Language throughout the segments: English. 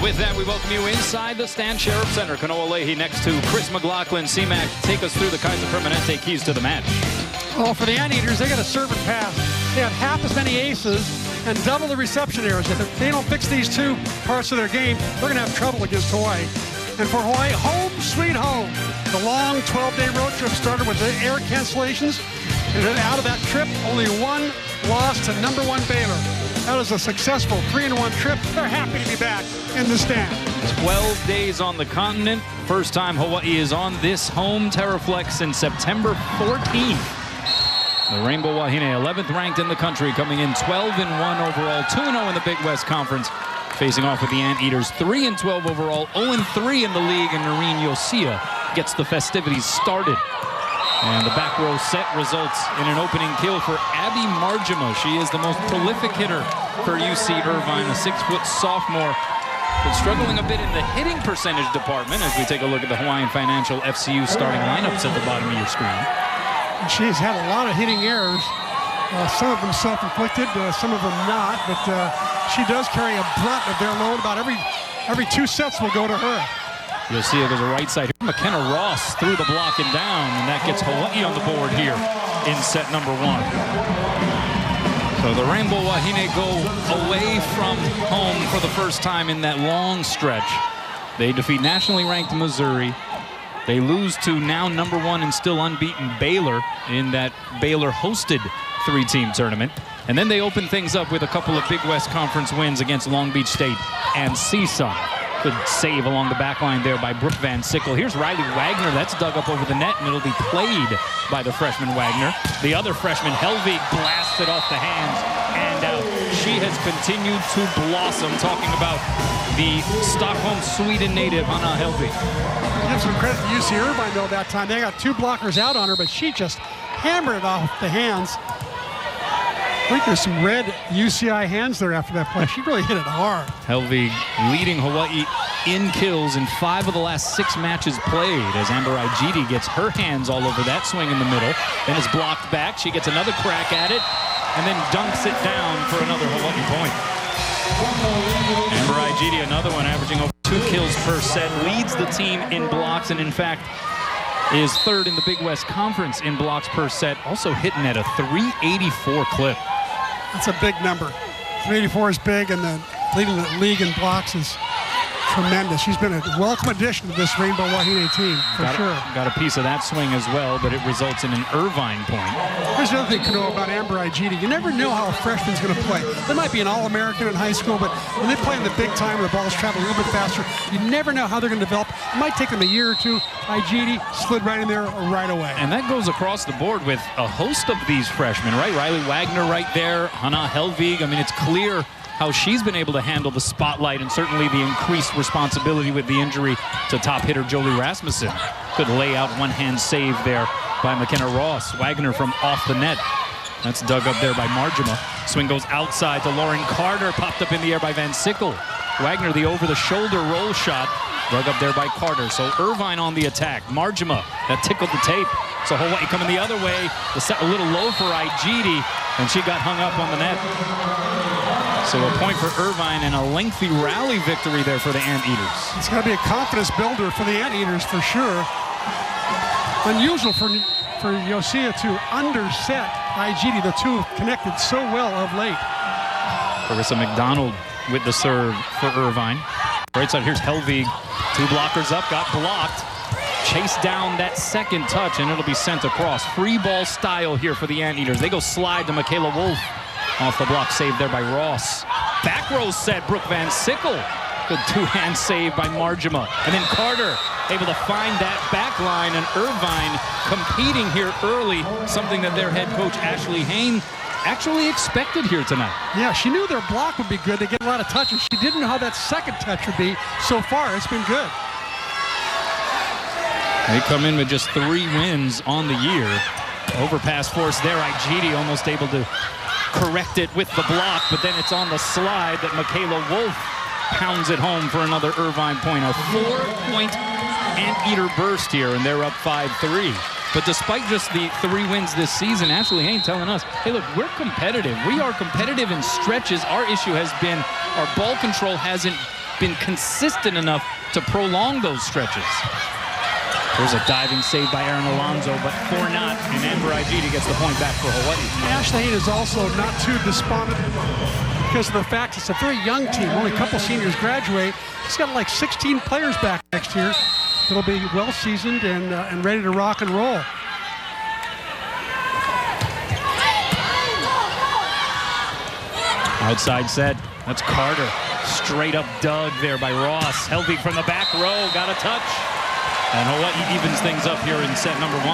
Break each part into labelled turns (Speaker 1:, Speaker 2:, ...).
Speaker 1: With that, we welcome you inside the Stan Sheriff Center. Kanoa Leahy next to Chris McLaughlin. C-Mac, take us through the Kaiser Permanente keys to the match.
Speaker 2: Well, for the Anteaters, they got a serve and pass. They have half as many aces and double the reception errors. If they don't fix these two parts of their game, they're going to have trouble against Hawaii. And for Hawaii, home sweet home. The long 12-day road trip started with the air cancellations. And then out of that trip, only one loss to #1 Baylor. That was a successful 3-1 trip. They're happy to be back in the stand.
Speaker 1: 12 days on the continent. First time Hawaii is on this home Terraflex since September 14th. The Rainbow Wahine, 11th ranked in the country, coming in 12-1 overall, 2-0 in the Big West Conference, facing off with the Anteaters, 3-12 overall, 0-3 in the league, and Noreen Yosia gets the festivities started. And the back row set results in an opening kill for Abby Marjima. She is the most prolific hitter for UC Irvine, a 6-foot sophomore, but struggling a bit in the hitting percentage department as we take a look at the Hawaiian Financial FCU starting lineups at the bottom of your screen.
Speaker 2: She's had a lot of hitting errors, some of them self-inflicted, some of them not, but she does carry a brunt of their load. About every 2 sets will go to her.
Speaker 1: You'll see it goes a right side. McKenna Ross through the block and down, and that gets Hawaii on the board here in set #1. So the Rainbow Wahine go away from home for the first time in that long stretch. They defeat nationally ranked Missouri. They lose to now #1 and still unbeaten Baylor in that Baylor-hosted 3-team tournament. And then they open things up with a couple of Big West Conference wins against Long Beach State and CSUN. Good save along the back line there by Brooke Van Sickle. Here's Riley Wagner. That's dug up over the net, and it'll be played by the freshman Wagner. The other freshman, Helvig, blasted off the hands and out. She has continued to blossom. Talking about the Stockholm, Sweden native, Hannah Helvig.
Speaker 2: Give some credit to UC Irvine, though, that time. They got 2 blockers out on her, but she just hammered it off the hands. I think there's some red UCI hands there after that play. She really hit it hard.
Speaker 1: Helvig leading Hawaii in kills in 5 of the last 6 matches played as Amber Igidi gets her hands all over that swing in the middle. Then is blocked back. She gets another crack at it and then dunks it down for another Hawaii point. Amber Igidi, another one, averaging over 2 kills per set, leads the team in blocks and in fact is 3rd in the Big West Conference in blocks per set, also hitting at a 384 clip.
Speaker 2: That's a big number. 384 is big, and then leading the league in blocks is tremendous. She's been a welcome addition to this Rainbow Wahine team, for sure.
Speaker 1: Got a piece of that swing as well, but it results in an Irvine point.
Speaker 2: Here's the other thing to know about Amber Igidi. You never know how a freshman's going to play. They might be an All-American in high school, but when they play in the big time where the ball's traveling a little bit faster, you never know how they're going to develop. It might take them a year or two. Igidi slid right in there right away.
Speaker 1: And that goes across the board with a host of these freshmen, right? Riley Wagner right there, Hannah Helvig. I mean, it's clear how she's been able to handle the spotlight and certainly the increased responsibility with the injury to top hitter Jolie Rasmussen. Good layout, one-hand save there by McKenna Ross. Wagner from off the net. That's dug up there by Marjima. Swing goes outside to Lauren Carter, popped up in the air by Van Sickle. Wagner, the over-the-shoulder roll shot, dug up there by Carter. So Irvine on the attack. Marjima, that tickled the tape. So Hawaii coming the other way. The set a little low for Igidi, and she got hung up on the net. So a point for Irvine and a lengthy rally victory there for the Anteaters.
Speaker 2: It's going to be a confidence builder for the Anteaters for sure. Unusual for Yosia to underset Igidi. The two connected so well of late.
Speaker 1: Carissa McDonald with the serve for Irvine. Right side, here's Helvig. 2 blockers up, got blocked. Chase down that second touch, and it'll be sent across. Free ball style here for the Anteaters. They go slide to Michaela Wolf. Off the block, saved there by Ross. Back row set, Brooke Van Sickle. Good 2-hand save by Marjima. And then Carter able to find that back line, and Irvine competing here early, something that their head coach Ashley Hayne actually expected here tonight.
Speaker 2: Yeah, she knew their block would be good. They get a lot of touches. She didn't know how that second touch would be. So far, it's been good.
Speaker 1: They come in with just 3 wins on the year. Overpass force there. Igidi almost able to correct it with the block, but then it's on the slide that Michaela Wolf pounds it home for another Irvine point. A 4-point Anteater burst here, and they're up 5-3. But despite just the 3 wins this season, Ashley Hayne telling us, hey, look, we're competitive. We are competitive in stretches. Our issue has been our ball control hasn't been consistent enough to prolong those stretches. There's a diving save by Aaron Alonso, but for naught, and Amber Igidi gets the point back for Hawaii.
Speaker 2: Ashley Hayne is also not too despondent because of the fact it's a very young team. Only a couple seniors graduate. He's got like 16 players back next year. It'll be well seasoned and ready to rock and roll.
Speaker 1: Outside set. That's Carter. Straight up dug there by Ross. Helvig from the back row. Got a touch. And Hawaii evens things up here in set number 1.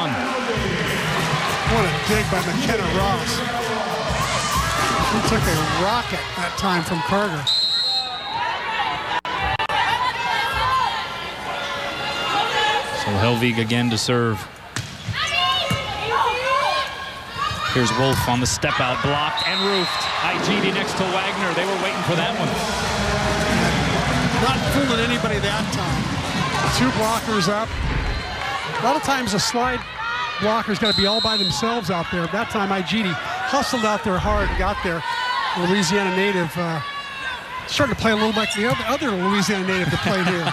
Speaker 2: What a dig by McKenna Ross. He took a rocket that time from Carter.
Speaker 1: So Helvig again to serve. Here's Wolf on the step out, blocked and roofed. Igidi next to Wagner. They were waiting for that one.
Speaker 2: Not fooling anybody that time. 2 blockers up. A lot of times a slide blocker's got to be all by themselves out there. That time Igidi hustled out there hard and got there. Louisiana native starting to play a little like the other Louisiana native that played here.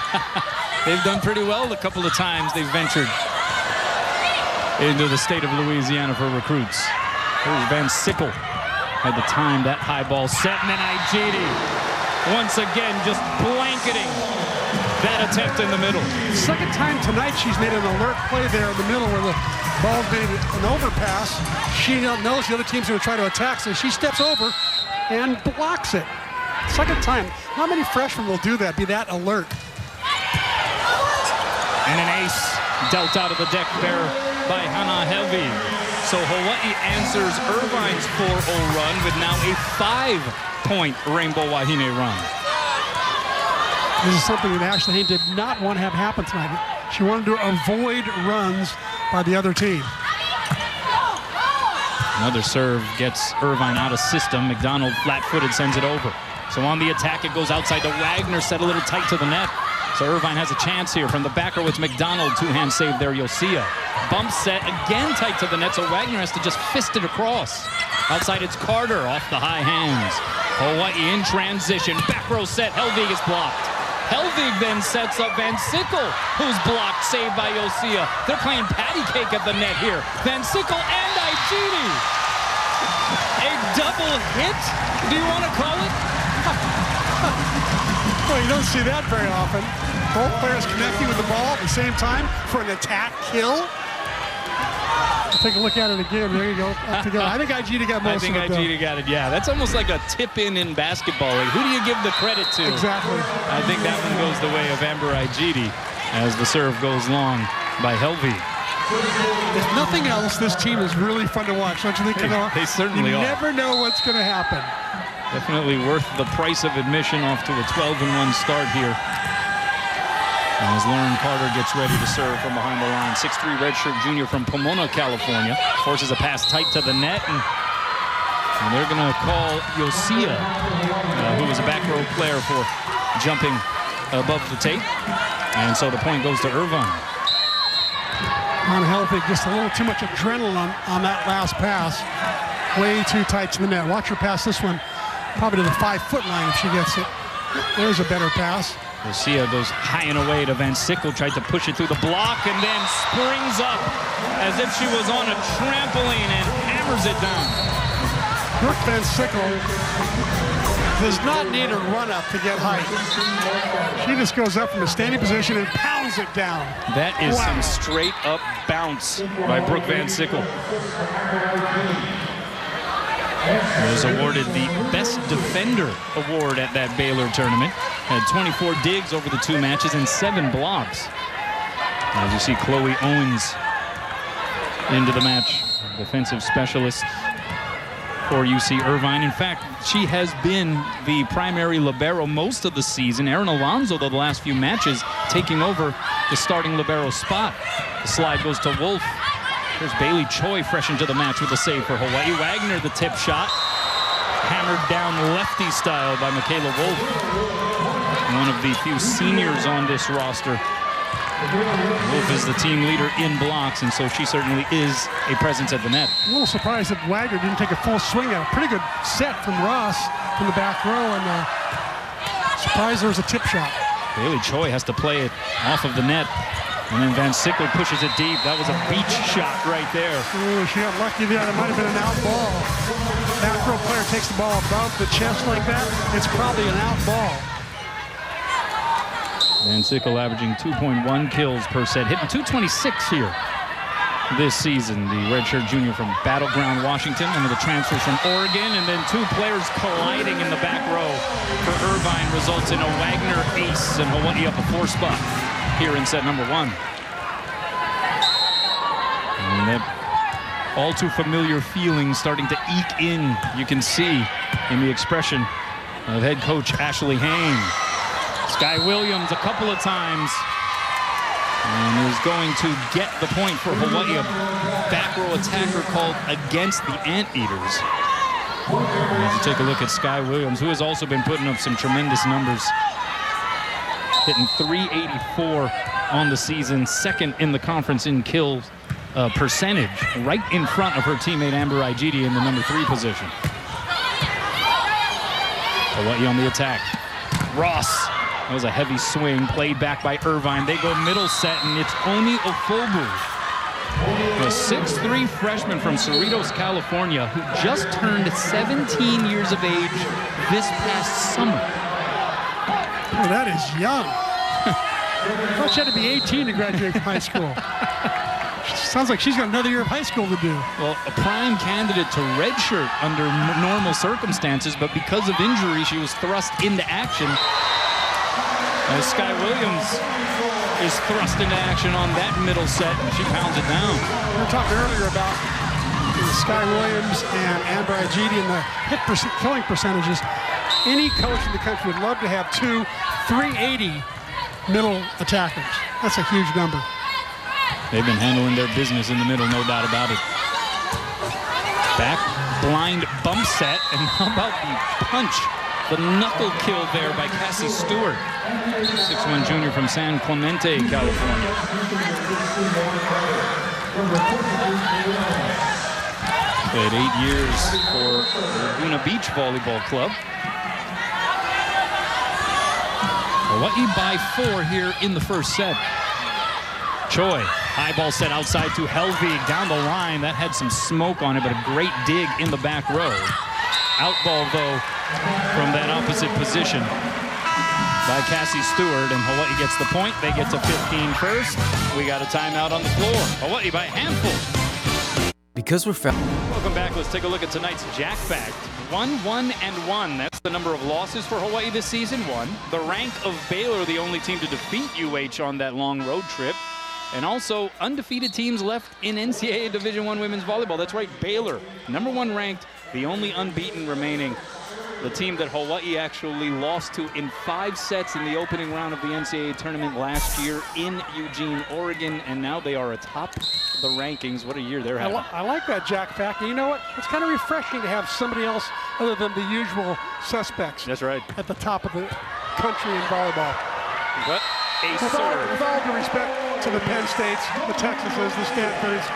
Speaker 1: They've done pretty well a couple of times they've ventured into the state of Louisiana for recruits. There's Van Sickle had the time that high ball set, and then Igidi once again just blanketing that attempt in the middle.
Speaker 2: Second time tonight she's made an alert play there in the middle where the ball's made an overpass. She knows the other team's going to try to attack, so she steps over and blocks it. Second time. How many freshmen will do that, be that alert?
Speaker 1: And an ace dealt out of the deck there by Hannah Helvig. So Hawaii answers Irvine's 4-0 run with now a 5-point Rainbow Wahine run.
Speaker 2: This is something that Ashley Hayne did not want to have happen tonight. She wanted to avoid runs by the other team.
Speaker 1: Another serve gets Irvine out of system. McDonald flat-footed sends it over. So on the attack, it goes outside to Wagner, set a little tight to the net. So Irvine has a chance here from the back row. It's McDonald, 2-hand save there. You'll see a bump set again tight to the net. So Wagner has to just fist it across. Outside, it's Carter off the high hands. Hawaii in transition. Back row set. Helvig is blocked. Helvig then sets up Van Sickle, who's blocked, saved by Yosia. They're playing patty cake at the net here. Van Sickle and Igidi. A double hit, do you want to call it?
Speaker 2: Well, you don't see that very often. Both players connecting with the ball at the same time for an attack kill. Take a look at it again. There you go. I think Igidi got most of it.
Speaker 1: I think Igidi got it, yeah. That's almost like a tip-in in basketball. Like, who do you give the credit to?
Speaker 2: Exactly.
Speaker 1: I think that one goes the way of Amber Igidi as the serve goes long by Helvig.
Speaker 2: If nothing else, this team is really fun to watch, don't you think?
Speaker 1: They certainly are.
Speaker 2: You never know what's going to happen.
Speaker 1: Definitely worth the price of admission off to a 12-1 start here. And as Lauren Carter gets ready to serve from behind the line, 6'3" redshirt junior from Pomona, California, forces a pass tight to the net, and they're going to call Yosia, who was a back row player, for jumping above the tape. And so the point goes to Irvine.
Speaker 2: On Helvig, just a little too much adrenaline on that last pass. Way too tight to the net. Watch her pass this one, probably to the 5-foot line if she gets it. There's a better pass.
Speaker 1: Lucia goes high and away to Van Sickle, tried to push it through the block, and then springs up as if she was on a trampoline and hammers it down.
Speaker 2: Brooke Van Sickle does not need a run-up to get height. She just goes up from a standing position and pounds it down.
Speaker 1: That is some straight-up bounce by Brooke Van Sickle. Was awarded the Best Defender award at that Baylor tournament. Had 24 digs over the 2 matches and 7 blocks. As you see, Chloe Owens into the match, defensive specialist for UC Irvine. In fact, she has been the primary libero most of the season. Aaron Alonso, though, the last few matches, taking over the starting libero spot. The slide goes to Wolf. Here's Bailey Choi fresh into the match with a save for Hawaii. Wagner, the tip shot. Hammered down lefty style by Michaela Wolf. One of the few seniors on this roster. Wolf is the team leader in blocks, and so she certainly is a presence at the net.
Speaker 2: A little surprised that Wagner didn't take a full swing at a pretty good set from Ross from the back row, and Surprised there was a tip shot.
Speaker 1: Bailey Choi has to play it off of the net. And then Van Sickle pushes it deep. That was a beach shot right there.
Speaker 2: Ooh, she got lucky there. That might have been an out ball. Back row player takes the ball above the chest like that. It's probably an out ball.
Speaker 1: Van Sickle averaging 2.1 kills per set, hitting 226 here this season. The redshirt junior from Battleground, Washington, one of the transfers from Oregon, and then two players colliding in the back row for Irvine results in a Wagner ace, and Hawaii up a 4 spot here in set number 1. And that all too familiar feeling starting to eke in, you can see in the expression of head coach Ashley Hayne. Sky Williams a couple of times and is going to get the point for Hawaii. A back row attacker called against the Anteaters. As you take a look at Sky Williams, who has also been putting up some tremendous numbers. Hitting .384 on the season, second in the conference in kills percentage, right in front of her teammate Amber Igidi in the number 3 position. Hawaii on the attack. Ross. That was a heavy swing, played back by Irvine. They go middle set, and it's Oni Ofobu, the 6'3" freshman from Cerritos, California, who just turned 17 years of age this past summer.
Speaker 2: Oh, that is young. I thought she had to be 18 to graduate from high school. Sounds like she's got another year of high school to do. Well, a prime candidate to redshirt under normal circumstances, but because of injury, she was thrust into action. As Sky Williams is thrust into action on that middle set, and she pounds it down. We were talking earlier about Sky Williams and Amber Igidi and the killing percentages. Any coach in the country would love to have 2 380 middle attackers. That's a huge number. They've been handling their business in the middle, no doubt about it. Back blind bump set, and how about the punch? The knuckle kill there by Cassie Stewart, 6'1" junior from San Clemente, California. Played 8 years for Laguna Beach Volleyball Club. Hawaii by 4 here in the first set. Choi, high ball set outside to Helvig down the line. That had some smoke on it, but a great dig in the back row. Out ball, though, from that opposite position by Cassie Stewart, and Hawaii gets the point. They get to 15 first. We got a timeout on the floor. Hawaii by a handful.
Speaker 3: Because we're
Speaker 1: Welcome back. Let's take a look at tonight's Jack Fact. 1-1-1. That's the number of losses for Hawaii this season. 1. The rank of Baylor, the only team to defeat UH on that long road trip. And also undefeated teams left in NCAA Division I women's volleyball. That's right, Baylor, number 1 ranked, the only unbeaten remaining. The team that Hawaii actually lost to in 5 sets in the opening round of the NCAA tournament last year in Eugene, Oregon, and now they are atop the rankings. What a year they're having.
Speaker 2: I like that Jack fact. And you know what? It's kind of refreshing to have somebody else other than the usual suspects.
Speaker 1: That's right.
Speaker 2: At the top of the country in volleyball.
Speaker 1: What a
Speaker 2: With
Speaker 1: serve.
Speaker 2: all due respect to the Penn States, the Texases, the Stanfords,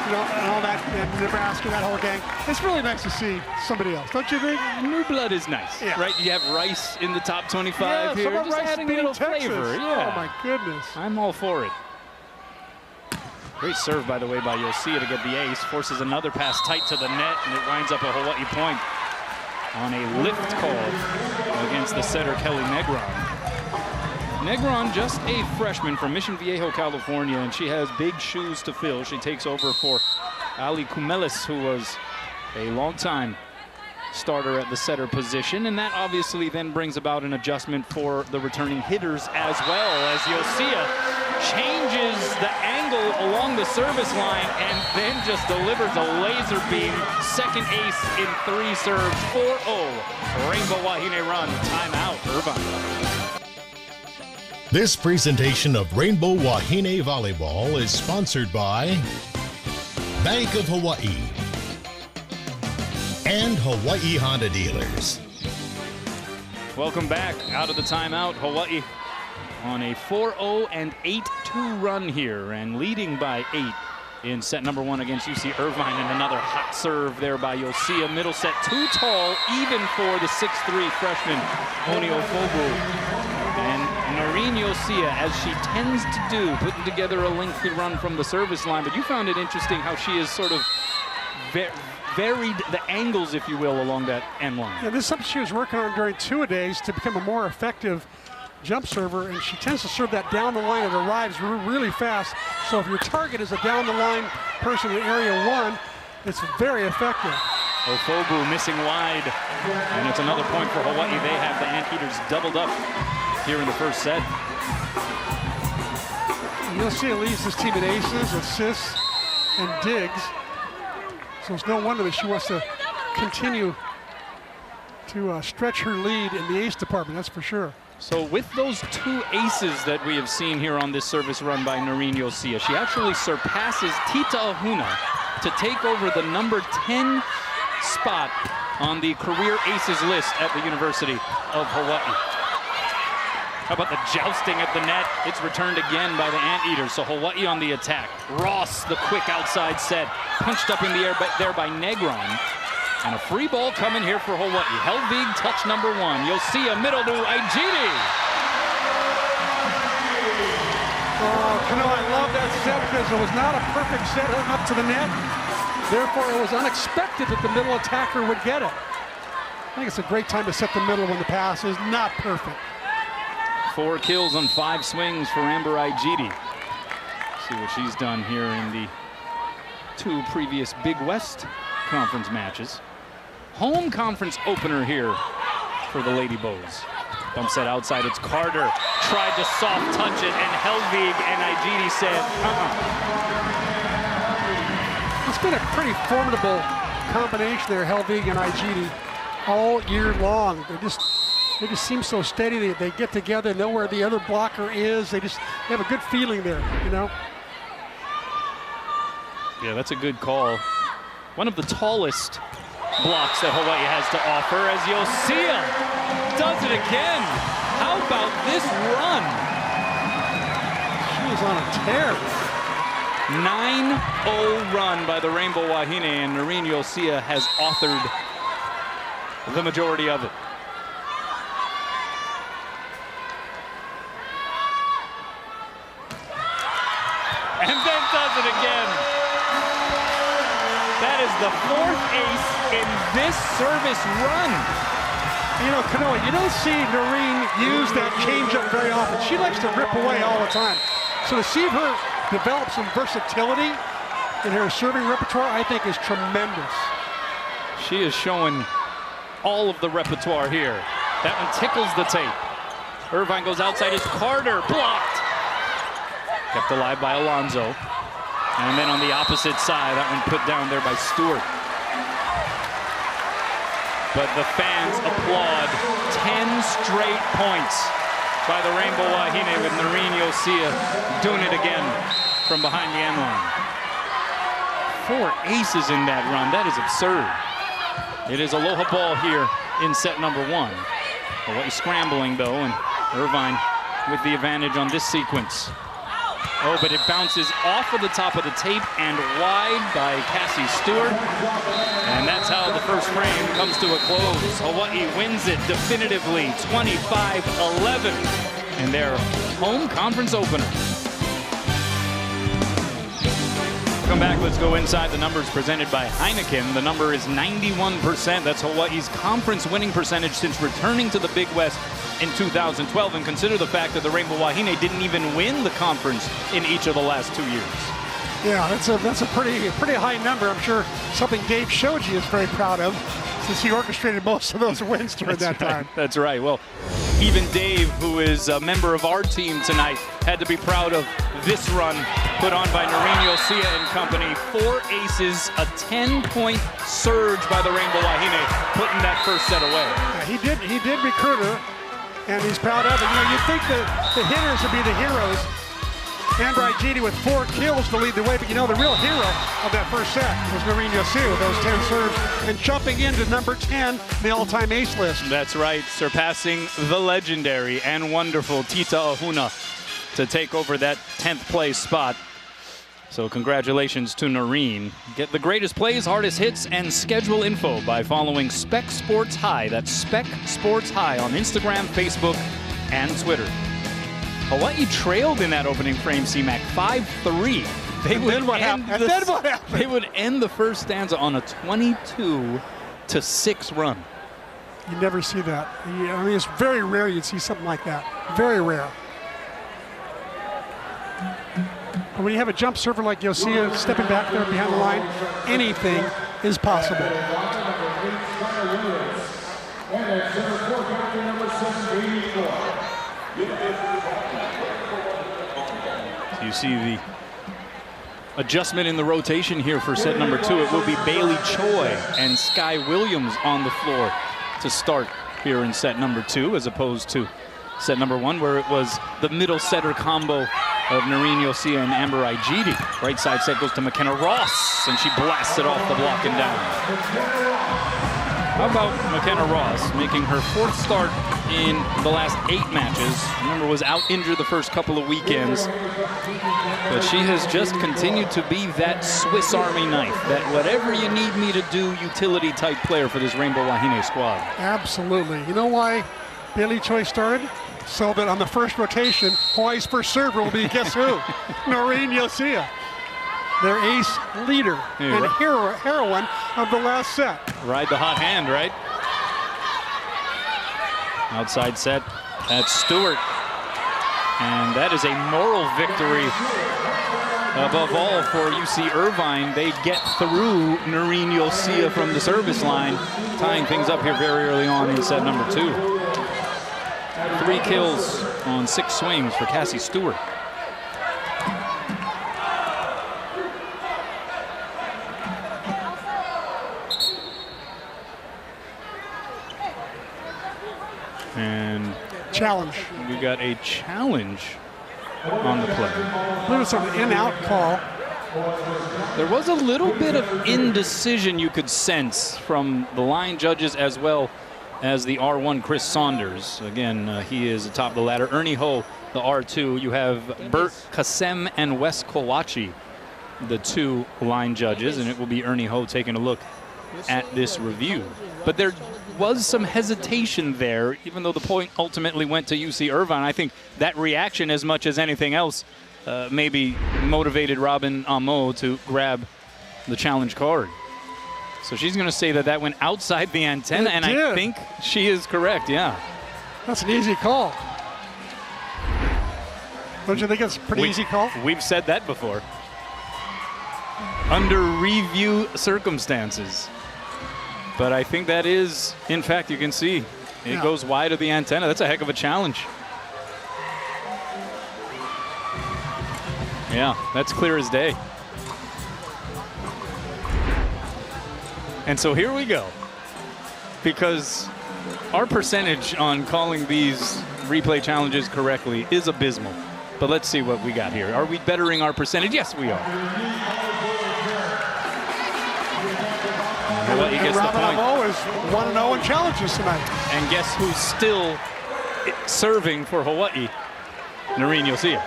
Speaker 2: you know, and all that, and Nebraska, that whole gang. It's really nice to see somebody else, don't you think?
Speaker 1: New blood is nice,
Speaker 2: yeah.
Speaker 1: Right? You have Rice in the top 25 here,
Speaker 2: some of
Speaker 1: just
Speaker 2: Rice
Speaker 1: adding a little
Speaker 2: Texas.
Speaker 1: flavor. Yeah.
Speaker 2: Oh my goodness.
Speaker 1: I'm all for it. Great serve, by the way, by Yosia to get the ace. Forces another pass tight to the net, and it winds up a Hawaii point on a lift call against the setter, Kelly Negron. Negron, just a freshman from Mission Viejo, California, and she has big shoes to fill. She takes over for Ali Kumelis, who was a long-time starter at the setter position, and that obviously then brings about an adjustment for the returning hitters as well, as Yosia changes the angle along the service line and then just delivers a laser beam. Second ace in 3 serves, 4-0. Rainbow Wahine run, timeout, Irvine.
Speaker 4: This presentation of Rainbow Wahine Volleyball is sponsored by Bank of Hawaii and Hawaii Honda Dealers.
Speaker 1: Welcome back out of the timeout. Hawaii on a 4-0 and 8-2 run here, and leading by 8 in set number 1 against UC Irvine, and another hot serve there by Yosia. Middle set too tall, even for the 6'3" freshman, Oni Ofobu. And Noreen Yosia, as she tends to do, putting together a lengthy run from the service line. But you found it interesting how she is sort of varied the angles, if you will, along that end line.
Speaker 2: Yeah, this is something she was working on during two-a-days to become a more effective jump server, and she tends to serve that down the line. It arrives really fast. So if your target is a down the line person in area 1, it's very effective.
Speaker 1: Ofobu missing wide, and it's another point for Hawaii. They have the Anteaters doubled up here in the first set.
Speaker 2: You'll see it leads this team in aces, assists, and digs. So it's no wonder that she wants to continue to stretch her lead in the ace department, that's for sure.
Speaker 1: So with those 2 aces that we have seen here on this service run by Noreen Yosia, she actually surpasses Tita Ahuna to take over the number 10 spot on the career aces list at the University of Hawaii. How about the jousting at the net? It's returned again by the Anteaters. So Hawaii on the attack. Ross, the quick outside set, punched up in the air there by Negron. And a free ball coming here for Hawaii. Helvig touch number 1. You'll see a middle to Aijiri.
Speaker 2: Oh, Kano, I love that set because it was not a perfect set up to the net. Therefore, it was unexpected that the middle attacker would get it. I think it's a great time to set the middle when the pass is not perfect.
Speaker 1: 4 kills on 5 swings for Amber Aijiri. See what she's done here in the 2 previous Big West Conference matches. Home conference opener here for the Lady Bows. Bump set outside, it's Carter. Tried to soft touch it, and Helvig and Aijiri said,
Speaker 2: It's been a pretty formidable combination there, Helvig and Aijiri, all year long. They just seem so steady. They get together, know where the other blocker is. They have a good feeling there, you know?
Speaker 1: Yeah, that's a good call. One of the tallest blocks that Hawaii has to offer, as Yosia does it again. How about this run?
Speaker 2: She was on a tear.
Speaker 1: 9-0 run by the Rainbow Wahine, and Noreen Yosia has authored the majority of it. And then does it again. That is the 4th ace in this service run.
Speaker 2: You know, Kanoa, you don't see Noreen use that changeup very often. She likes to rip away all the time. So to see her develop some versatility in her serving repertoire, I think is tremendous.
Speaker 1: She is showing all of the repertoire here. That one tickles the tape. Irvine goes outside, it's Carter, blocked. Kept alive by Alonzo. And then on the opposite side, that one put down there by Stewart. But the fans applaud 10 straight points by the Rainbow Wahine, with Noreen Yosia doing it again from behind the end line. 4 aces in that run. That is absurd. It is aloha ball here in set number 1. Hawaii scrambling though, and Irvine with the advantage on this sequence. Oh, but it bounces off of the top of the tape and wide by Cassie Stewart. And that's how the first frame comes to a close. Hawaii wins it definitively, 25-11, in their home conference opener. Come back, let's go inside the numbers presented by Heineken. The number is 91%. That's Hawaii's conference winning percentage since returning to the Big West in 2012, and consider the fact that the Rainbow Wahine didn't even win the conference in each of the last 2 years.
Speaker 2: Yeah, that's a pretty high number. I'm sure something Dave Shoji is very proud of, since he orchestrated most of those wins during that time.
Speaker 1: That's right. Well, even Dave, who is a member of our team tonight, had to be proud of this run put on by Noreen Yosia and company. 4 aces, a 10-point surge by the Rainbow Wahine, putting that first set away.
Speaker 2: Yeah, he did recruit her, and he's proud of it. You know, you'd think that the hitters would be the heroes. Amber Aijiri with 4 kills to lead the way, but you know, the real hero of that first set was Noreen Yosia with those 10 serves and jumping into number 10, the all-time ace list.
Speaker 1: That's right, surpassing the legendary and wonderful Tita Ahuna to take over that 10th place spot So congratulations to Noreen. Get the greatest plays, hardest hits, and schedule info by following Spec Sports High. That's Spec Sports High on Instagram, Facebook, and Twitter. Hawaii trailed in that opening frame, C-Mac, 5-3. They would end the first stanza on a 22-6 run.
Speaker 2: You never see that. I mean, it's very rare you'd see something like that. Very rare. But when you have a jump server like Yosia stepping back there behind the line, anything is possible.
Speaker 1: So you see the adjustment in the rotation here for set number 2. It will be Bailey Choi and Sky Williams on the floor to start here in set number 2, as opposed to set number 1, where it was the middle setter combo of Noreen Yosia and Amber Igidi. Right side set goes to McKenna Ross, and she blasts it off the block and down. How about McKenna Ross making her 4th start in the last 8 matches? Remember, was out injured the first couple of weekends. But she has just continued to be that Swiss Army knife, that whatever you need me to do utility type player for this Rainbow Wahine squad.
Speaker 2: Absolutely. You know why Bailey Choi started? So that on the first rotation, Hawaii's first server will be, guess who? Noreen Yosia, their ace leader and heroine of the last set.
Speaker 1: Ride the hot hand, right? Outside set, that's Stewart. And that is a moral victory above all for UC Irvine. They get through Noreen Yosia from the service line, tying things up here very early on in set number 2. 3 kills on 6 swings for Cassie Stewart. And
Speaker 2: challenge.
Speaker 1: We got a challenge on the play.
Speaker 2: There was some in-out call.
Speaker 1: There was a little bit of indecision you could sense from the line judges as well as the R1 Chris Saunders. Again, he is atop the ladder. Ernie Ho, the R2. You have Bert Kasem and Wes Kawachi, the 2 line judges, and it will be Ernie Ho taking a look at this review. But there was some hesitation there, even though the point ultimately went to UC Irvine. I think that reaction, as much as anything else, maybe motivated Robin Amo to grab the challenge card. So she's going to say that that went outside the antenna, and I think she is correct, yeah.
Speaker 2: That's an easy call. Don't you think it's a pretty easy call?
Speaker 1: We've said that before. Under review circumstances. But I think that is, in fact, you can see it goes wide of the antenna. That's a heck of a challenge. Yeah, that's clear as day. And so here we go. Because our percentage on calling these replay challenges correctly is abysmal. But let's see what we got here. Are we bettering our percentage? Yes, we are. Well, he gets the point.
Speaker 2: Robin is 1-0 in challenges tonight.
Speaker 1: And guess who's still serving for Hawaii? Noreen Yosia.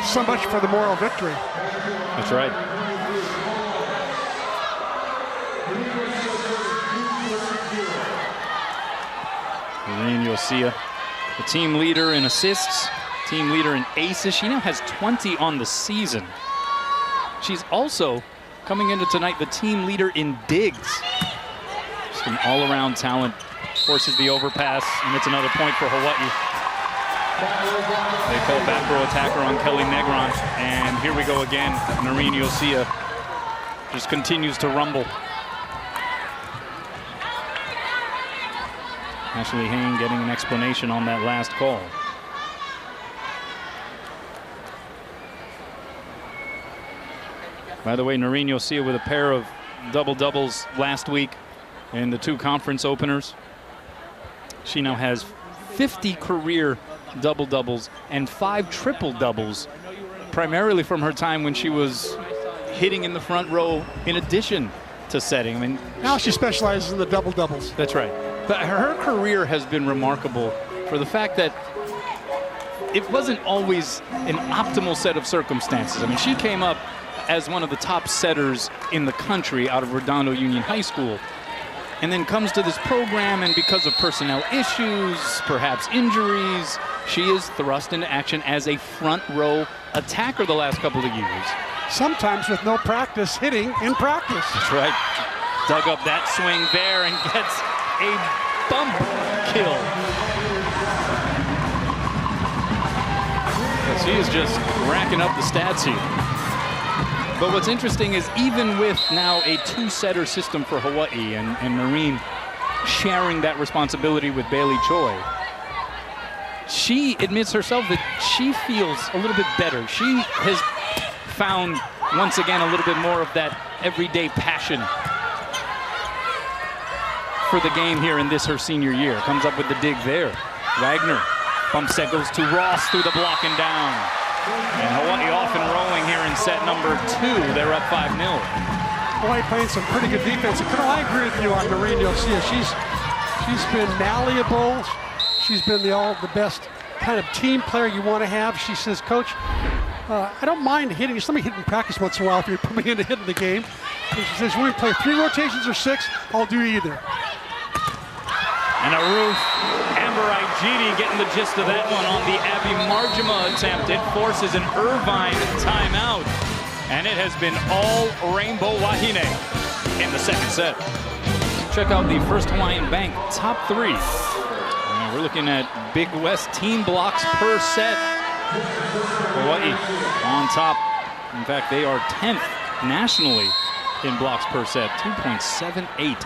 Speaker 2: So much for the moral victory.
Speaker 1: That's right. Noreen Yosia, the team leader in assists, team leader in aces. She now has 20 on the season. She's also, coming into tonight, the team leader in digs. Just an all-around talent. Forces the overpass, and it's another point for Hawaii. They call back row attacker on Kelly Negron, and here we go again. Noreen Yosia just continues to rumble. Ashley Hain getting an explanation on that last call. By the way, Noreen Yosia with a pair of double-doubles last week in the 2 conference openers. She now has 50 career double-doubles and 5 triple-doubles, primarily from her time when she was hitting in the front row in addition to setting. I mean,
Speaker 2: now she specializes in the double-doubles.
Speaker 1: That's right. But her career has been remarkable for the fact that it wasn't always an optimal set of circumstances. I mean, she came up as one of the top setters in the country out of Redondo Union High School, and then comes to this program, and because of personnel issues, perhaps injuries, she is thrust into action as a front row attacker the last couple of years.
Speaker 2: Sometimes with no practice hitting in practice.
Speaker 1: That's right. Dug up that swing there and gets a bump kill. But she is just racking up the stats here. But what's interesting is even with now a two-setter system for Hawaii and Noreen sharing that responsibility with Bailey Choi, she admits herself that she feels a little bit better. She has found, once again, a little bit more of that everyday passion for the game here in this, her senior year. Comes up with the dig there. Wagner, bump set goes to Ross through the block and down. And Hawaii off and rolling here in set number 2. They're up 5-0.
Speaker 2: Hawaii playing some pretty good defense. I agree with you on Noreen Yosia. She's been malleable. She's been the best kind of team player you want to have. She says, Coach, I don't mind hitting. Just let me hit in practice once in a while if you're putting me in to hit in the game. And she says, when we play 3 rotations or 6, I'll do either.
Speaker 1: And a roof. Amber Igidi getting the gist of that one on the Abby Marjima attempt. It forces an Irvine timeout. And it has been all Rainbow Wahine in the second set. Check out the First Hawaiian Bank top 3. And we're looking at Big West team blocks per set. Hawaii on top. In fact, they are 10th nationally in blocks per set, 2.78.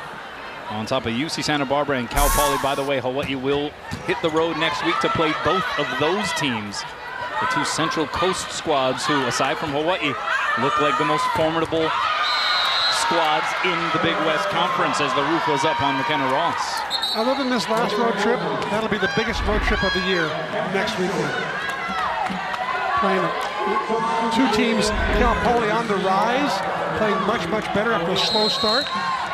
Speaker 1: On top of UC Santa Barbara and Cal Poly. By the way, Hawaii will hit the road next week to play both of those teams. The 2 Central Coast squads who, aside from Hawaii, look like the most formidable squads in the Big West Conference as the roof was up on McKenna Ross.
Speaker 2: Other than this last road trip, that'll be the biggest road trip of the year next weekend. Playing 2 teams, Cal Poly on the rise, playing much, much better after a slow start.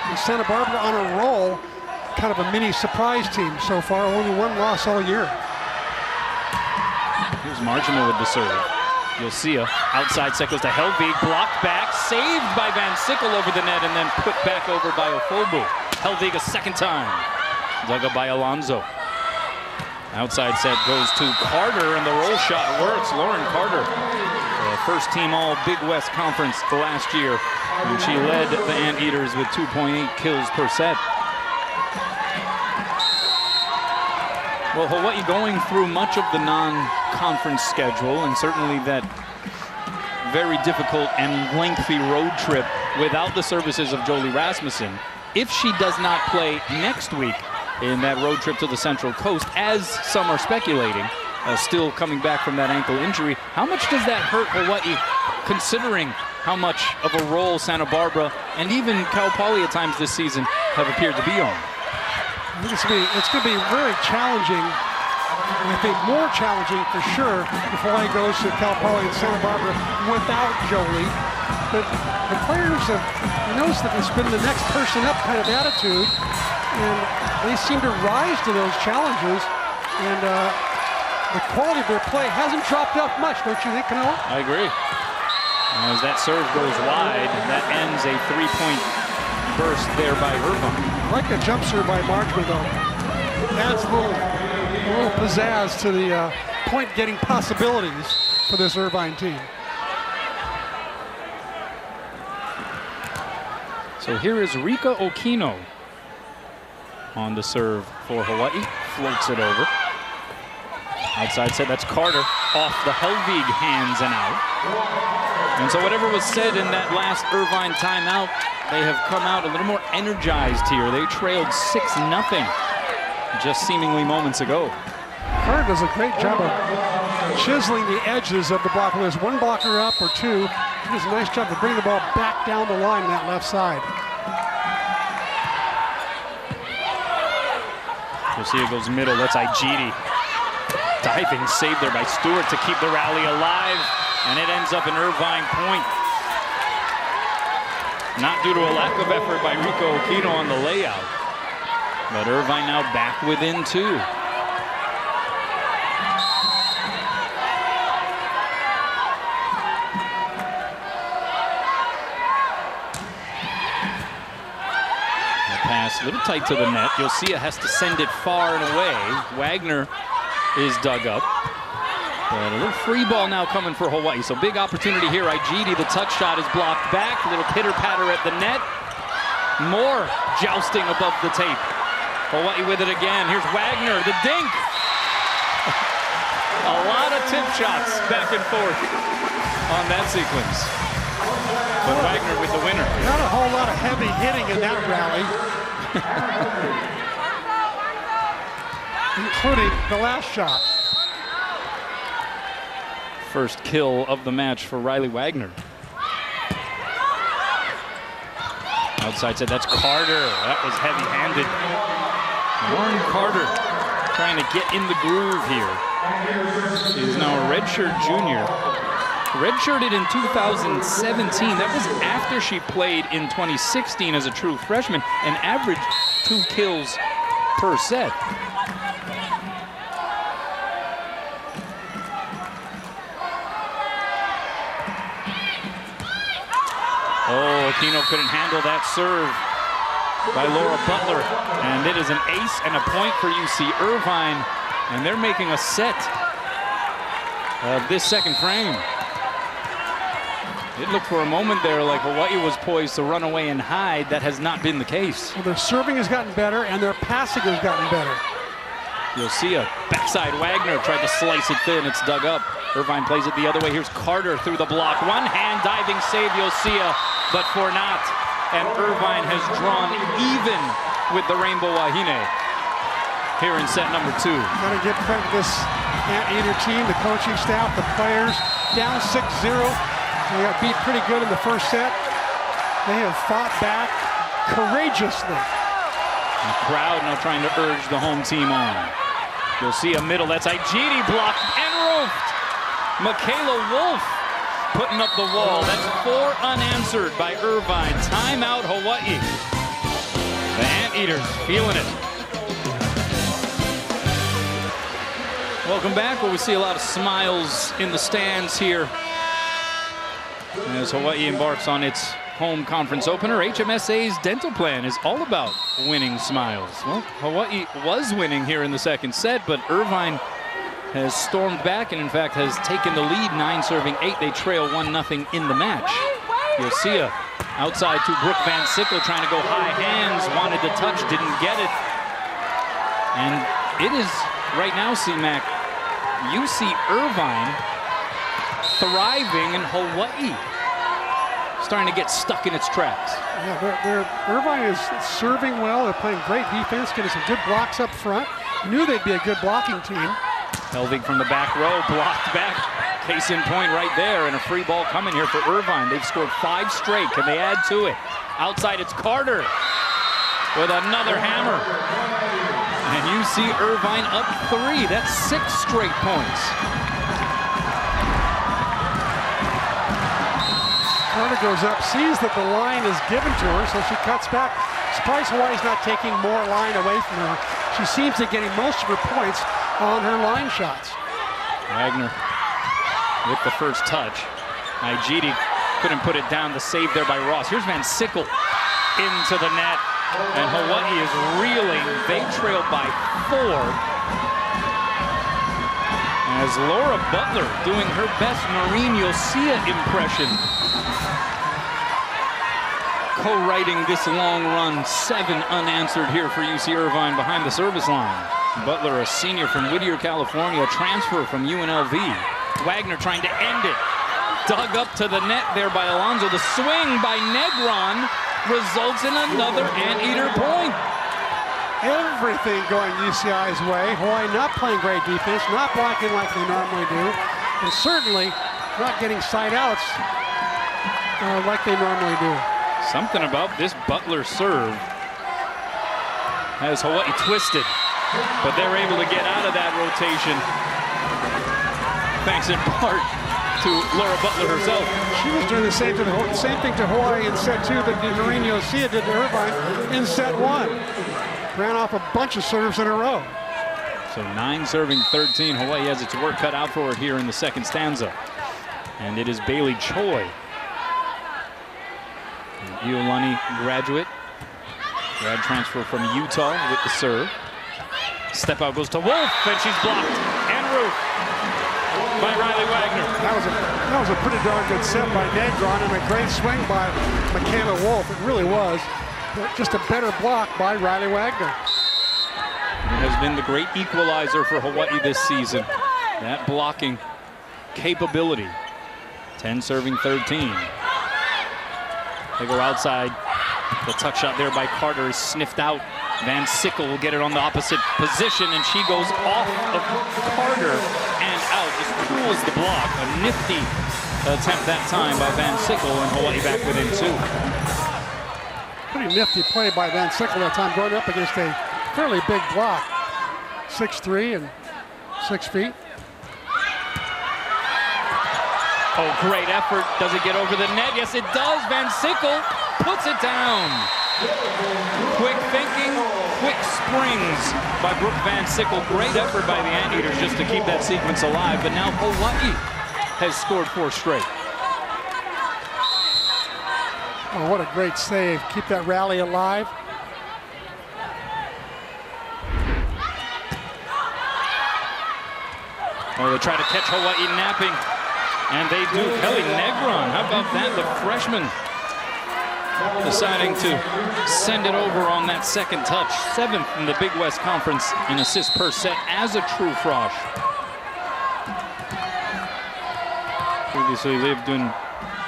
Speaker 2: And Santa Barbara on a roll, kind of a mini surprise team so far, only 1 loss all year.
Speaker 1: Here's Marjima with the serve. You'll see a outside set goes to Helvig, blocked back, saved by Van Sickle over the net, and then put back over by Ofobu. Helvig a second time. Dug up by Alonzo. Outside set goes to Carter, and the roll shot works. Lauren Carter, first team all Big West Conference last year, and she led the Anteaters with 2.8 kills per set. Well, Hawaii going through much of the non-conference schedule, and certainly that very difficult and lengthy road trip without the services of Jolie Rasmussen. If she does not play next week in that road trip to the Central Coast, as some are speculating, still coming back from that ankle injury, how much does that hurt Hawaii, considering how much of a role Santa Barbara and even Cal Poly at times this season have appeared to be on?
Speaker 2: I think it's going to be very challenging. I think more challenging for sure if Hawaii goes to Cal Poly and Santa Barbara without Jolie. But the players have noticed that it's been the next person up kind of attitude, and they seem to rise to those challenges. And the quality of their play hasn't dropped off much, don't you think, Canoa?
Speaker 1: I agree. As that serve goes wide, that ends a 3-point burst there by Irvine.
Speaker 2: I like the jump serve by Marjima, though. Adds a little pizzazz to the point-getting possibilities for this Irvine team.
Speaker 1: So here is Rika Okino on the serve for Hawaii. Floats it over. Outside set, that's Carter off the Helvig hands and out. And so whatever was said in that last Irvine timeout, they have come out a little more energized here. They trailed 6-0 just seemingly moments ago.
Speaker 2: Carter does a great job of chiseling the edges of the block. When there's 1 blocker up or 2, he does a nice job of bringing the ball back down the line on that left side.
Speaker 1: You'll see it goes middle. That's Igidi. Diving save there by Stewart to keep the rally alive. And it ends up an Irvine point. Not due to a lack of effort by Rico Okino on the layout. But Irvine now back within 2. a little tight to the net. Yosia has to send it far and away. Wagner is dug up. But a little free ball now coming for Hawaii. So big opportunity here. Igidi, the touch shot is blocked back. A little pitter-patter at the net. More jousting above the tape. Hawaii with it again. Here's Wagner, the dink. A lot of tip shots back and forth on that sequence. But Wagner with the winner.
Speaker 2: Not a whole lot of heavy hitting in that rally. Including the last shot.
Speaker 1: First kill of the match for Riley Wagner. Outside side, that's Carter. That was heavy-handed. Warren Carter trying to get in the groove here. She's now a redshirt junior. Redshirted in 2017. That was after she played in 2016 as a true freshman and averaged 2 kills per set. Oh, Aquino couldn't handle that serve by Laura Butler. And it is an ace and a point for UC Irvine. And they're making a set of this second frame. It looked for a moment there like Hawaii was poised to run away and hide. That has not been the case.
Speaker 2: Well, their serving has gotten better and their passing has gotten better.
Speaker 1: You'll see a backside Wagner tried to slice it thin. It's dug up. Irvine plays it the other way. Here's Carter through the block. One hand diving save, Yosia, but for not. And Irvine has drawn even with the Rainbow Wahine here in set number 2.
Speaker 2: Got to give credit to this Anteater team, the coaching staff, the players. Down 6-0. They got beat pretty good in the first set. They have fought back courageously.
Speaker 1: The crowd now trying to urge the home team on. You'll see a middle. That's Igidi blocked and roofed. Michaela Wolf putting up the wall. That's 4 unanswered by Irvine. Timeout Hawaii. The Anteaters feeling it. Welcome back, where we see a lot of smiles in the stands here as Hawaii embarks on its home conference opener. HMSA's dental plan is all about winning smiles. Well, Hawaii was winning here in the second set, but Irvine has stormed back and in fact has taken the lead, 9-8. They trail 1-0 in the match. Yosia outside to Brooke Van Sickle, trying to go high hands, wanted the touch, didn't get it. And it is right now, C-Mac, UC Irvine thriving in Hawaii starting to get stuck in its tracks.
Speaker 2: Yeah, Irvine is serving well. They're playing great defense, getting some good blocks up front. Knew they'd be a good blocking team.
Speaker 1: Helvig from the back row, blocked back. Case in point right there, and a free ball coming here for Irvine. They've scored 5 straight. Can they add to it? Outside, it's Carter with another hammer. And you see Irvine up 3. That's 6 straight points.
Speaker 2: Carter goes up, sees that the line is given to her, so she cuts back. Surprised Hawaii's not taking more line away from her. She seems to be getting most of her points on her line shots.
Speaker 1: Wagner with the first touch. Igidi couldn't put it down. The save there by Ross. Here's Van Sickle into the net. And Hawaii is reeling. They trail by 4. As Laura Butler doing her best Noreen Yosia impression. Co-writing this long run. 7 unanswered here for UC Irvine behind the service line. Butler, a senior from Whittier, California, a transfer from UNLV. Wagner trying to end it. Dug up to the net there by Alonso. The swing by Negron results in another Anteater point.
Speaker 2: Everything going UCI's way. Hawaii not playing great defense, not blocking like they normally do, and certainly not getting side outs like they normally do.
Speaker 1: Something about this Butler serve has Hawaii twisted, but they're able to get out of that rotation thanks in part to Laura Butler herself.
Speaker 2: She was doing the same thing to Hawaii in set 2 that Noreen Yosia did to Irvine in set 1. Ran off a bunch of serves in a row.
Speaker 1: So 9-13. Hawaii has its work cut out for it here in the second stanza. And it is Bailey Choi, an Iolani graduate, Grad transfer from Utah with the serve. Step out goes to Wolf, and she's blocked. En route by Riley Wagner.
Speaker 2: That was a pretty darn good set by Negron and a great swing by McKenna Wolf. It really was. But just a better block by Riley Wagner.
Speaker 1: It has been the great equalizer for Hawaii this season. That blocking capability. 10 serving 13. They go outside. The tuck shot there by Carter is sniffed out. Van Sickle will get it on the opposite position, and she goes off of Carter and out. Just pulls the block. A nifty attempt that time by Van Sickle, and Hawaii back within 2.
Speaker 2: Pretty nifty play by Van Sickle that time, going up against a fairly big block. 6'3" and 6 feet.
Speaker 1: Oh, great effort. Does it get over the net? Yes, it does. Van Sickle puts it down. Quick thinking, quick springs by Brooke Van Sickle. Great effort by the Anteaters just to keep that sequence alive. But now Hawaii has scored 4 straight.
Speaker 2: Oh, what a great save. Keep that rally alive.
Speaker 1: Oh, they try to catch Hawaii napping. And they do. Kelly Negron, how about that? The freshman deciding to send it over on that second touch. 7th in the Big West Conference in assists per set as a true frosh. Previously lived in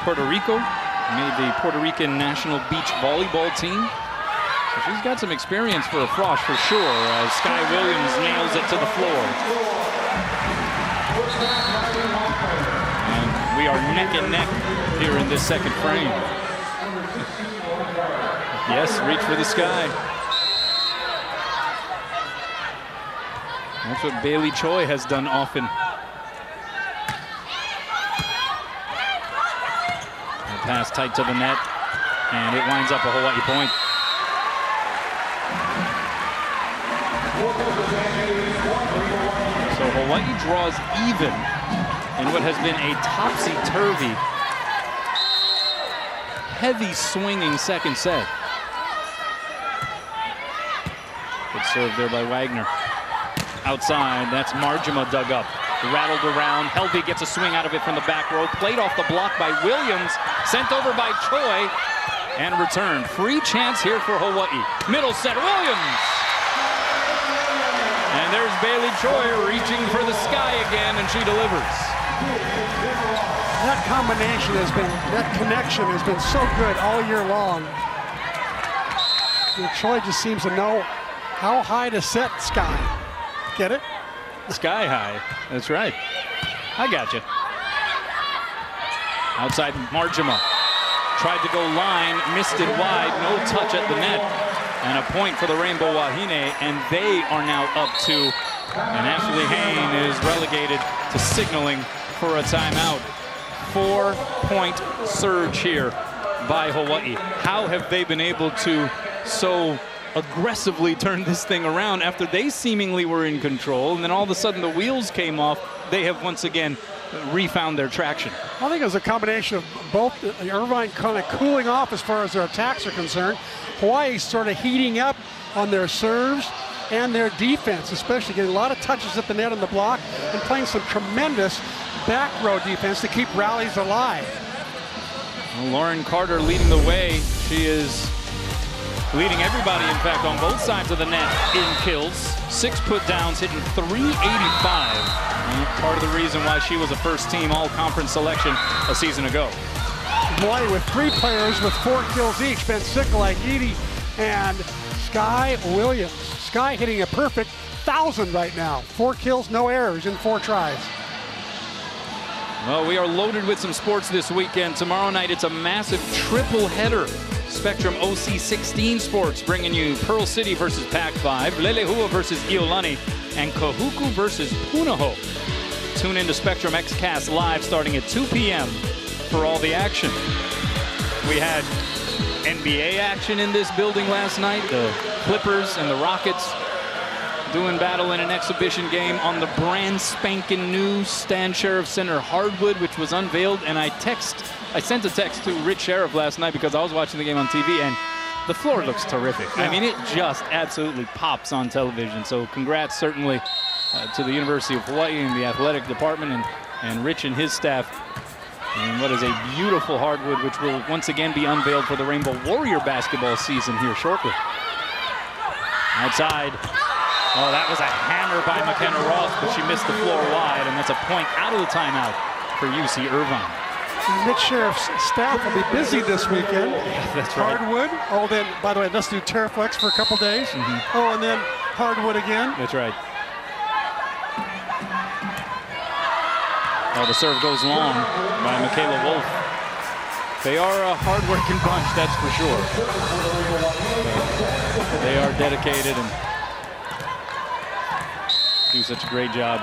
Speaker 1: Puerto Rico, made the Puerto Rican national beach volleyball team. So she's got some experience for a frosh for sure, as Sky Williams nails it to the floor. And we are neck and neck here in this second frame. Yes, reach for the sky. That's what Bailey Choi has done often. The pass tight to the net, and it winds up a Hawaii point. So Hawaii draws even in what has been a topsy-turvy, heavy swinging second set. Good serve there by Wagner. Outside, that's Marjima dug up. Rattled around. Helvig gets a swing out of it from the back row. Played off the block by Williams. Sent over by Choi. And returned. Free chance here for Hawaii. Middle set, Williams! And there's Bailey Choi reaching for the sky again, and she delivers.
Speaker 2: That combination has been, that connection has been so good all year long. And Choi just seems to know how high to set Sky. Get it?
Speaker 1: Sky high. That's right. I got you. Outside Marjima. Tried to go line, missed it wide, no touch at the net. And a point for the Rainbow Wahine, and they are now up 2. And Ashley Hayne is relegated to signaling for a timeout. 4-point surge here by Hawaii. How have they been able to so aggressively turn this thing around after they seemingly were in control, and then all of a sudden the wheels came off? They have once again refound their traction.
Speaker 2: I think it was a combination of both. Irvine kind of cooling off as far as their attacks are concerned. Hawaii sort of heating up on their serves and their defense, especially getting a lot of touches at the net and the block, and playing some tremendous back row defense to keep rallies alive.
Speaker 1: Well, Lauren Carter leading the way. She is leading everybody, in fact, on both sides of the net in kills. 6 put downs, hitting .385. And part of the reason why she was a first-team all-conference selection a season ago.
Speaker 2: Hawaii with 3 players with 4 kills each. Ben Sickle, Aigidi, and Sky Williams. Sky hitting a perfect 1,000 right now. 4 kills, no errors in 4 tries.
Speaker 1: Well, we are loaded with some sports this weekend. Tomorrow night, it's a massive triple header. Spectrum OC16 sports bringing you Pearl City versus Pac-5, Lelehua versus Iolani, and Kahuku versus Punahou. Tune into Spectrum XCast live starting at 2 p.m. for all the action. We had NBA action in this building last night. The Clippers and the Rockets doing battle in an exhibition game on the brand spanking new Stan Sheriff Center hardwood, which was unveiled. And I sent a text to Rich Sheriff last night because I was watching the game on TV, and The floor looks terrific.
Speaker 2: Yeah.
Speaker 1: I mean, it just absolutely pops on television. So congrats certainly to the University of Hawaii and the athletic department and Rich and his staff. And what is a beautiful hardwood, which will once again be unveiled for the Rainbow Warrior basketball season here shortly. Outside. Oh, that was a hammer by McKenna Ross, but she missed the floor wide, and that's a point out of the timeout for UC Irvine.
Speaker 2: Mitch Sheriff's staff will be busy this weekend.
Speaker 1: That's right.
Speaker 2: Hardwood. Oh, then, by the way, let's do Terraflex for a couple days. Oh, and then hardwood again.
Speaker 1: That's right. Oh, the serve goes long by Michaela Wolf. They are a hard-working bunch, that's for sure. They are dedicated and do such a great job.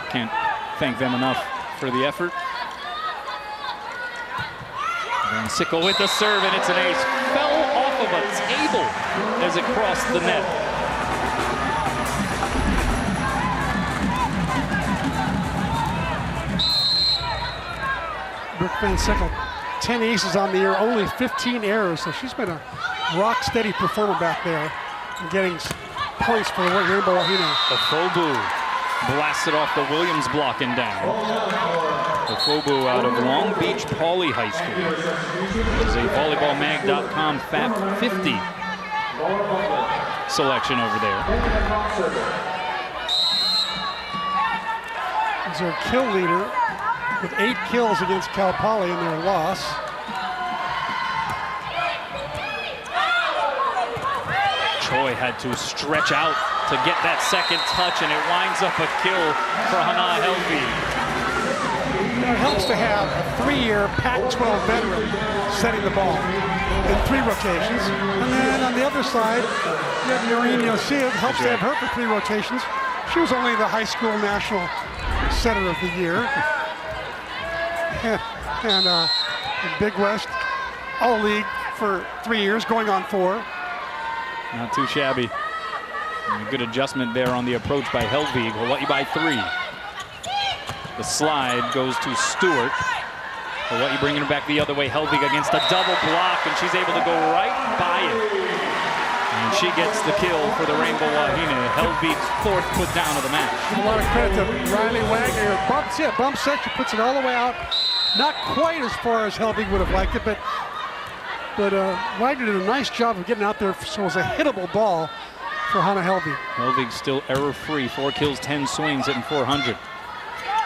Speaker 1: Can't thank them enough for the effort. Van Sickle with the serve, and it's an ace. Fell off of a table as it crossed the net.
Speaker 2: Brooke Van Sickle, 10 aces on the year, only 15 errors, so she's been a rock-steady performer back there and getting points for the Rainbow Wahine.
Speaker 1: Ofobu blasted off the Williams block and down. Ofobu out of Long Beach Pauley High School. There's a volleyballmag.com FAP 50 selection over there.
Speaker 2: He's our kill leader with 8 kills against Cal Poly in their loss.
Speaker 1: Choi had to stretch out to get that second touch, and it winds up a kill for Hana Helvig.
Speaker 2: It helps to have a 3-year Pac-12 veteran setting the ball in 3 rotations. And then on the other side, you have Noreen Yosia. It helps to have her for 3 rotations. She was only the high school national setter of the year. And Big West All-League for 3 years, going on 4.
Speaker 1: Not too shabby. And a good adjustment there on the approach by Helvig. Hawaii by 3. The slide goes to Stewart. Hawaii bringing it back the other way. Helvig against a double block, and she's able to go right by it. And she gets the kill for the Rainbow Wahine. Helvig's 4th put down of the match.
Speaker 2: A lot of credit to Riley Wagner. Bump section, puts it all the way out. Not quite as far as Helvig would have liked it, but Wagner did a nice job of getting out there, so it was a hittable ball for Hana Helvig.
Speaker 1: Helvig still error-free. 4 kills, 10 swings, hitting 400.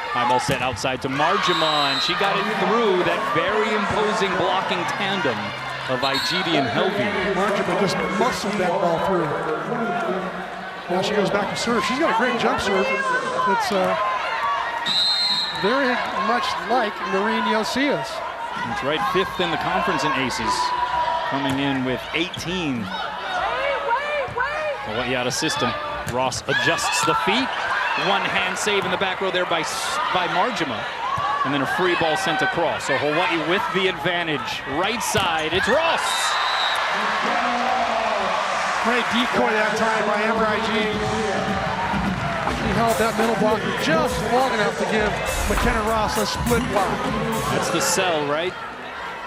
Speaker 1: High ball set outside to Marjama, and she got it through that very imposing blocking tandem of Igidi and Helvig.
Speaker 2: Marjama just muscled that ball through. Now she goes back to serve. She's got a great jump serve. It's very much like Noreen Yosia's.
Speaker 1: That's right, 5th in the conference in aces. Coming in with 18. Hawaii out of system. Ross adjusts the feet. One hand save in the back row there by Marjama. And then a free ball sent across. So Hawaii with the advantage. Right side, it's Ross.
Speaker 2: Great decoy that time by Amber Igidi. He held that middle blocker just long enough to give McKenna Ross a split block.
Speaker 1: That's the sell, right?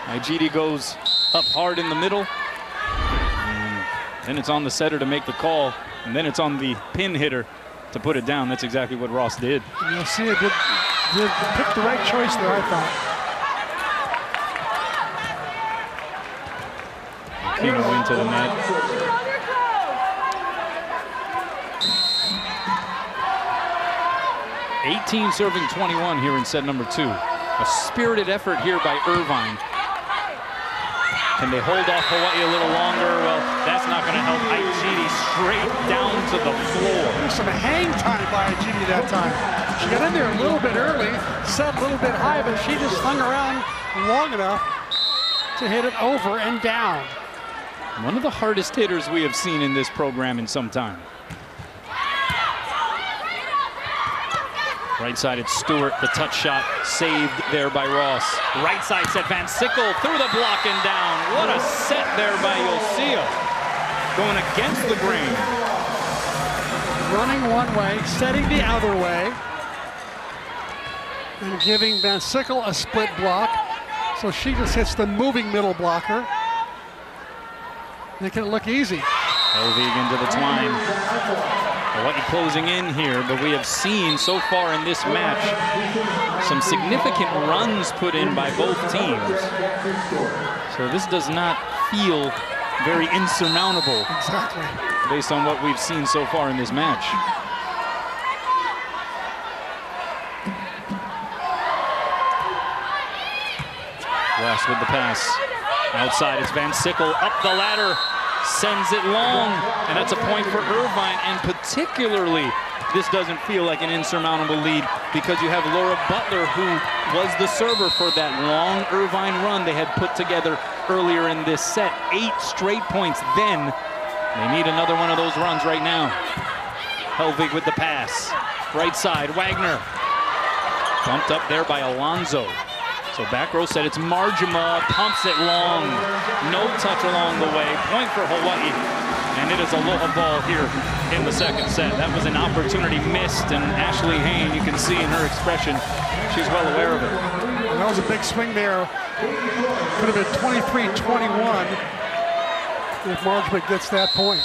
Speaker 1: Igidi goes up hard in the middle. And then it's on the setter to make the call. And then it's on the pin hitter to put it down. That's exactly what Ross did.
Speaker 2: Yosia did pick the right choice there, I thought.
Speaker 1: Kino into the net. 18 serving 21 here in set number 2. A spirited effort here by Irvine. Can they hold off Hawaii a little longer? Well, that's not going to help Igidi straight down to the floor.
Speaker 2: There's some hang time by Igidi that time. She got in there a little bit early, set a little bit high, but she just hung around long enough to hit it over and down.
Speaker 1: One of the hardest hitters we have seen in this program in some time. Right side, it's Stewart. The touch shot saved there by Ross. Right side set, Van Sickle through the block and down. What a set there by Yosia. Going against the grain.
Speaker 2: Running one way, setting the other way. And giving Van Sickle a split block. So she just hits the moving middle blocker. making it look easy.
Speaker 1: Helvig into the twine. Hawaii closing in here, but we have seen so far in this match some significant runs put in by both teams. So this does not feel very insurmountable.
Speaker 2: Exactly.
Speaker 1: Based on what we've seen so far in this match. West with the pass. Outside, it's Van Sickle up the ladder, sends it long, and that's a point for Irvine. And particularly, this doesn't feel like an insurmountable lead because you have Laura Butler, who was the server for that long Irvine run they had put together earlier in this set. 8 straight points. Then they need another one of those runs right now. Helvig with the pass. Right side, Wagner. Bumped up there by Alonso. So back row set, it's Marjima, pumps it long. No touch along the way. Point for Hawaii. And it is aloha ball here in the second set. That was an opportunity missed, and Ashley Hayne, you can see in her expression, she's well aware of it.
Speaker 2: That was a big swing there. Could have been 23-21 if Marjima gets that point.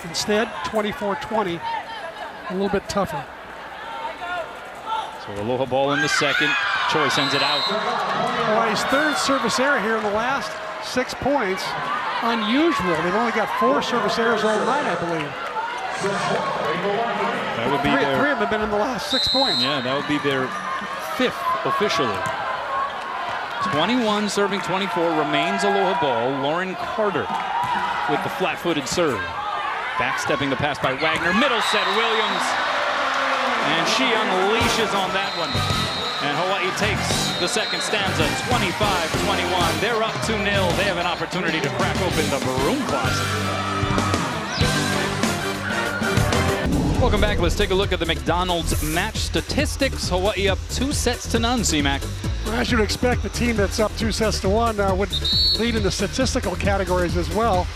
Speaker 2: Instead, 24-20, a little bit tougher.
Speaker 1: So aloha ball in the second. Choi sends it out.
Speaker 2: Hawaii's third service error here in the last 6 points. Unusual. They've only got 4 service errors all night, I believe.
Speaker 1: That would be their...
Speaker 2: 3 of them have been in the last 6 points.
Speaker 1: Yeah, that would be their 5th officially. 21 serving 24 remains aloha ball. Lauren Carter with the flat-footed serve. Backstepping the pass by Wagner. Middle set, Williams. And she unleashes on that one. And Hawaii takes the second stanza, 25-21. They're up 2-0. They have an opportunity to crack open the broom closet. Welcome back. Let's take a look at the McDonald's match statistics. Hawaii up 2-0, C-Mac.
Speaker 2: Well, as you'd expect, the team that's up 2-1 would lead in the statistical categories as well.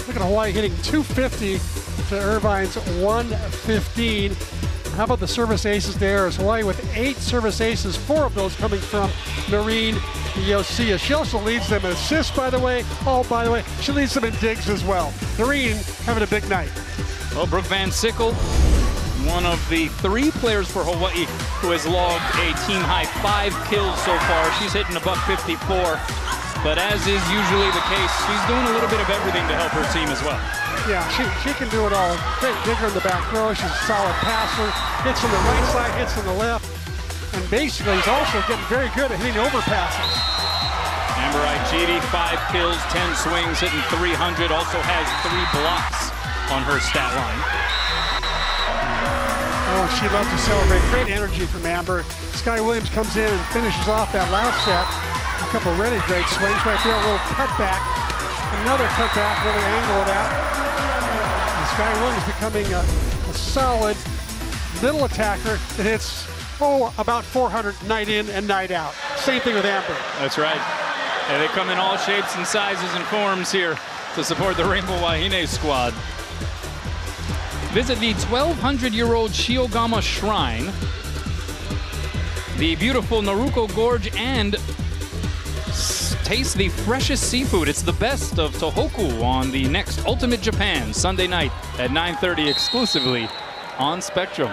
Speaker 2: Look at Hawaii hitting 250 to Irvine's 115. How about the service aces there? Is Hawaii with 8 service aces, 4 of those coming from Noreen Yosia. She also leads them in assists, by the way. Oh, by the way, she leads them in digs as well. Noreen having a big night.
Speaker 1: Well, Brooke Van Sickle, one of the 3 players for Hawaii who has logged a team-high 5 kills so far. She's hitting a $154. But as is usually the case, she's doing a little bit of everything to help her team as well.
Speaker 2: Yeah, she can do it all. Great digger in the back row. She's a solid passer. Hits on the right side, hits on the left. And basically, he's also getting very good at hitting overpasses.
Speaker 1: Amber Igidi, 5 kills, 10 swings, hitting 300. Also has 3 blocks on her stat line.
Speaker 2: Oh, she loves to celebrate. Great energy from Amber. Sky Williams comes in and finishes off that last set. A couple really great swings right there. A little cutback. Another cutback, really angle it out. And Sky Williams becoming a solid middle attacker that hits, about 400 night in and night out. Same thing with Amber.
Speaker 1: That's right. And they come in all shapes and sizes and forms here to support the Rainbow Wahine squad. Visit the 1,200-year-old Shiogama Shrine, the beautiful Naruko Gorge, and taste the freshest seafood. It's the best of Tohoku on the next Ultimate Japan, Sunday night at 9:30 exclusively on Spectrum.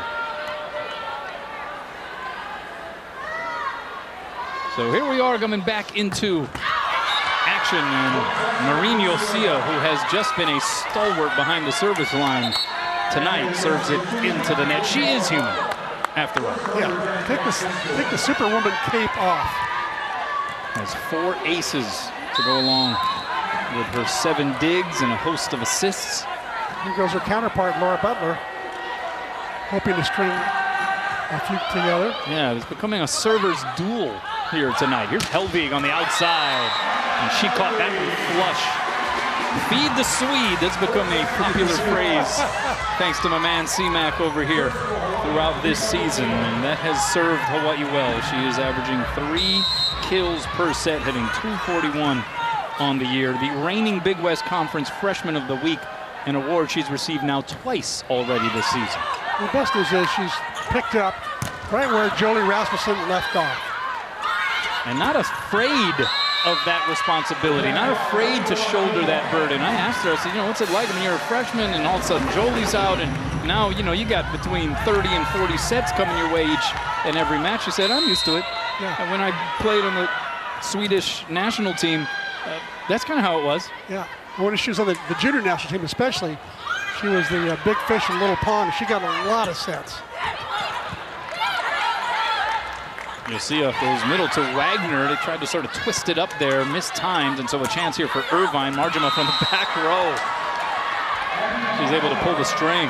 Speaker 1: So here we are coming back into action, and Noreen Yosia, who has just been a stalwart behind the service line tonight, serves it into the net. She is human, after all.
Speaker 2: Yeah, take the Superwoman cape off.
Speaker 1: Has 4 aces to go along with her 7 digs and a host of assists.
Speaker 2: Here goes her counterpart, Laura Butler, hoping to string a few together.
Speaker 1: Yeah, it's becoming a server's duel here tonight. Here's Helvig on the outside, and she caught that one flush. Feed the Swede, that's become a popular phrase thanks to my man C-Mac over here throughout this season, and that has served Hawaii well. She is averaging 3 kills per set, hitting 241 on the year. The reigning Big West Conference Freshman of the Week, an award she's received now twice already this season.
Speaker 2: The best news is she's picked up right where Jolie Rasmussen left off.
Speaker 1: And not afraid of that responsibility, not afraid to shoulder that burden. I asked her, I said, you know, what's it like when you're a freshman and all of a sudden Jolie's out and now, you know, you got between 30 and 40 sets coming your way each and every match. She said, I'm used to it.
Speaker 2: Yeah.
Speaker 1: And when I played on the Swedish national team, that's kind of how it was.
Speaker 2: Yeah. And when she was on the junior national team especially, she was the big fish in a little pond. She got a lot of sets.
Speaker 1: You'll see if goes middle to Wagner. They tried to sort of twist it up there, mistimed, and so a chance here for Irvine. Marjama from the back row. She's able to pull the string.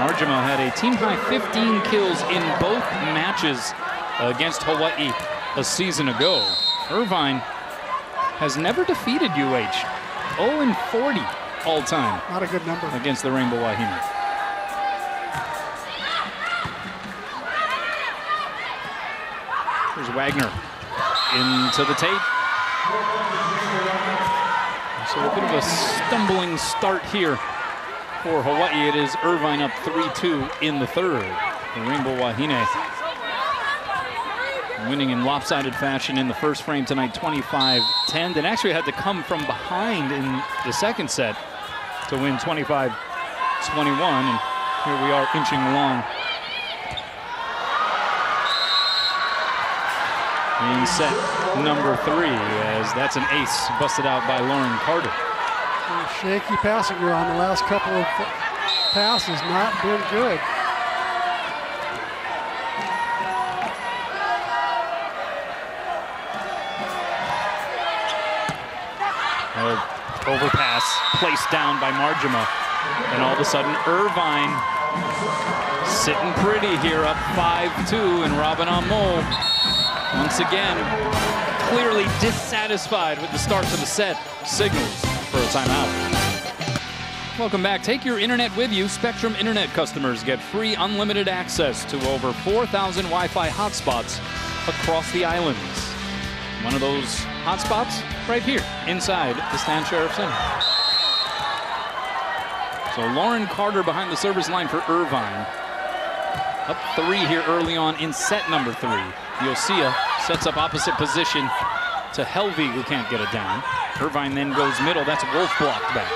Speaker 1: Marjama had a team-high 15 kills in both matches against Hawaii a season ago. Irvine has never defeated UH. 0-40 all-time.
Speaker 2: Not a good number.
Speaker 1: Against the Rainbow Wahine. There's Wagner into the tape. So a bit of a stumbling start here for Hawaii. It is Irvine up 3-2 in the third. The Rainbow Wahine winning in lopsided fashion in the first frame tonight, 25-10. That actually had to come from behind in the second set to win 25-21. And here we are inching along in set number 3, as that's an ace busted out by Lauren Carter.
Speaker 2: Shaky passing here on the last couple of passes, not been good.
Speaker 1: Overpass placed down by Marjama, and all of a sudden Irvine sitting pretty here, up 5-2, and Robin Amo once again clearly dissatisfied with the start to the set, signals for a timeout. Welcome back. Take your internet with you. Spectrum Internet customers get free unlimited access to over 4,000 Wi-Fi hotspots across the islands. One of those hotspots right here inside the Stan Sheriff Center. So Lauren Carter behind the service line for Irvine. Up 3 here early on in set number 3. Yosia sets up opposite position to Helvig, who can't get it down. Irvine then goes middle. That's Wolf blocked back.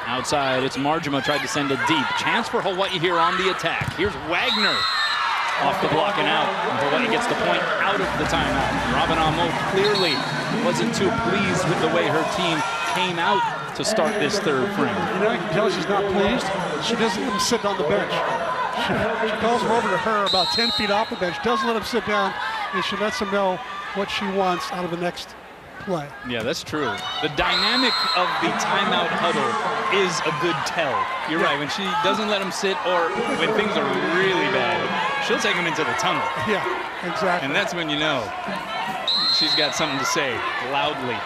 Speaker 1: Outside, it's Marjama, tried to send it deep. Chance for Hawaii here on the attack. Here's Wagner off the block and out. And Hawaii gets the point out of the timeout. Robin Amo clearly wasn't too pleased with the way her team came out to start this third frame.
Speaker 2: You know, you can tell she's not pleased. She doesn't let him sit on the bench. She calls him over to her about 10 feet off the bench, doesn't let him sit down, and she lets him know what she wants out of the next play.
Speaker 1: Yeah, that's true. The dynamic of the timeout huddle is a good tell. You're right. When she doesn't let him sit, or when things are really bad, she'll take him into the tunnel.
Speaker 2: Yeah, exactly.
Speaker 1: And that's when you know she's got something to say loudly.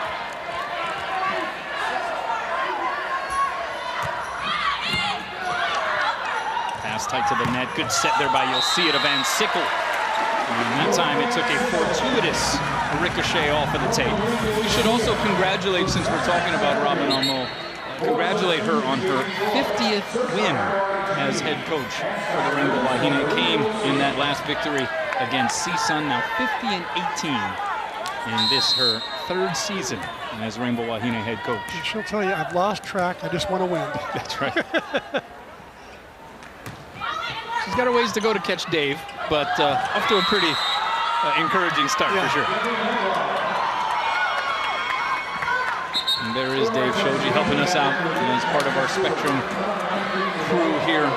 Speaker 1: Pass tight to the net. Good set there by Yosia to Van Sickle. And that time it took a fortuitous ricochet off of the tape. We should also congratulate, since we're talking about Robin Amo, congratulate her on her 50th win as head coach for the Rainbow Wahine. It came in that last victory against CSUN, now 50-18 in this her third season as Rainbow Wahine head coach.
Speaker 2: And she'll tell you, I've lost track, I just want to win.
Speaker 1: That's right. She's got a ways to go to catch Dave, but off to a pretty encouraging start for sure. And there is Dave Shoji helping us out as part of our Spectrum crew here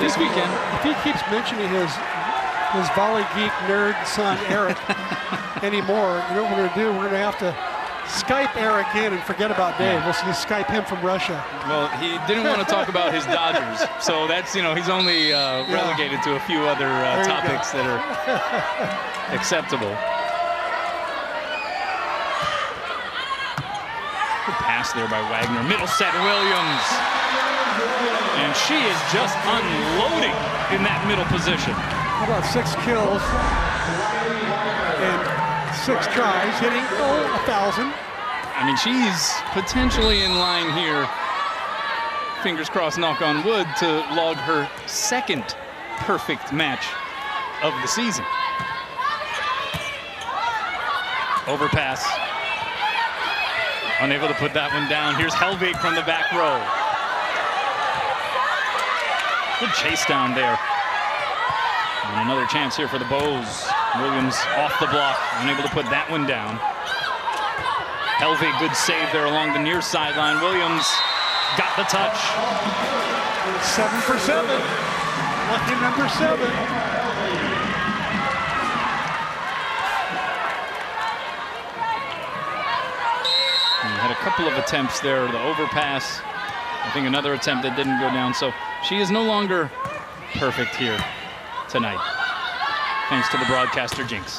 Speaker 1: this weekend.
Speaker 2: If he keeps mentioning his volley geek nerd son Eric anymore, you know what we're going to do? We're going to have to Skype Eric in and forget about Dave. We'll see, Skype him from Russia.
Speaker 1: Well, he didn't want to talk about his Dodgers, so that's, you know, he's only relegated to a few other topics that are acceptable. Good pass there by Wagner. Middle set, Williams. And she is just unloading in that middle position.
Speaker 2: How about 6 kills and 6 tries, hitting 1,000.
Speaker 1: I mean, she's potentially in line here, fingers crossed, knock on wood, to log her second perfect match of the season. Overpass. Unable to put that one down. Here's Helvig from the back row. Good chase down there. And another chance here for the Bows. Williams off the block, unable to put that one down. Helvig, good save there along the near sideline. Williams got the touch.
Speaker 2: 7 for 7. Lucky number 7.
Speaker 1: Had a couple of attempts there, the overpass. I think another attempt that didn't go down. So she is no longer perfect here tonight, thanks to the broadcaster jinx.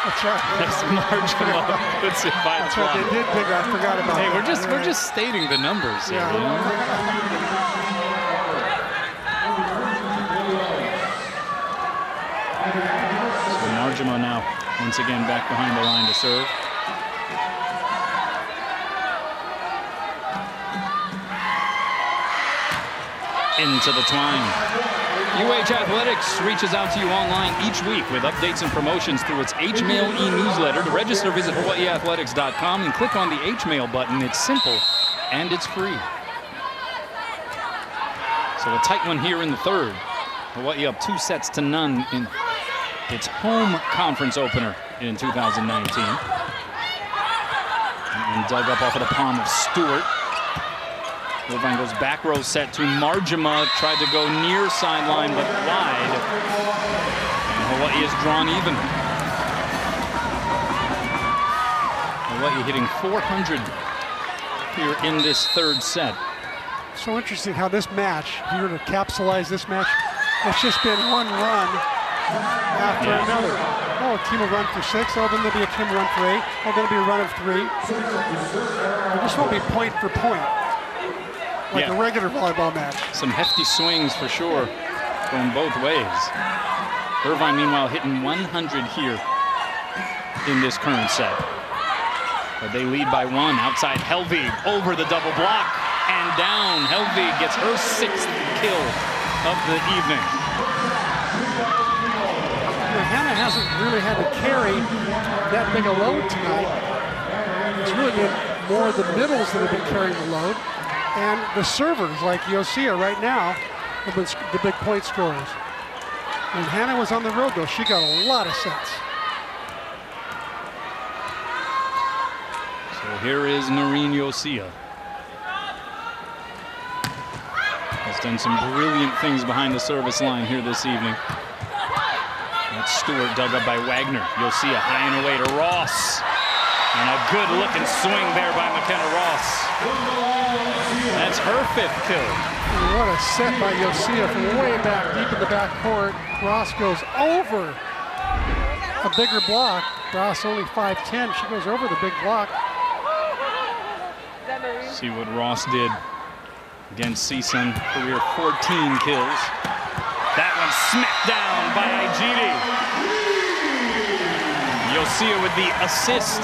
Speaker 2: That's right.
Speaker 1: Next Marjama puts it by the block.
Speaker 2: They did big. I forgot about
Speaker 1: Hey,
Speaker 2: that.
Speaker 1: we're just stating the numbers here.
Speaker 2: Yeah.
Speaker 1: You know? So Marjama now once again back behind the line to serve. Into the twine. UH Athletics reaches out to you online each week with updates and promotions through its H-Mail e-newsletter. To register, visit HawaiiAthletics.com and click on the H-Mail button. It's simple and it's free. So a tight one here in the third. Hawaii up 2-0 in its home conference opener in 2019. And dug up off of the palm of Stewart. Irvine goes back row set to Marjama, tried to go near sideline but wide. And Hawaii is drawn even. Hawaii hitting 400 here in this third set.
Speaker 2: So interesting how this match, if you were to capsulize this match, it's just been one run after another. Oh, a team will run for 6. Oh, then there'll be a team run for 8. Oh, there'll be a run of 3. It just won't be point for point, like a regular volleyball match.
Speaker 1: Some hefty swings for sure, going both ways. Irvine, meanwhile, hitting 100 here in this current set. But they lead by 1. Outside Helvig, over the double block and down. Helvig gets her 6th kill of the evening.
Speaker 2: Hannah hasn't really had to carry that big a load tonight. It's really been more the middles that have been carrying the load. And the servers, like Yosia right now, have been the big point scorers. When Hannah was on the road, though, she got a lot of sets.
Speaker 1: So here is Noreen Yosia. Has done some brilliant things behind the service line here this evening. That's Stewart dug up by Wagner. Yosia high and away to Ross. And a good looking swing there by McKenna Ross. That's her 5th kill.
Speaker 2: And what a set by Yosia from way back deep in the back court. Ross goes over a bigger block. Ross only 5'10". She goes over the big block.
Speaker 1: See what Ross did against CSUN. Career 14 kills. That one smacked down by Igidi. Yosia with the assist,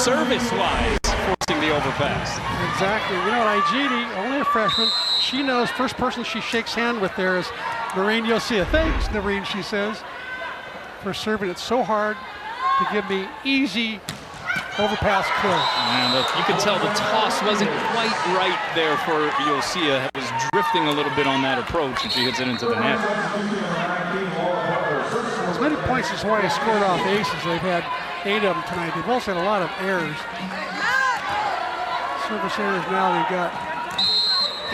Speaker 1: service-wise, forcing the overpass.
Speaker 2: Exactly. You know what, Igidi, only a freshman, she knows first person she shakes hand with there is Noreen Yosia. Thanks, Noreen, she says, for serving it so hard to give me easy overpass kills.
Speaker 1: And you could tell the toss wasn't quite right there for Yosia. It was drifting a little bit on that approach, and she hits it into the net.
Speaker 2: As many points as Hawaii scored off aces, they've had 8 of them tonight. They've also had a lot of errors. Service errors now, they've got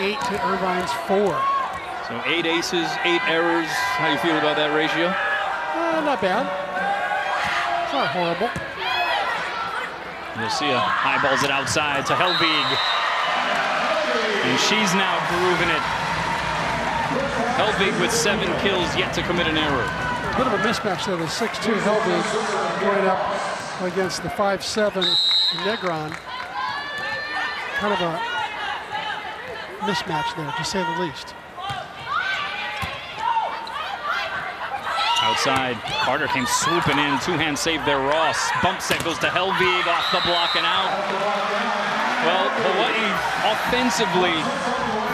Speaker 2: 8 to Irvine's 4.
Speaker 1: So 8 aces, 8 errors. How do you feel about that ratio?
Speaker 2: Not bad. It's not horrible.
Speaker 1: Yosia eyeballs it outside to Helvig. And she's now grooving it. Helvig with 7 kills, yet to commit an error.
Speaker 2: A bit of a mismatch there, the 6'2" Helvig going up against the 5'7" Negron. Kind of a mismatch there, to say the least.
Speaker 1: Outside, Carter came swooping in, 2-hand save there, Ross. Bump set goes to Helvig, off the block and out. Well, Hawaii offensively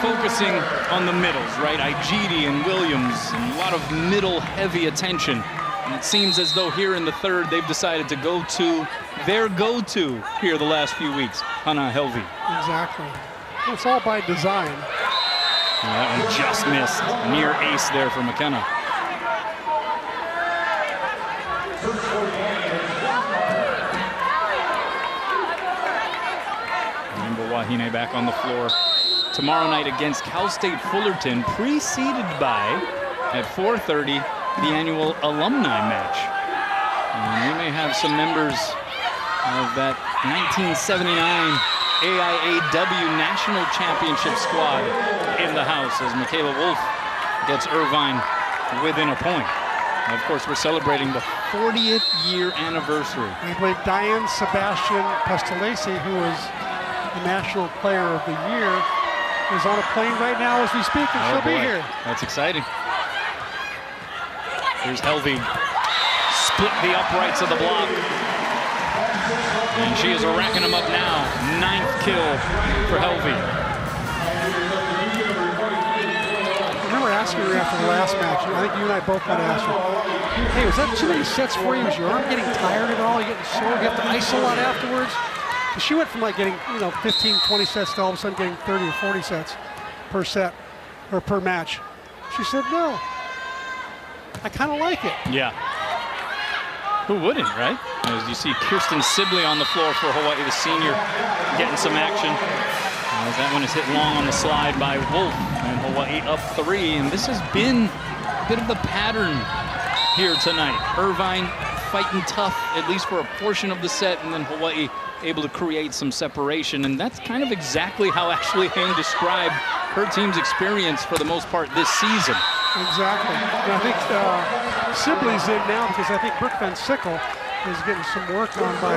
Speaker 1: focusing on the middles, right? Igidi and Williams, and a lot of middle-heavy attention And it seems as though here in the third, they've decided to go to their go-to here the last few weeks, Hannah Helvig.
Speaker 2: Exactly. It's all by design.
Speaker 1: And that one just missed. Near ace there for McKenna. Remember Wahine back on the floor tomorrow night against Cal State Fullerton, preceded by, at 4:30, the annual alumni match. And we may have some members of that 1979 AIAW National Championship squad in the house as Michaela Wolf gets Irvine within a point. And of course, we're celebrating the 40th year anniversary.
Speaker 2: I believe Diane Sebastian Pestolesi, who is the National Player of the Year, is on a plane right now as we speak, and she'll be here.
Speaker 1: That's exciting. Here's Helvig. Split the uprights of the block. And she is racking them up now. 9th kill for Helvig.
Speaker 2: I remember asking her after the last match, I think you and I both might have asked her, hey, was that too many sets for you? Was your arm getting tired at all? You getting sore? You have to ice a lot afterwards? Because she went from like getting, 15, 20 sets to all of a sudden getting 30 or 40 sets per set or per match. She said, no, I kind of like it.
Speaker 1: Yeah. Who wouldn't, right? As you see Kirsten Sibley on the floor for Hawaii, the senior, getting some action. As that one is hit long on the slide by Wolf, and Hawaii up 3. And this has been a bit of the pattern here tonight. Irvine fighting tough, at least for a portion of the set, and then Hawaii able to create some separation. And that's kind of exactly how Ashley Hayne described her team's experience for the most part this season.
Speaker 2: Exactly. And I think Sibley's in now because I think Brooke Van Sickle is getting some work on by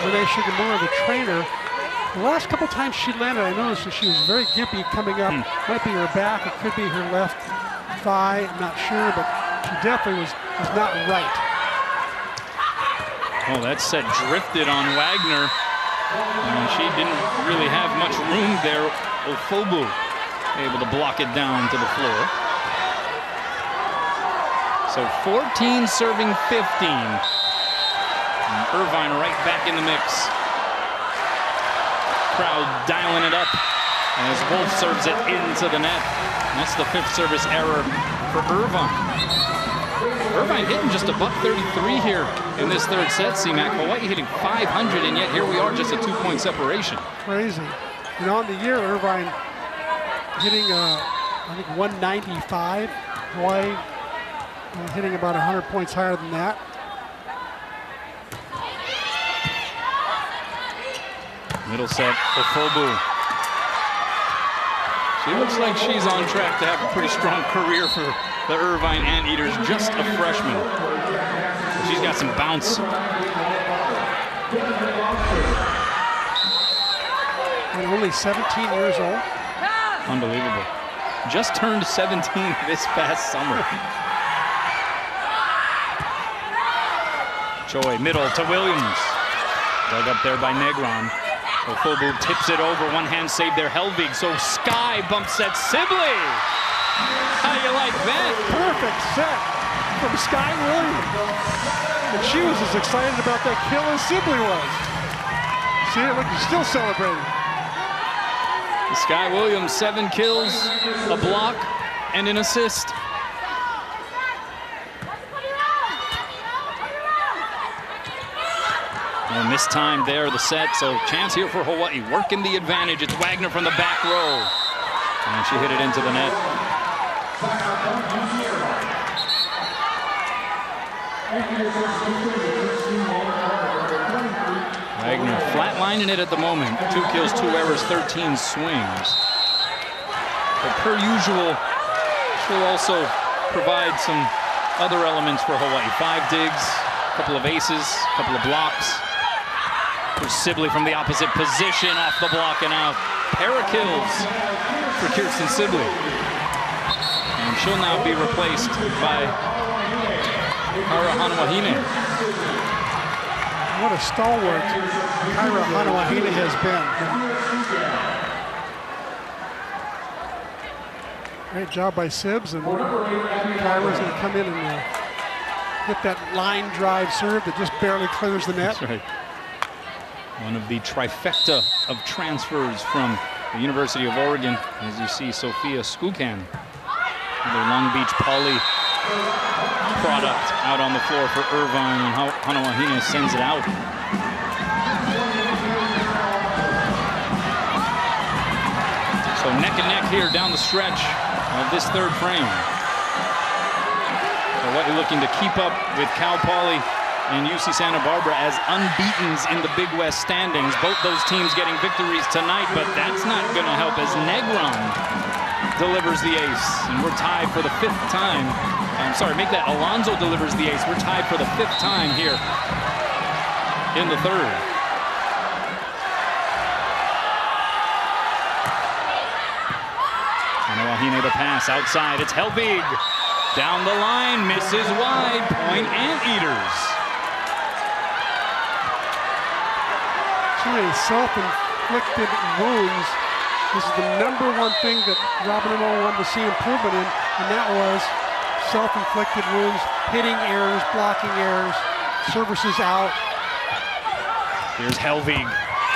Speaker 2: Renee Shigemura, the trainer. The last couple times she landed, I noticed that she was very gimpy coming up. Might be her back, it could be her left thigh, I'm not sure, but she definitely was not right.
Speaker 1: Oh, that set drifted on Wagner. And she didn't really have much room there. Ofobu able to block it down to the floor. So 14 serving 15. And Irvine right back in the mix. Crowd dialing it up as Wolf serves it into the net. And that's the 5th service error for Irvine. Irvine hitting just a $133 here in this third set, C-Mac. Hawaii hitting 500, and yet here we are just a 2-point separation.
Speaker 2: Crazy. On the year, Irvine hitting, I think, 195. Hawaii hitting about 100 points higher than that.
Speaker 1: Middle set, Ofobu. She looks like she's on track to have a pretty strong career for the Irvine Anteaters, just a freshman. She's got some bounce.
Speaker 2: And only 17 years old.
Speaker 1: Unbelievable. Just turned 17 this past summer. Choi, middle to Williams. Dug up there by Negron. Ofobu tips it over, one hand save there, Helvig. So Sky bumps at Sibley. How do you like that?
Speaker 2: Perfect set from Sky Williams. And she was as excited about that kill as Sibley was. See it, look, she's still celebrating.
Speaker 1: Sky Williams, 7 kills, a block, and an assist. And this time there, the set, so chance here for Hawaii, working the advantage. It's Wagner from the back row. And she hit it into the net. Wagner flatlining it at the moment. 2 kills, 2 errors, 13 swings. But per usual, she'll also provide some other elements for Hawaii. 5 digs, a couple of aces, a couple of blocks. Here's Sibley from the opposite position, off the block and out. Pair of kills for Kirsten Sibley. And she'll now be replaced by Kyra Hanawahine.
Speaker 2: What a stalwart Kyra Hanawahine has been. Great job by Sibs, and Kyra's going to come in and hit that line drive serve that just barely clears the net.
Speaker 1: That's right. One of the trifecta of transfers from the University of Oregon, as you see Sophia Skukan, the Long Beach Poly product, out on the floor for Irvine, and Hana Wahine sends it out. So neck and neck here down the stretch of this third frame. So what you're looking to keep up with Cal Poly and UC Santa Barbara as unbeatens in the Big West standings. Both those teams getting victories tonight, but that's not going to help as Negron delivers the ace. And we're tied for the 5th time. I'm sorry, make that Alonso delivers the ace. We're tied for the 5th time here in the third. Hana Wahine the pass outside. It's Helvig. Down the line, misses wide. Point Anteaters.
Speaker 2: Too many self-inflicted wounds. This is the #1 thing that Robin and O wanted to see improvement in, and that was self-inflicted wounds, hitting errors, blocking errors, services out.
Speaker 1: Here's Helvig.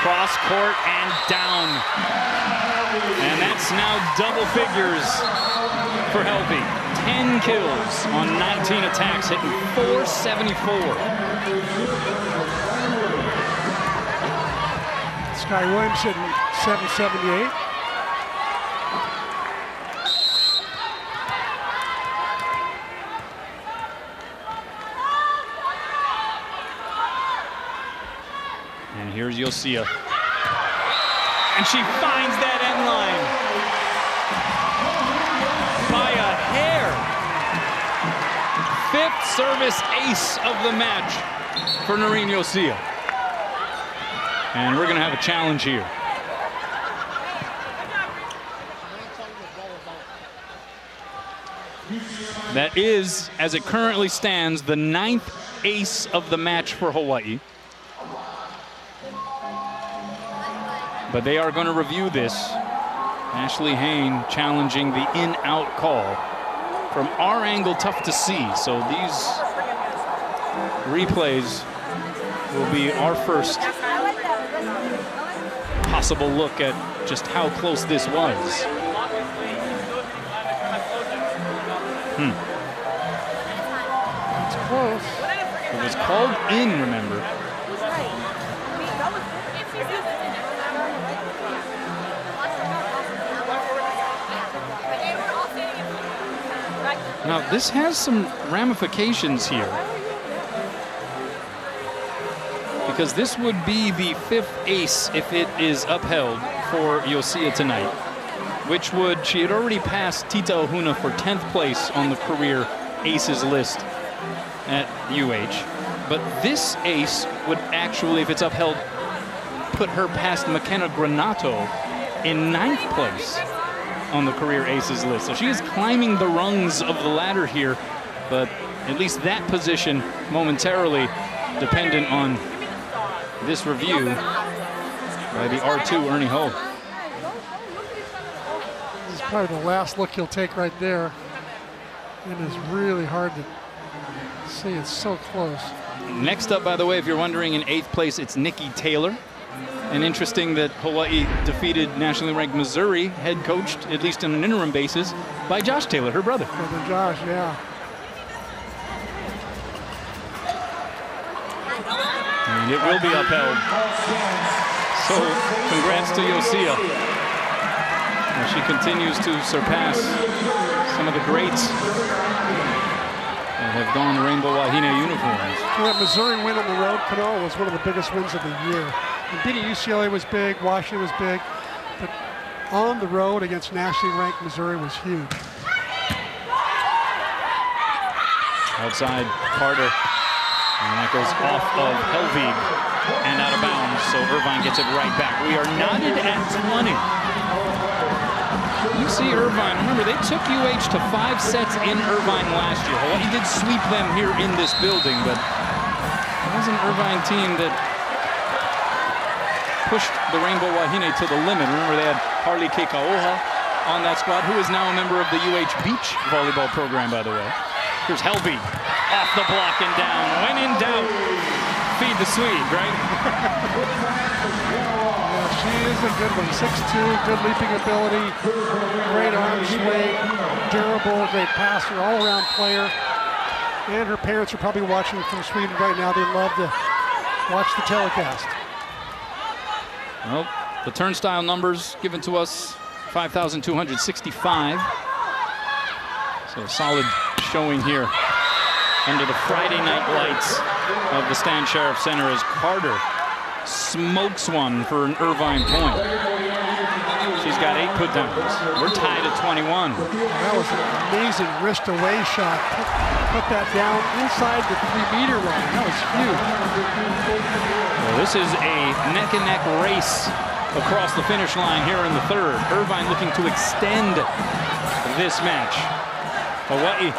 Speaker 1: Cross court and down. And that's now double figures for Helvig. 10 kills on 19 attacks, hitting .474.
Speaker 2: Sky Williams hitting .778.
Speaker 1: And here's Yosia. And she finds that end line by a hair. 5th service ace of the match for Noreen Yosia. And we're going to have a challenge here. That is, as it currently stands, the 9th ace of the match for Hawaii. But they are going to review this. Ashley Hain challenging the in-out call. From our angle, tough to see. So these replays will be our first possible look at just how close this was.
Speaker 2: It's close.
Speaker 1: It was called in, remember. Now, this has some ramifications here, because this would be the 5th ace if it is upheld for Yosia tonight, which would, she had already passed Tita Ohuna for 10th place on the career aces list at UH. But this ace would actually, if it's upheld, put her past McKenna Granato in 9th place on the career aces list. So she is climbing the rungs of the ladder here, but at least that position momentarily dependent on this review by the R2 Ernie Ho.
Speaker 2: This is probably the last look you'll take right there. It is really hard to see. It's so close.
Speaker 1: Next up, by the way, if you're wondering, in 8th place, it's Nikki Taylor. And interesting that Hawaii defeated nationally ranked Missouri, head coached, at least on an interim basis, by Josh Taylor, her brother.
Speaker 2: Brother Josh, yeah.
Speaker 1: And it will be upheld. So, congrats to Yosia. As she continues to surpass some of the greats that have donned Rainbow Wahine uniforms.
Speaker 2: So that Missouri win on the road, Kanoa, was one of the biggest wins of the year. And beating UCLA was big, Washington was big, but on the road against nationally ranked Missouri was huge.
Speaker 1: Outside Carter, and that goes off of Helvig and out of bounds, so Irvine gets it right back. We are knotted at 20. You see Irvine, remember they took UH to 5 sets in Irvine last year. Hawaii did sweep them here in this building, but it was an Irvine team that pushed the Rainbow Wahine to the limit. Remember they had Harley Keikaoha on that squad, who is now a member of the UH Beach volleyball program, by the way. Here's Helvig off the block and down. When in doubt, feed the Swede, right?
Speaker 2: Yeah, she is a good one. 6'2", good leaping ability, great arm swing, durable, great passer, all-around player. And her parents are probably watching from Sweden right now. They love to watch the telecast.
Speaker 1: Well, the turnstile numbers given to us, 5,265. So a solid showing here under the Friday night lights of the Stan Sheriff Center as Carter smokes one for an Irvine point. She's got 8 put-downs. We're tied at 21.
Speaker 2: That was an amazing wrist-away shot. Put that down inside the 3-meter line. That was huge.
Speaker 1: Well, this is a neck-and-neck race across the finish line here in the third. Irvine looking to extend this match. Hawaii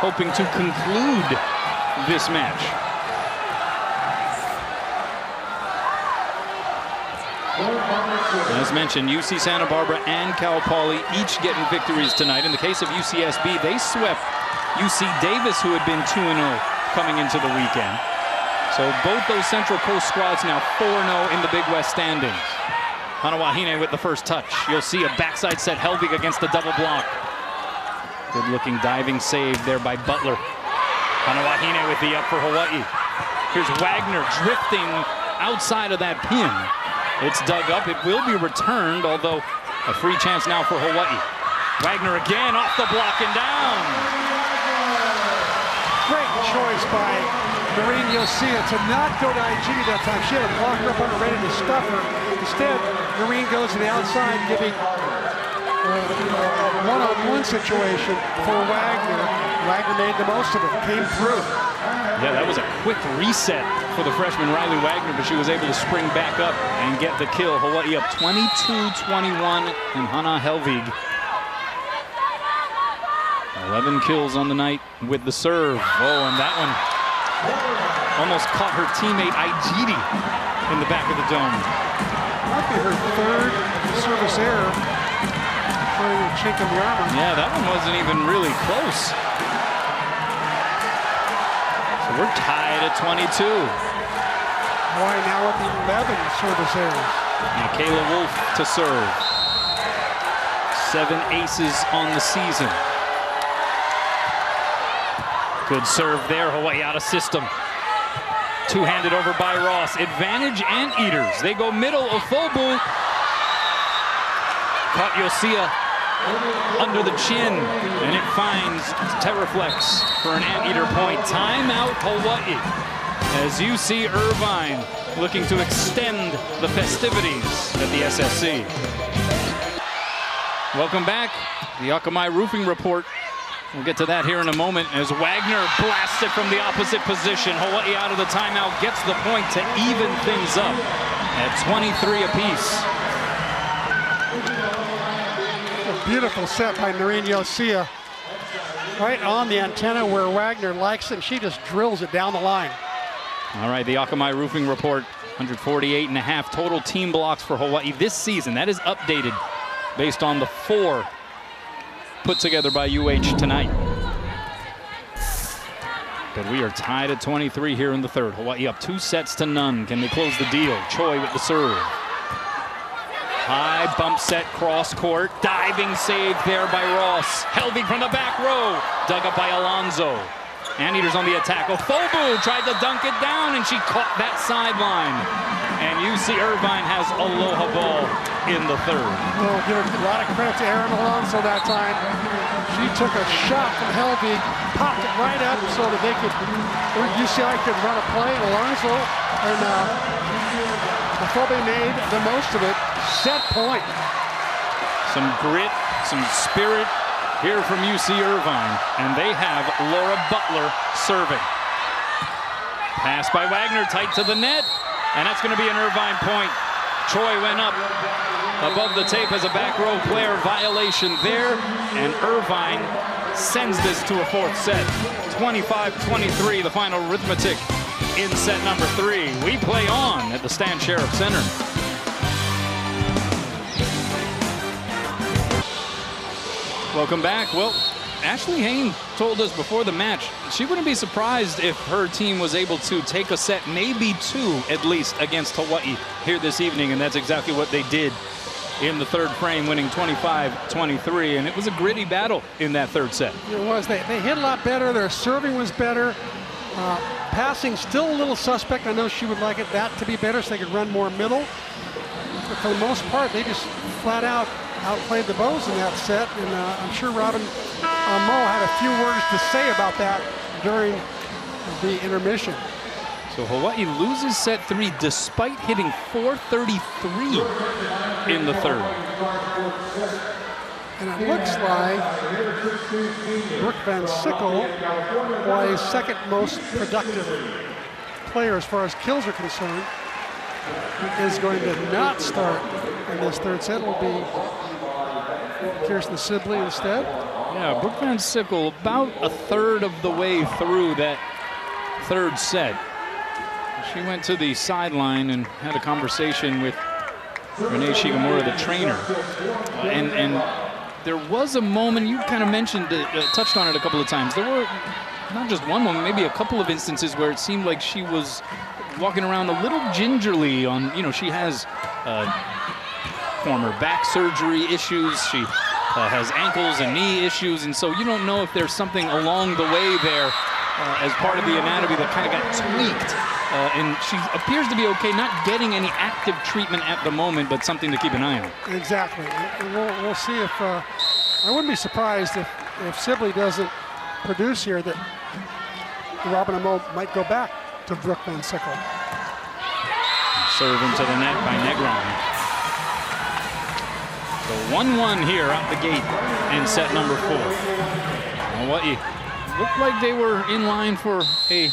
Speaker 1: hoping to conclude this match. As mentioned, UC Santa Barbara and Cal Poly each getting victories tonight. In the case of UCSB, they swept UC Davis, who had been 2-0 coming into the weekend. So both those Central Coast squads now 4-0 in the Big West standings. Wahine with the first touch. You'll see a backside set Helvig against the double block. Good looking diving save there by Butler. Wahine with the up for Hawaii. Here's Wagner drifting outside of that pin. It's dug up. It will be returned, although a free chance now for Hawaii. Wagner again off the block and down.
Speaker 2: Great choice by Noreen Yosia to not go to IG that time. She had a blocker up on her ready to stuff her. Instead, Noreen goes to the outside, giving a one-on-one situation for Wagner. Wagner made the most of it, came through.
Speaker 1: Yeah, that was a quick reset for the freshman Riley Wagner, but she was able to spring back up and get the kill. Hawaii up 22-21, and Hana Helvig 11 kills on the night with the serve. Oh, and that one almost caught her teammate Aijiri in the back of the dome.
Speaker 2: Might be her third service error. Showing a chink in the armor.
Speaker 1: Yeah, that one wasn't even really close. So we're tied at 22.
Speaker 2: Why now with 11 service errors?
Speaker 1: And Kayla Wolf to serve. 7 aces on the season. Good serve there. Hawaii out of system. Two-handed over by Ross. Advantage Anteaters. They go middle of Fobu. Caught Yosia under the chin, and it finds Terraflex for an Anteater point. Timeout Hawaii as UC Irvine looking to extend the festivities at the SSC. Welcome back. The Akamai Roofing Report. We'll get to that here in a moment as Wagner blasts it from the opposite position. Hawaii out of the timeout gets the point to even things up at 23 apiece.
Speaker 2: A beautiful set by Noreen Yosia. Right on the antenna where Wagner likes it, and she just drills it down the line.
Speaker 1: All right, the Akamai Roofing Report, 148.5 total team blocks for Hawaii this season. That is updated based on the 4 put together by UH tonight. But we are tied at 23 here in the third. Hawaii up 2-0. Can they close the deal? Choi with the serve. High bump set cross court. Diving save there by Ross. Helvig from the back row. Dug up by Alonzo. Anteaters on the attack. Ofobu tried to dunk it down, and she caught that sideline. And UC Irvine has aloha ball in the third.
Speaker 2: We'll give a lot of credit to Erin Alonso that time. She took a shot from Helvig, popped it right up so that they could, UCI could run a play. Alonso and Ofobu made the most of it. Set point.
Speaker 1: Some grit, some spirit here from UC Irvine, and they have Laura Butler serving. Pass by Wagner, tight to the net, and that's going to be an Irvine point. Choi went up above the tape as a back row player violation there, and Irvine sends this to a fourth set. 25-23, the final arithmetic in set number 3. We play on at the Stan Sheriff Center. Welcome back. Well, Ashley Hayne told us before the match she wouldn't be surprised if her team was able to take a set, maybe two at least, against Hawaii here this evening, and that's exactly what they did in the third frame, winning 25-23, and it was a gritty battle in that third set.
Speaker 2: It was. They hit a lot better. Their serving was better. Passing still a little suspect. I know she would like that to be better so they could run more middle. But for the most part, they just flat out outplayed the Bows in that set, and I'm sure Robin Moe had a few words to say about that during the intermission.
Speaker 1: So Hawaii loses set 3 despite hitting 433 in the third.
Speaker 2: And it looks like Brooke Van Sickle, Hawaii's second most productive player as far as kills are concerned, is going to not start in this third set. It will be Kirsten Sibley instead.
Speaker 1: Yeah, Brooke Van Sickle about a third of the way through that third set. She went to the sideline and had a conversation with Renee Shigemura, the trainer. And there was a moment, you kind of mentioned, touched on it a couple of times. There were not just one moment, maybe a couple of instances where it seemed like she was walking around a little gingerly on, she has former back surgery issues. She has ankles and knee issues. And so you don't know if there's something along the way there as part of the anatomy that kind of got tweaked. And she appears to be okay, not getting any active treatment at the moment, but something to keep an eye on.
Speaker 2: Exactly. And we'll see if, I wouldn't be surprised if Sibley doesn't produce here, that Robin Moe might go back to Brooke Van Sickle.
Speaker 1: Serve into the net by Negron. So 1-1 here out the gate in set number 4. Hawaii looked like they were in line for a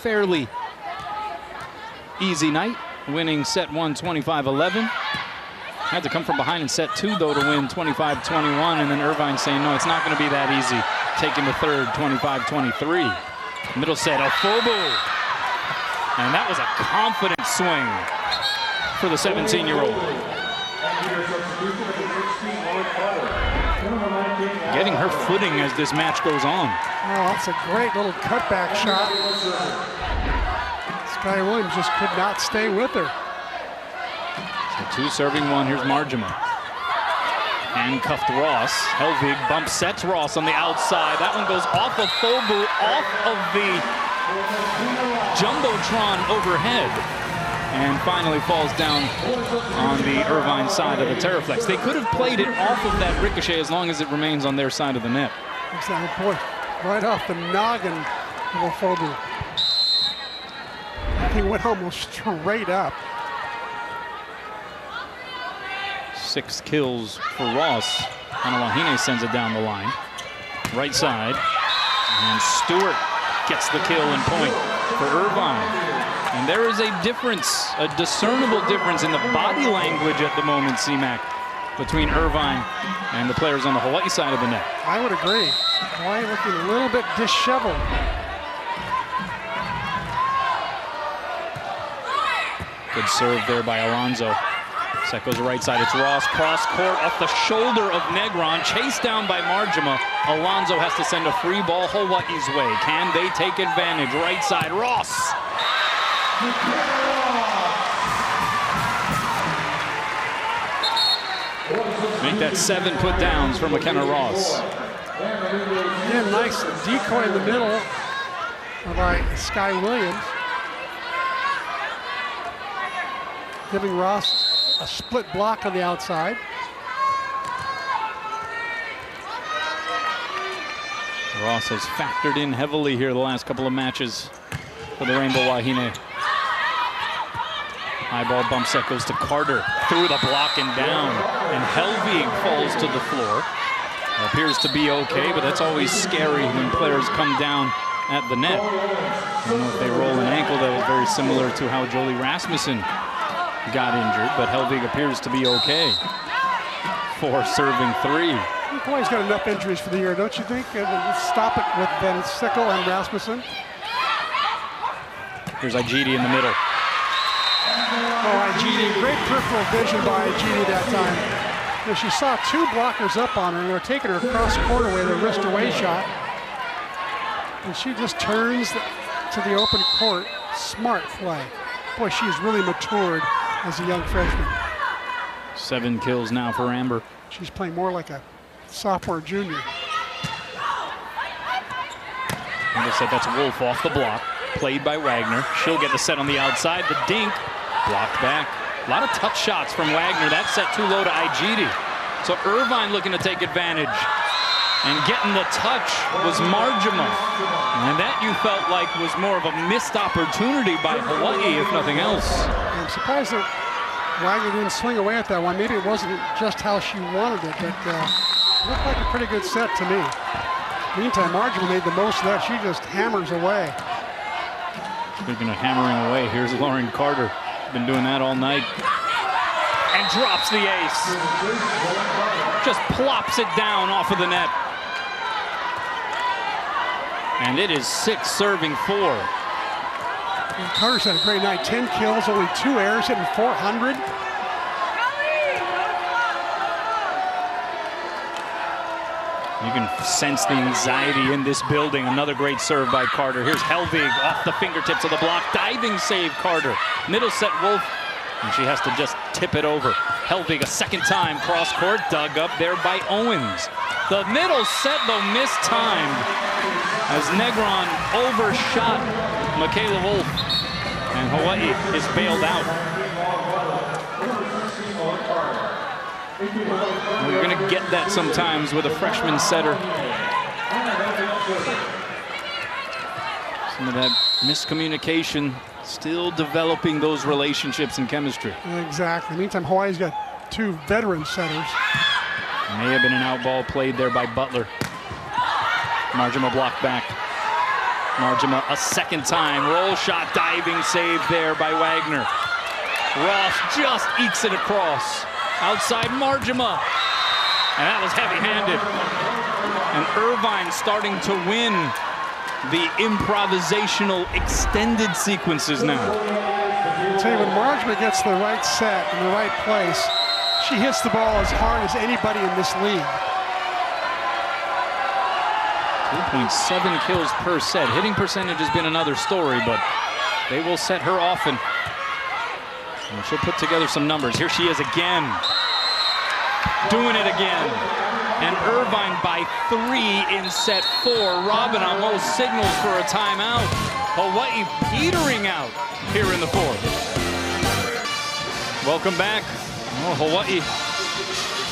Speaker 1: fairly easy night, winning set 1 25-11. Had to come from behind in set 2 though to win 25-21, and then Irvine saying no, it's not going to be that easy, taking the third 25-23. Middle set, Ofobu, and that was a confident swing for the 17-year-old. Getting her footing as this match goes on.
Speaker 2: Oh, that's a great little cutback shot. Sky Williams just could not stay with her.
Speaker 1: So 2 serving 1. Here's Marjama. Handcuffed Ross. Helvig bump sets Ross on the outside. That one goes off of Fobu, off of the Jumbotron overhead, and finally falls down on the Irvine side of the Terraflex. They could have played it off of that ricochet as long as it remains on their side of the net.
Speaker 2: Exactly, boy, right off the noggin of Fobu. He went almost straight up.
Speaker 1: 6 kills for Ross. Wahine sends it down the line. Right side. And Stewart gets the kill and point for Irvine. And there is a difference, a discernible difference in the body language at the moment, CMAC, between Irvine and the players on the Hawaii side of the net.
Speaker 2: I would agree. Hawaii looking a little bit disheveled.
Speaker 1: Good serve there by Alonso. Set goes to the right side. It's Ross. Cross court off the shoulder of Negron. Chased down by Marjama. Alonso has to send a free ball Hawaii's way. Can they take advantage? Right side. Ross. Make that 7 put downs for McKenna Ross.
Speaker 2: Yeah, nice decoy in the middle by Sky Williams, giving Ross a split block on the outside.
Speaker 1: Ross has factored in heavily here the last couple of matches for the Rainbow Wahine. High ball bump set goes to Carter, through the block and down, and Helvig falls to the floor. Appears to be okay, but that's always scary when players come down at the net. I don't know if they roll an ankle. That was very similar to how Jolie Rasmussen got injured, but Helvig appears to be okay for serving 3.
Speaker 2: Hawaii's got enough injuries for the year, don't you think? Stop it with Van Sickle and Rasmussen.
Speaker 1: Here's Ajiti in the middle.
Speaker 2: Oh, Ajiti, great peripheral vision by Ajiti that time. And she saw two blockers up on her, and they're taking her across court away, their wrist away shot. And she just turns to the open court. Smart play. Boy, she's really matured as a young freshman.
Speaker 1: 7 kills now for Amber.
Speaker 2: She's playing more like a sophomore, junior.
Speaker 1: And they said that's Wolf off the block, played by Wagner. She'll get the set on the outside. The dink, blocked back. A lot of tough shots from Wagner. That set too low to Igidi. So Irvine looking to take advantage. And getting the touch was Marjama. And that you felt like was more of a missed opportunity by Hawaii, if nothing else.
Speaker 2: I'm surprised that Wagner didn't swing away at that one. Maybe it wasn't just how she wanted it, but it looked like a pretty good set to me. Meantime, Marjama made the most of that. She just hammers away.
Speaker 1: Speaking of hammering away, here's Lauren Carter. Been doing that all night. And drops the ace. Just plops it down off of the net. And it is 6 serving 4.
Speaker 2: And Carter's had a great night. 10 kills, only 2 errors, hitting .400.
Speaker 1: You can sense the anxiety in this building. Another great serve by Carter. Here's Helvig off the fingertips of the block. Diving save, Carter. Middle set, Wolf. And she has to just tip it over. Helvig a second time. Cross court, dug up there by Owens. The middle set, though, mistimed as Negron overshot Michaela Wolf. And Hawaii is bailed out. We're going to get that sometimes with a freshman setter. Some of that miscommunication, still developing those relationships and chemistry.
Speaker 2: Exactly. Meantime, Hawaii's got 2 veteran setters.
Speaker 1: May have been an out ball played there by Butler. Marjama blocked back. Marjama a second time. Roll shot, diving save there by Wagner. Ross just ekes it across. Outside Marjama. And that was heavy-handed. And Irvine starting to win the improvisational extended sequences now.
Speaker 2: I'll tell you, when Marjama gets the right set in the right place, she hits the ball as hard as anybody in this league.
Speaker 1: 2.7 kills per set. Hitting percentage has been another story, but they will set her often. And she'll put together some numbers. Here she is again. Doing it again. And Irvine by 3 in set 4. Robin almost signals for a timeout. Hawaii petering out here in the 4th. Welcome back. Oh, Hawaii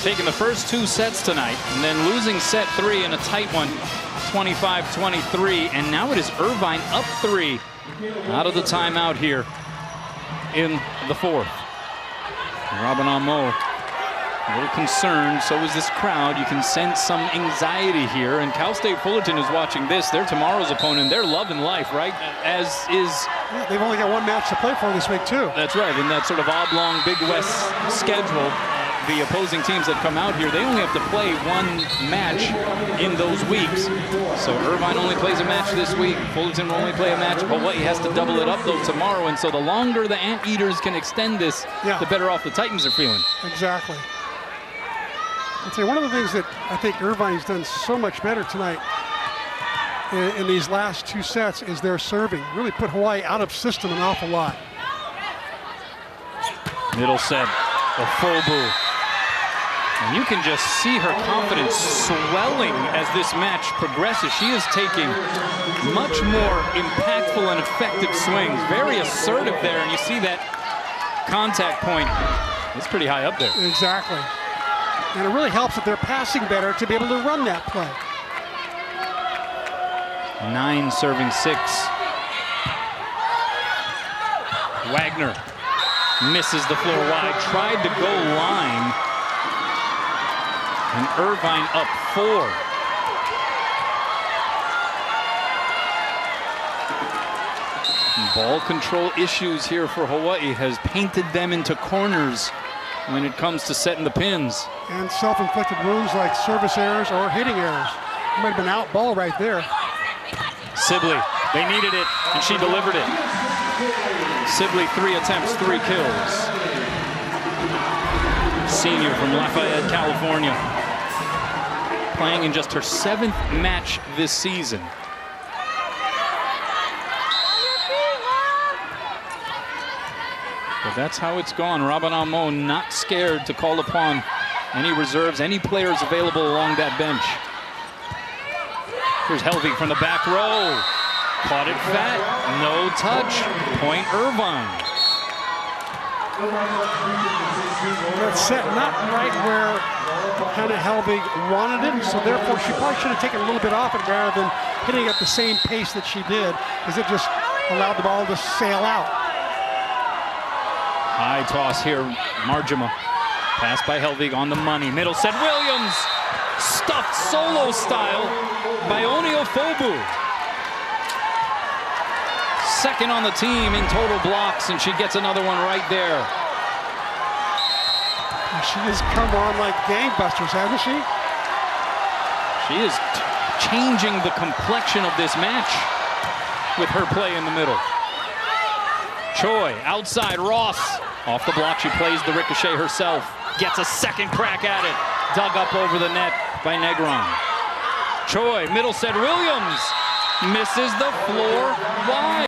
Speaker 1: taking the first 2 sets tonight and then losing set 3 in a tight one, 25-23. And now it is Irvine up 3 out of the timeout here in the 4th. Robin Amo a little concerned, so is this crowd. You can sense some anxiety here, and Cal State Fullerton is watching this. They're tomorrow's opponent. They're loving life, right? As is...
Speaker 2: Yeah, they've only got 1 match to play for this week, too.
Speaker 1: That's right, in that sort of oblong Big West schedule, the opposing teams that come out here, they only have to play 1 match in those weeks. So Irvine only plays a match this week. Fullerton will only play a match. Hawaii has to double it up, though, tomorrow, and so the longer the Anteaters can extend this, the better off the Titans are feeling.
Speaker 2: Exactly. I'd say one of the things that I think Irvine's done so much better tonight in these last 2 sets is their serving. Really put Hawaii out of system an awful lot.
Speaker 1: Middle set, Ofobu. And you can just see her confidence swelling as this match progresses. She is taking much more impactful and effective swings. Very assertive there, and you see that contact point. It's pretty high up there.
Speaker 2: Exactly. And it really helps that they're passing better to be able to run that play.
Speaker 1: 9 serving 6. Wagner misses the floor wide. Tried to go line. And Irvine up 4. Ball control issues here for Hawaii has painted them into corners when it comes to setting the pins.
Speaker 2: And self-inflicted wounds like service errors or hitting errors. Might have been out ball right there.
Speaker 1: Sibley, they needed it, and she delivered it. Sibley, 3 attempts, 3 kills. senior from Lafayette, California, playing in just her 7th match this season. But that's how it's gone. Robin Amo not scared to call upon any reserves, any players available along that bench. Here's Helvig from the back row. Caught it fat, no touch, point Irvine.
Speaker 2: That's set not right where Hannah Helvig wanted it, so therefore she probably should have taken a little bit off it rather than hitting at the same pace that she did, as it just allowed the ball to sail out.
Speaker 1: High toss here, Marjama. Pass by Helvig on the money. Middle set, Williams. Stuffed solo style by Oniofobu. Second on the team in total blocks, and she gets another one right there.
Speaker 2: She has come on like gangbusters, hasn't she?
Speaker 1: She is changing the complexion of this match with her play in the middle. Choi, outside, Ross. Off the block, she plays the ricochet herself. Gets a second crack at it. Dug up over the net by Negron. Choi, middle set, Williams. Misses the floor wide.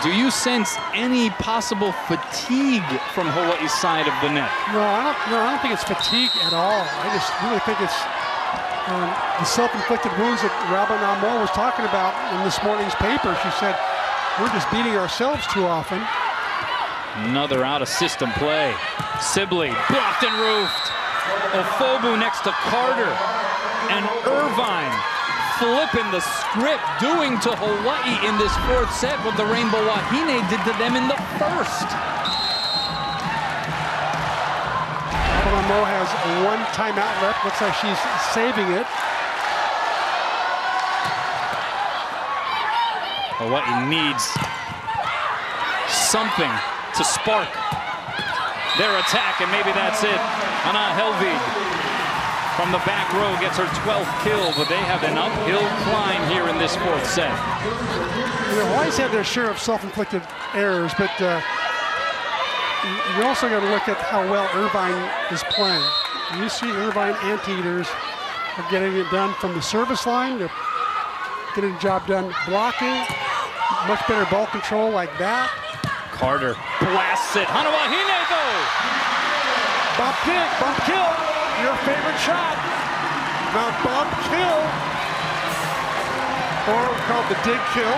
Speaker 1: Do you sense any possible fatigue from Hawaii's side of the net?
Speaker 2: No, I don't think it's fatigue at all. I just really think it's the self-inflicted wounds that Robin Amo was talking about in this morning's paper. She said, we're just beating ourselves too often.
Speaker 1: Another out-of-system play. Sibley blocked and roofed. Ofobu next to Carter. And Irvine flipping the script, doing to Hawaii in this 4th set what the Rainbow Wahine did to them in the 1st.
Speaker 2: Mo has one timeout left. Looks like she's saving it.
Speaker 1: Hawaii needs something to spark their attack, and maybe that's it. Hannah Helvig from the back row gets her 12th kill, but they have an uphill climb here in this 4th set.
Speaker 2: You know, Hawaii's had their share of self-inflicted errors, but you also got to look at how well Irvine is playing. You see Irvine Anteaters are getting it done from the service line. They're getting the job done blocking. Much better ball control like that.
Speaker 1: Carter blasts it. Hana Wahine though.
Speaker 2: Bump kick, bump kill. Your favorite shot. The bump kill. Or called the dig kill.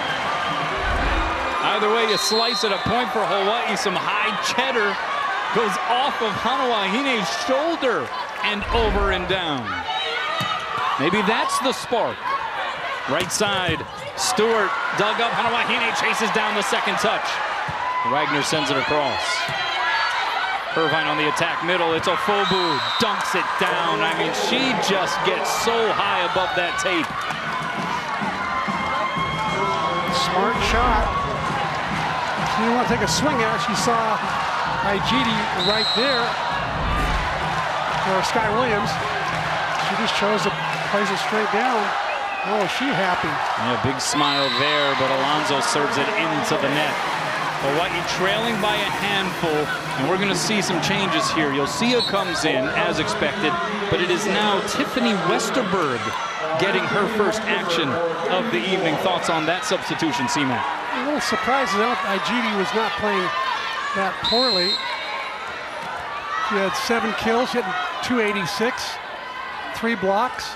Speaker 1: Either way you slice it, a point for Hawaii. Some high cheddar goes off of Hana Wahine's shoulder and over and down. Maybe that's the spark. Right side, Stewart dug up. Hana Wahine chases down the second touch. Wagner sends it across. Irvine on the attack middle. It's Ofobu, dunks it down. I mean, she just gets so high above that tape.
Speaker 2: Smart shot. She didn't want to take a swing at it. She saw Igidi right there, or Sky Williams. She just chose to place it straight down. Oh, is she happy?
Speaker 1: Yeah, big smile there, but Alonso serves it into the net. Hawaii trailing by a handful, and we're going to see some changes here. Yosia comes in as expected, but it is now Tiffany Westerberg getting her first action of the evening. Thoughts on that substitution, C-Mac?
Speaker 2: A little surprised that Igidi was not playing that poorly. She had 7 kills, hitting .286, 3 blocks.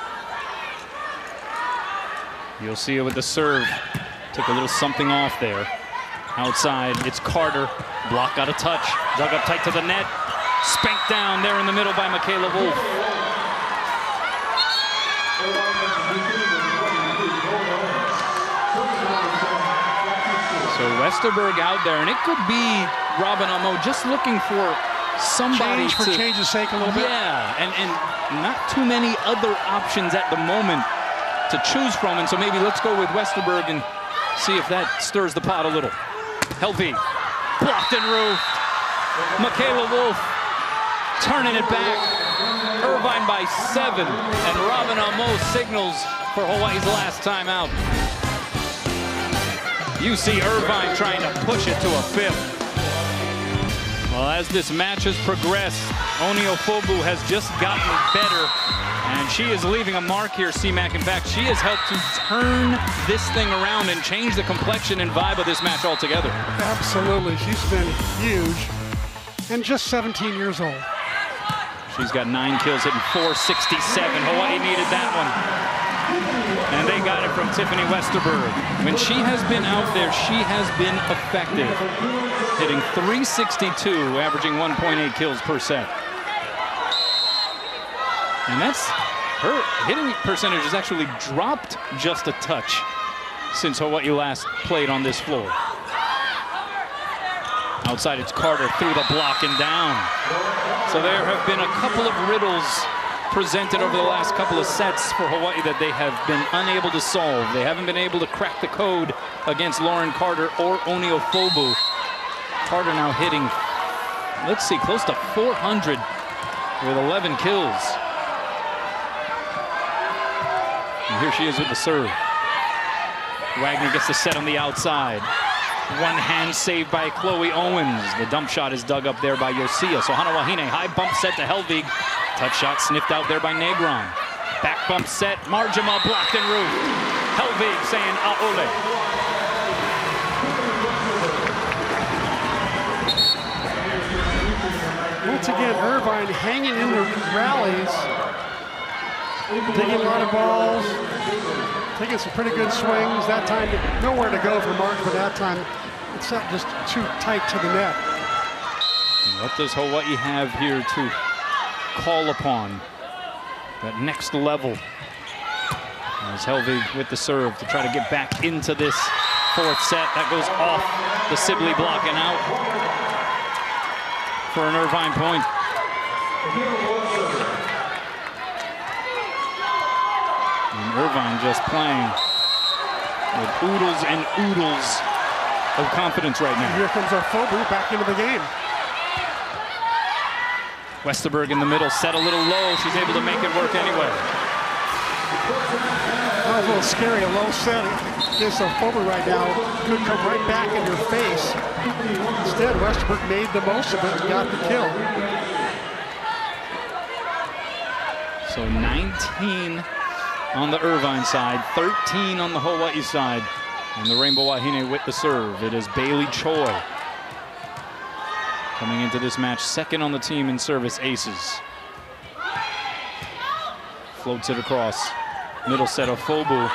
Speaker 1: Yosia with the serve. Took a little something off there. Outside, it's Carter. Block got a touch. Dug up tight to the net. Spanked down there in the middle by Michaela Wolf. So Westerberg out there, and it could be Robin Amo just looking for somebody
Speaker 2: for change's sake a little bit.
Speaker 1: Yeah, and not too many other options at the moment to choose from, and so maybe let's go with Westerberg and see if that stirs the pot a little. Helvig, blocked and roofed. Michaela Wolf turning it back. Irvine by 7, and Robin Amo signals for Hawaii's last time out. You see Irvine trying to push it to a 5th. Well, as this match has progressed, Oniofobu has just gotten better, and she is leaving a mark here, C-Mac. In fact, she has helped to turn this thing around and change the complexion and vibe of this match altogether. Absolutely.
Speaker 2: She's been huge, and just 17 years old.
Speaker 1: She's got 9 kills, hitting .467. Hawaii needed that one. And they got it from Tiffany Westerberg. When she has been out there, she has been effective. Hitting .362, averaging 1.8 kills per set. And that's her hitting percentage has actually dropped just a touch since Hawaii last played on this floor. Outside, it's Carter through the block and down. So there have been a couple of riddles presented over the last couple of sets for Hawaii that they have been unable to solve. They haven't been able to crack the code against Lauren Carter or Oniofobu. Carter now hitting, let's see, close to 400 with 11 kills. And here she is with the serve. Wagner gets the set on the outside. One hand saved by Chloe Owens. The dump shot is dug up there by Yosia. So Hana Wahine, high bump set to Helvig. Touch shot sniffed out there by Negron. Back bump set, Marjama blocked and roofed. Helvig saying aole.
Speaker 2: Once again, Irvine hanging in the rallies. Taking a lot of balls. Taking some pretty good swings. That time, nowhere to go for Mark, but that time, it's not just too tight to the net.
Speaker 1: What does Hawaii have here to call upon? That next level. As Helvig with the serve to try to get back into this fourth set. That goes off the Sibley block and out for an Irvine point. And Irvine just playing with oodles and oodles of confidence right now.
Speaker 2: Here comes Fobu back into the game.
Speaker 1: Westerberg in the middle, set a little low. She's able to make it work anyway.
Speaker 2: That was a little scary, a low set against Fobu right now. Could come right back in your face. Instead, Westerberg made the most of it and got the kill.
Speaker 1: So 19 on the Irvine side, 13 on the Hawaii side. And the Rainbow Wahine with the serve. It is Bailey Choi coming into this match, second on the team in service aces. Floats it across. Middle set of Fobu.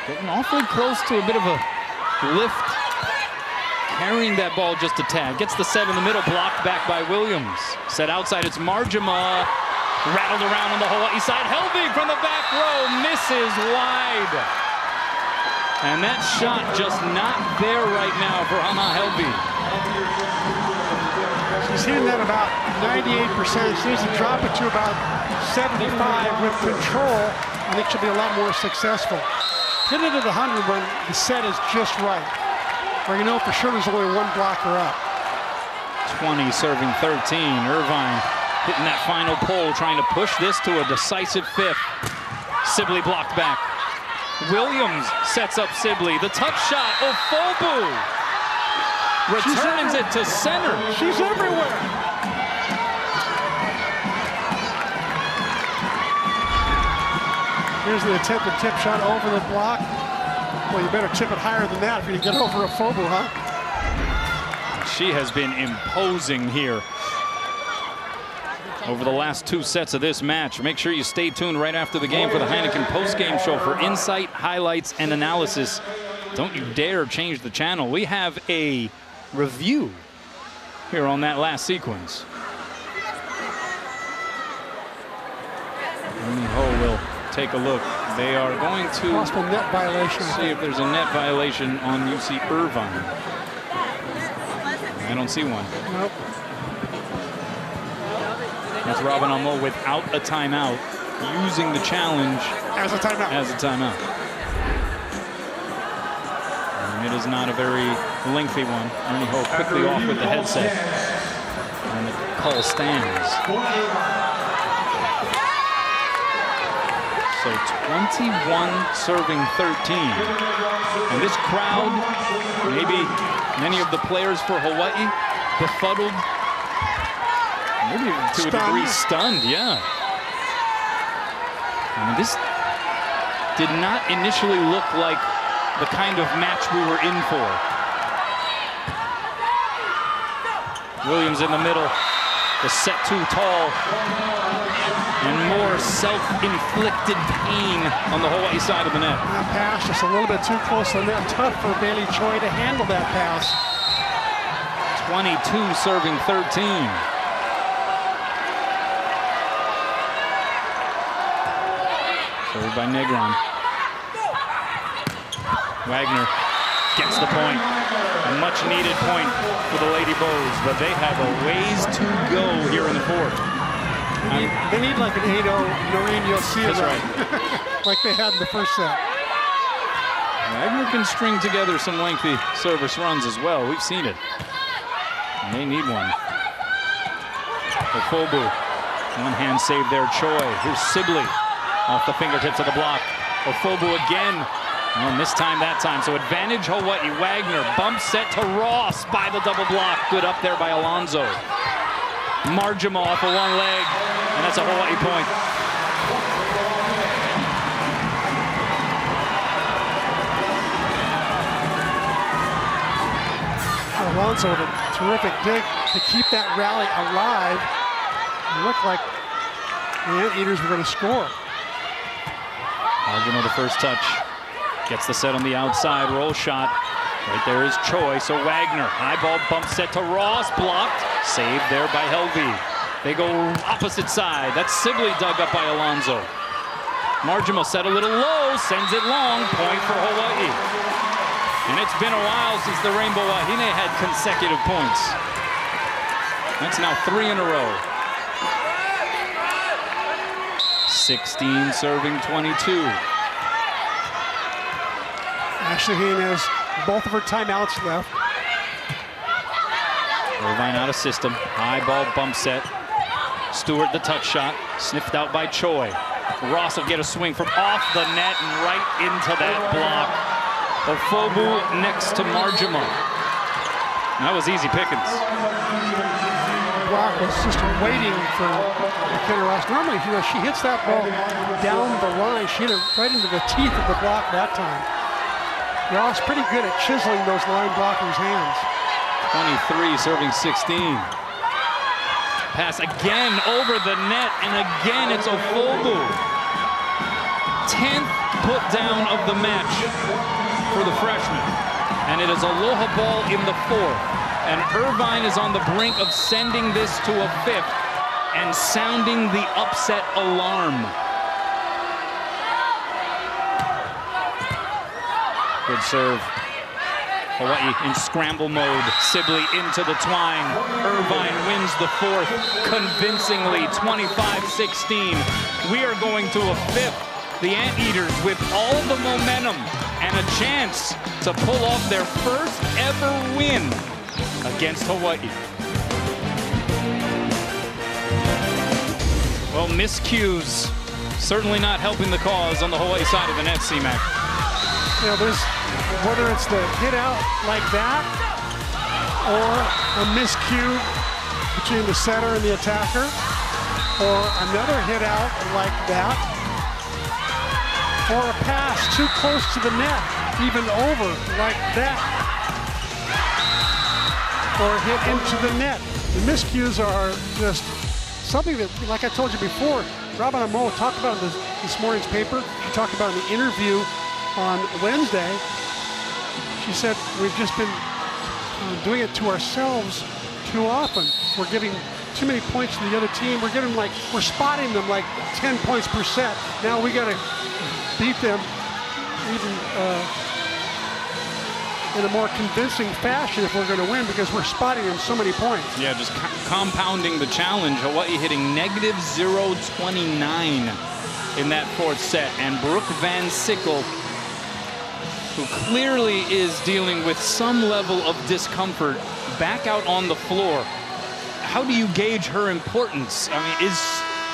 Speaker 1: Getting awfully close to a bit of a lift. Carrying that ball just a tad. Gets the set in the middle, blocked back by Williams. Set outside, it's Marjama. Rattled around on the Hawaii side. Helvig from the back row misses wide. And that shot just not there right now for Hana Helvig.
Speaker 2: She's hitting that about 98%. She needs to drop it to about 75 with control. I think she'll be a lot more successful. Hit it at 100 when the set is just right. Or you know for sure there's only one blocker up.
Speaker 1: 20 serving 13. Irvine hitting that final pole, trying to push this to a decisive fifth. Sibley blocked back. Williams sets up Sibley. The touch shot, Fobu returns it to center.
Speaker 2: She's everywhere. Here's the attempted tip shot over the block. Well, you better tip it higher than that if you get over Fobu, huh?
Speaker 1: She has been imposing here over the last 2 sets of this match. Make sure you stay tuned right after the game for the Heineken post-game show for insight, highlights, and analysis. Don't you dare change the channel. We have a review here on that last sequence. Ernie Ho will take a look. They are going to
Speaker 2: possible net violation.
Speaker 1: See if there's a net violation on UC Irvine. I don't see one.
Speaker 2: Nope.
Speaker 1: That's Robin Amo without a timeout, using the challenge
Speaker 2: as a timeout.
Speaker 1: And it is not a very lengthy one. Ernie Ho quickly off with the headset. And the call stands. So 21 serving 13. And this crowd, maybe many of the players for Hawaii, befuddled, maybe to a degree stunned, yeah. I mean, this did not initially look like the kind of match we were in for. Williams in the middle, the set too tall, and more self-inflicted pain on the Hawaii side of the net.
Speaker 2: That pass just a little bit too close to the net. Tough for Bailey Choi to handle that pass.
Speaker 1: 22 serving 13. Served by Negron. Wagner gets the point. A much needed point for the Lady Bows, but they have a ways to go here in the fourth.
Speaker 2: They need like an 8-0 Noreen Yosia run. Right. Like they had in the first set.
Speaker 1: Wagner can string together some lengthy service runs as well. We've seen it. And they need one. Ofobu, one hand save there. Choi. Here's Sibley off the fingertips of the block. Ofobu again. And this time, that time. So advantage Hawaii. Wagner bump set to Ross by the double block. Good up there by Alonso. Marjama off of one leg, and that's a Hawaii point.
Speaker 2: Alonso with a terrific dig to keep that rally alive. It looked like the Anteaters were going to score.
Speaker 1: Marjama the first touch. Gets the set on the outside, roll shot. Right there is Choi, so Wagner, high ball bump set to Ross, blocked. Saved there by Helvig. They go opposite side. That's Sibley dug up by Alonso. Marjama set a little low, sends it long, point for Hawaii. And it's been a while since the Rainbow Wahine had consecutive points. That's now 3 in a row. 16 serving 22.
Speaker 2: Ashley Hayne has both of her timeouts left.
Speaker 1: Irvine out of system. High ball bump set. Stewart the touch shot. Sniffed out by Choi. Ross will get a swing from off the net and right into that block. Ofobu next to Marjama. That was easy pickings.
Speaker 2: Block was just waiting for McKenna Ross. Normally, you know, she hits that ball down the line. She hit it right into the teeth of the block that time. Ross pretty good at chiseling those line blockers' hands.
Speaker 1: 23 serving 16. Pass again over the net, and again it's Ofobu. 10th put down of the match for the freshman. And it is Aloha ball in the fourth. And Irvine is on the brink of sending this to a fifth and sounding the upset alarm. Good serve. Hawaii in scramble mode. Sibley into the twine. Irvine wins the fourth convincingly, 25-16. We are going to a fifth. The Anteaters with all the momentum and a chance to pull off their first ever win against Hawaii. Well, miscues certainly not helping the cause on the Hawaii side of the net, C-Mac.
Speaker 2: You know, there's, whether it's the hit out like that or a miscue between the setter and the attacker, or another hit out like that, or a pass too close to the net, even over like that, or a hit into the net. The miscues are just something that, like I told you before, Robin Amo talked about in this morning's paper. She talked about in the interview on Wednesday. She said, we've just been doing it to ourselves too often. We're giving too many points to the other team. We're spotting them like 10 points per set. Now we got to beat them even in a more convincing fashion if we're going to win, because we're spotting them so many points.
Speaker 1: Yeah, just compounding the challenge. Hawaii hitting negative 0-29 in that fourth set. And Brooke Van Sickle, who clearly is dealing with some level of discomfort, back out on the floor. How do you gauge her importance? I mean, is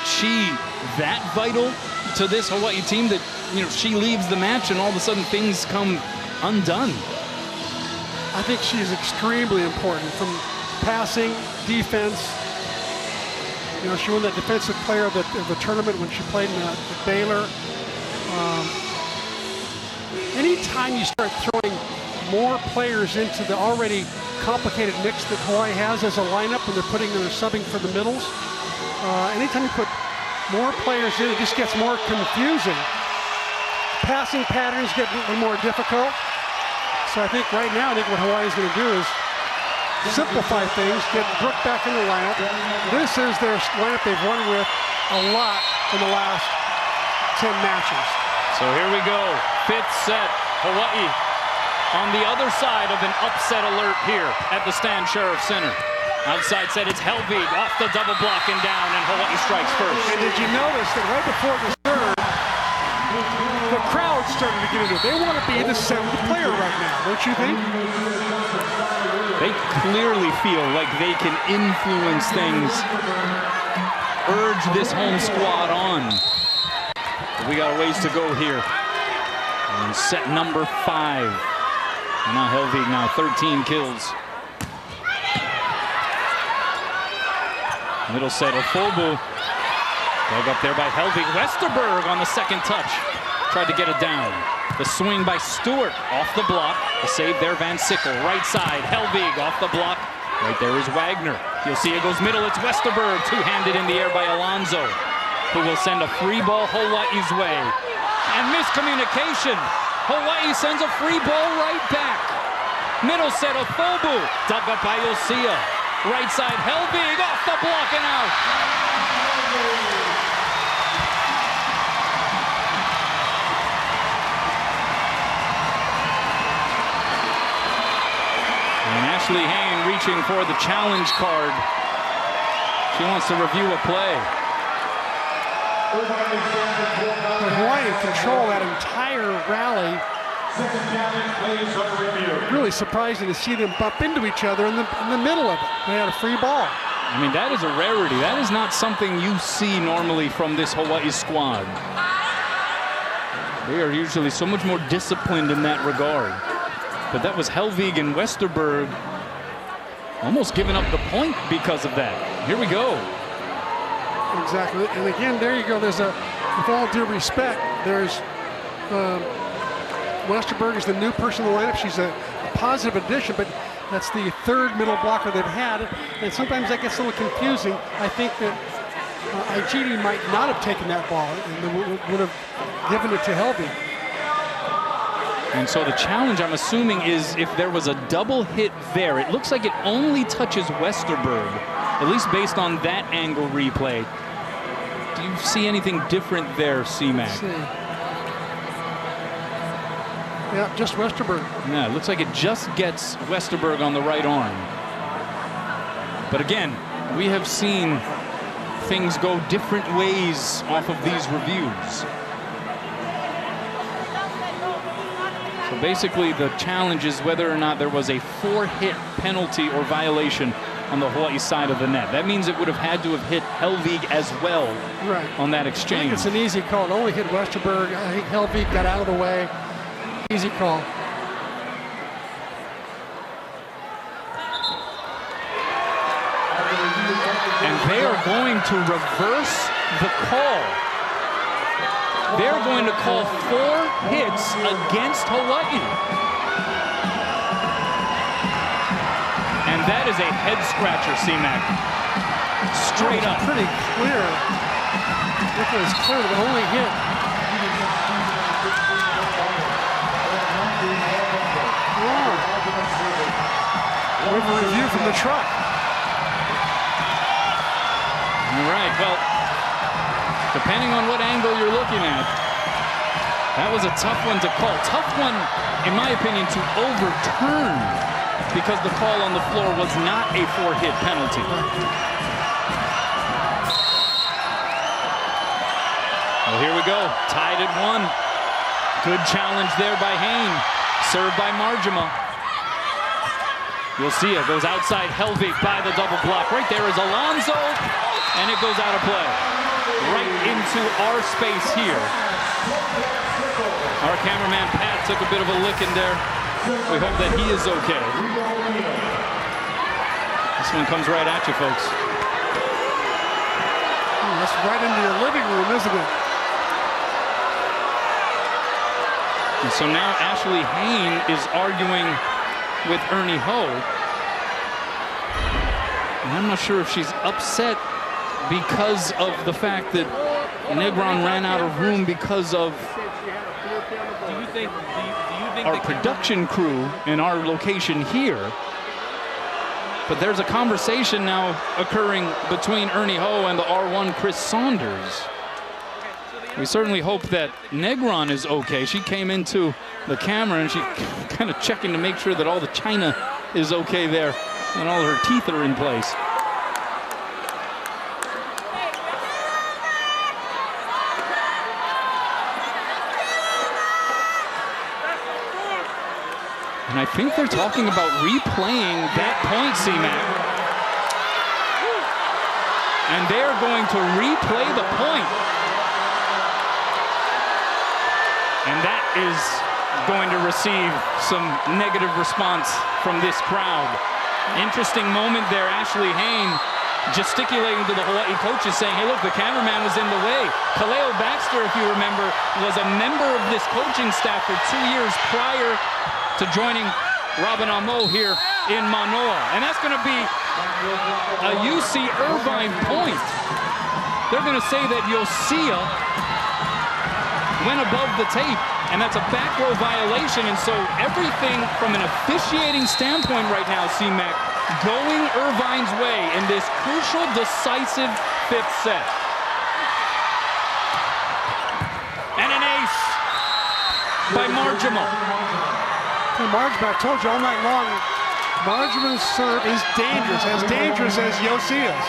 Speaker 1: she that vital to this Hawaii team that, you know, she leaves the match and all of a sudden things come undone?
Speaker 2: I think she's extremely important. From passing, defense. You know, she won that defensive player of the tournament when she played at Baylor. Anytime you start throwing more players into the already complicated mix that Hawaii has as a lineup when they're subbing for the middles, anytime you put more players in, it just gets more confusing. Passing patterns get a little more difficult. So I think right now, what Hawaii's going to do is simplify things, get Brooke back in the lineup. This is their lineup they've won with a lot in the last 10 matches.
Speaker 1: So here we go, 5th set, Hawaii on the other side of an upset alert here at the Stan Sheriff Center. Outside set, it's Helvig off the double block and down, and Hawaii strikes first.
Speaker 2: And did you notice that right before the serve, the crowd started to get into it. They want to be the 7th player right now, don't you think?
Speaker 1: They clearly feel like they can influence things, urge this home squad on. But we got a ways to go here. And set number 5. And now Helvig now 13 kills. Middle set, Ofobu. Dug up there by Helvig. Westerberg on the second touch. Tried to get it down. The swing by Stewart off the block. The save there, Van Sickle. Right side, Helvig off the block. Right there is Wagner. You'll see it goes middle. It's Westerberg, two-handed in the air by Alonso, who will send a free ball Hawaii's way. And miscommunication. Hawaii sends a free ball right back. Middle set, Ofobu. Dug up by Yosia. Right side, Helvig off the block and out. And Ashley Hayne reaching for the challenge card. She wants to review a play.
Speaker 2: Hawaii control that entire rally. Really surprising to see them bump into each other in the middle of it. They had a free ball.
Speaker 1: I mean, that is a rarity. That is not something you see normally from this Hawaii squad. They are usually so much more disciplined in that regard. But that was Helvig and Westerberg almost giving up the point because of that. Here we go.
Speaker 2: Exactly. And again, there you go. There's with all due respect, there's Westerberg is the new person in the lineup. She's a positive addition, but that's the 3rd middle blocker they've had. And sometimes that gets a little confusing. I think that Igidi might not have taken that ball and would have given it to Helvig.
Speaker 1: And so the challenge, I'm assuming, is if there was a double hit there. It looks like it only touches Westerberg, at least based on that angle replay. Do you see anything different there, C-Mac?
Speaker 2: Yeah, just Westerberg.
Speaker 1: Yeah, it looks like it just gets Westerberg on the right arm. But again, we have seen things go different ways off of these reviews. So basically the challenge is whether or not there was a 4-hit penalty or violation on the Hawaii side of the net. That means it would have had to have hit Helvig as well on that exchange.
Speaker 2: I think it's an easy call. It only hit Westerberg. I think Helvig got out of the way. Easy call.
Speaker 1: And they are going to reverse the call. They're going to call 4 hits against Hawaii. And that is a head scratcher, C-Mac. Straight up.
Speaker 2: Pretty clear. It was clear, the only hit. We have a review from the truck.
Speaker 1: All right, well, depending on what angle you're looking at, that was a tough one to call. Tough one, in my opinion, to overturn because the call on the floor was not a 4-hit penalty. Well, here we go, tied at 1. Good challenge there by Hayne, served by Marjima. You'll see it goes outside Helvig by the double block. Right there is Alonso, and it goes out of play. Right into our space here. Our cameraman Pat took a bit of a licking there. We hope that he is okay. This one comes right at you, folks.
Speaker 2: That's right into your living room, isn't it?
Speaker 1: And so now Ashley Hayne is arguing with Ernie Ho. And I'm not sure if she's upset because of the fact that Negron ran out of room because of our production crew in our location here. But there's a conversation now occurring between Ernie Ho and the R1 Chris Saunders. We certainly hope that Negron is okay. She came into the camera and she kind of checking to make sure that all the china is okay there and all her teeth are in place. And I think they're talking about replaying that point, C-Mac. And they're going to replay the point. And that is going to receive some negative response from this crowd. Interesting moment there, Ashley Hayne gesticulating to the Hawaii coaches saying, hey, look, the cameraman was in the way. Kaleo Baxter, if you remember, was a member of this coaching staff for 2 years prior to joining Robin Amo here in Manoa. And that's going to be a UC Irvine point. They're going to say that Yosia went above the tape, and that's a back row violation. And so everything from an officiating standpoint right now, C-Mac, going Irvine's way in this crucial, decisive fifth set. And an ace by Marjama.
Speaker 2: Marjama, I told you all night long, Marjama's serve is dangerous as Yosia's.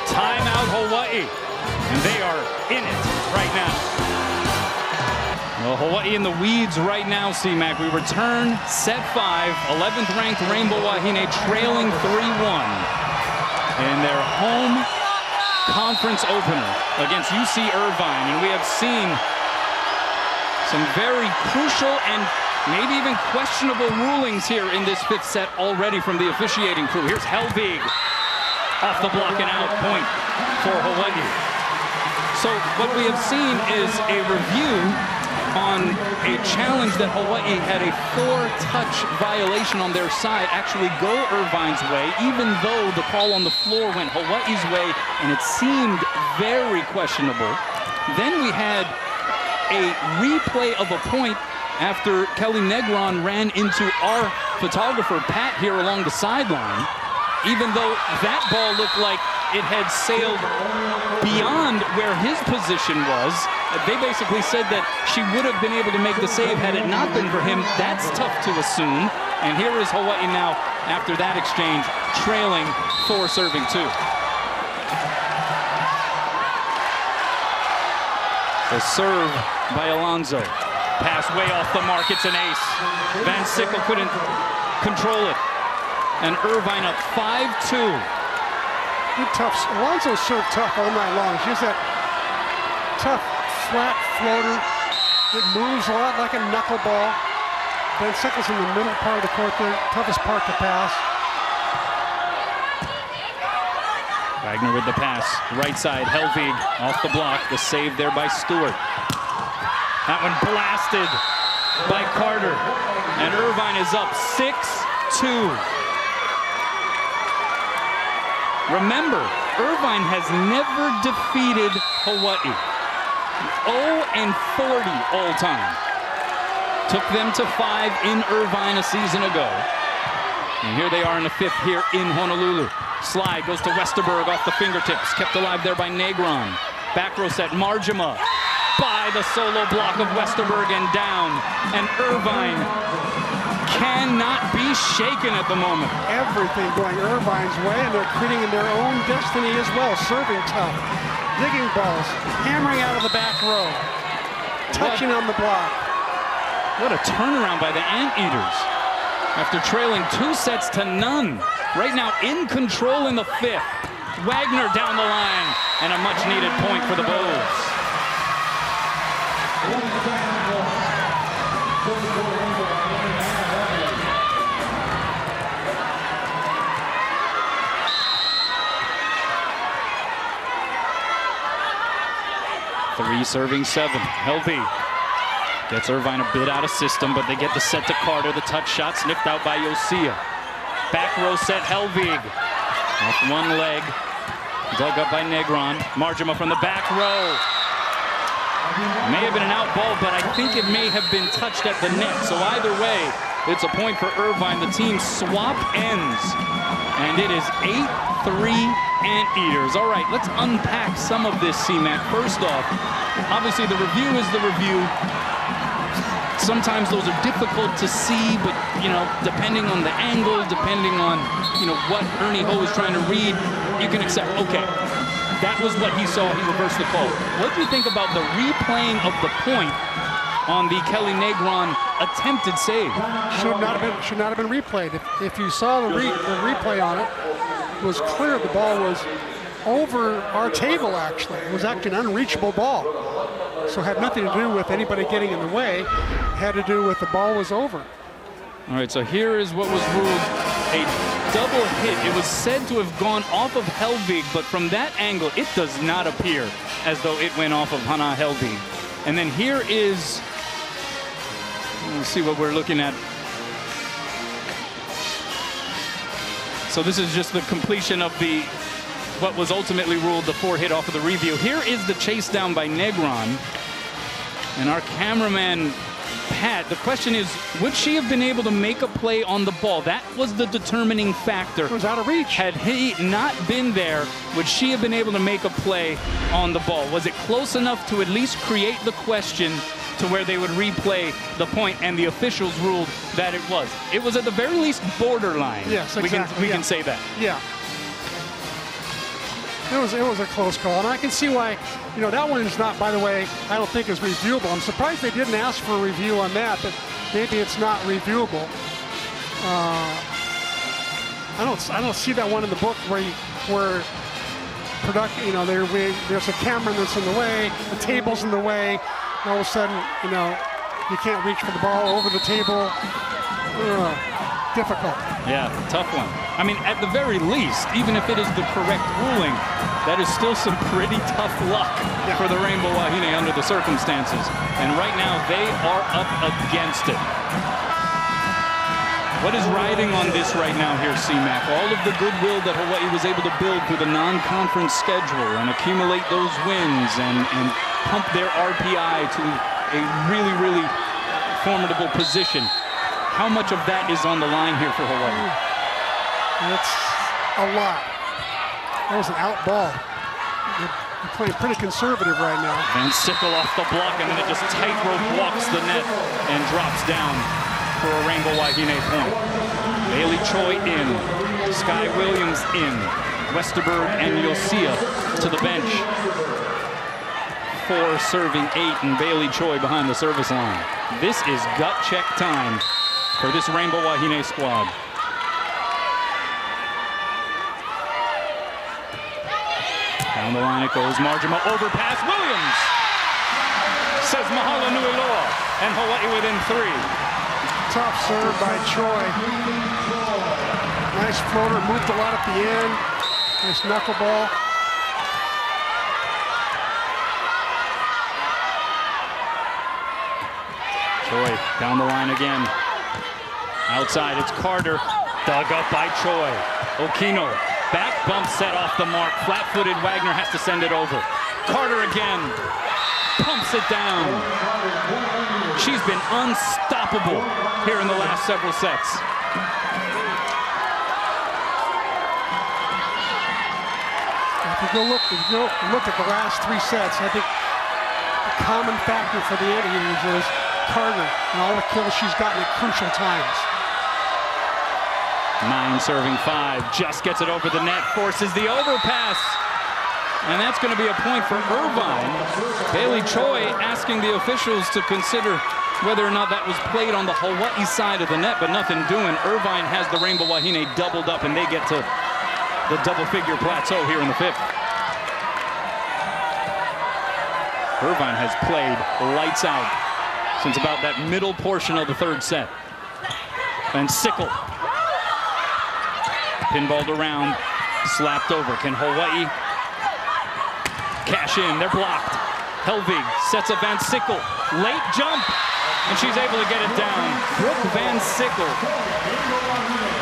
Speaker 1: Timeout Hawaii, and they are in it right now. Well, Hawaii in the weeds right now, C-Mac. We return set 5, 11th ranked Rainbow Wahine trailing 3-1 in their home conference opener against UC Irvine. And we have seen some very crucial and maybe even questionable rulings here in this fifth set already from the officiating crew. Here's Helvig off the block and out point for Hawaii. So what we have seen is a review on a challenge that Hawaii had a 4-touch violation on their side actually go Irvine's way, even though the call on the floor went Hawaii's way and it seemed very questionable. Then we had a replay of a point after Kelly Negron ran into our photographer, Pat, here along the sideline, even though that ball looked like it had sailed beyond where his position was. They basically said that she would have been able to make the save had it not been for him. That's tough to assume. And here is Hawaii now, after that exchange, trailing 4 serving 2. The serve by Alonzo. Pass way off the mark, it's an ace. Van Sickle couldn't control it. And Irvine up 5-2.
Speaker 2: Good tough. Alonzo served tough all night long. She has that tough, flat floater. It moves a lot like a knuckleball. Van Sickle's in the middle part of the court there, toughest part to pass.
Speaker 1: Wagner with the pass, right side, Helvig off the block, the save there by Stewart. That one blasted by Carter, and Irvine is up 6-2. Remember, Irvine has never defeated Hawaii. 0-40 all time. Took them to 5 in Irvine a season ago. And here they are in the 5th here in Honolulu. Slide goes to Westerberg off the fingertips. Kept alive there by Negron. Back row set, Marjama by the solo block of Westerberg and down. And Irvine cannot be shaken at the moment.
Speaker 2: Everything going Irvine's way, and they're creating their own destiny as well. Serving tough, digging balls, hammering out of the back row, touching on the block.
Speaker 1: What a turnaround by the Anteaters. After trailing 2-0. Right now in control in the 5th. Wagner down the line, and a much-needed point for the Bulls. 3 serving 7. Helvig gets Irvine a bit out of system, but they get the set to Carter. The touch shot sniffed out by Yosia. Back row set, Helvig. Off one leg. Dug up by Negron. Margema from the back row. May have been an out ball, but I think it may have been touched at the net. So either way, it's a point for Irvine. The team swap ends. And it is 8-3 Anteaters. All right, let's unpack some of this, C-Mac. First off, obviously the review is the review. Sometimes those are difficult to see, but, you know, depending on the angle, depending on, you know, what Ernie Ho is trying to read, you can accept, okay, that was what he saw, he reversed the call. What do you think about the replaying of the point on the Kelly Negron attempted save?
Speaker 2: Should not have been replayed. If you saw the replay on it, it was clear the ball was over our table, actually. It was actually an unreachable ball. So it had nothing to do with anybody getting in the way. It had to do with the ball was over.
Speaker 1: All right, so here is what was ruled a double hit. It was said to have gone off of Helvig, but from that angle, it does not appear as though it went off of Hannah Helvig. And then here is, let's see what we're looking at. So this is just the completion of the, what was ultimately ruled the 4 hit off of the review. Here is the chase down by Negron. And our cameraman, Pat, the question is, would she have been able to make a play on the ball? That was the determining factor.
Speaker 2: It was out of reach.
Speaker 1: Had he not been there, would she have been able to make a play on the ball? Was it close enough to at least create the question to where they would replay the point, and the officials ruled that it was? It was at the very least borderline.
Speaker 2: Yes, exactly.
Speaker 1: We can say that.
Speaker 2: Yeah. It was a close call, and I can see why, you know, that one is not, by the way, I don't think is reviewable. I'm surprised they didn't ask for a review on that, but maybe it's not reviewable. I don't see that one in the book where production, you know, there's a camera that's in the way, the table's in the way, and all of a sudden, you know, you can't reach for the ball over the table. Difficult.
Speaker 1: Yeah, tough one. I mean, at the very least, even if it is the correct ruling, that is still some pretty tough luck for the Rainbow Wahine under the circumstances. And right now, they are up against it. What is riding on this right now here, C-Mac? All of the goodwill that Hawaii was able to build through the non-conference schedule and accumulate those wins and pump their RPI to a really, really formidable position. How much of that is on the line here for Hawaii?
Speaker 2: That's a lot. That was an out ball. They're playing pretty conservative right now.
Speaker 1: Van Sickle off the block, and then it just tightrope walks the net and drops down for a Rainbow Wahine point. Bailey Choi in, Sky Williams in, Westerberg and Yosia to the bench. 4 serving 8, and Bailey Choi behind the service line. This is gut check time for this Rainbow Wahine squad. Down the line it goes. Margema overpass. Williams says Mahalo Nui Loa, and Hawaii within 3.
Speaker 2: Tough serve by Choi. Nice floater, moved a lot at the end. Nice knuckleball.
Speaker 1: Choi down the line again. Outside, it's Carter. Dug up by Choi. Okino, back bump set off the mark. Flat-footed, Wagner has to send it over. Carter again. Pumps it down. She's been unstoppable here in the last several sets.
Speaker 2: If you go look at the last 3 sets, I think the common factor for the Anteaters is Carter and all the kills she's gotten at crucial times.
Speaker 1: 9 serving 5, just gets it over the net, forces the overpass. And that's going to be a point for Irvine. Bailey Choi asking the officials to consider whether or not that was played on the Hawaii side of the net, but nothing doing. Irvine has the Rainbow Wahine doubled up, and they get to the double-figure plateau here in the 5th. Irvine has played lights out since about that middle portion of the 3rd set. And Sickle pinballed around, slapped over. Can Hawaii cash in? They're blocked. Helvig sets up Van Sickle. Late jump, and she's able to get it down. Brooke Van Sickle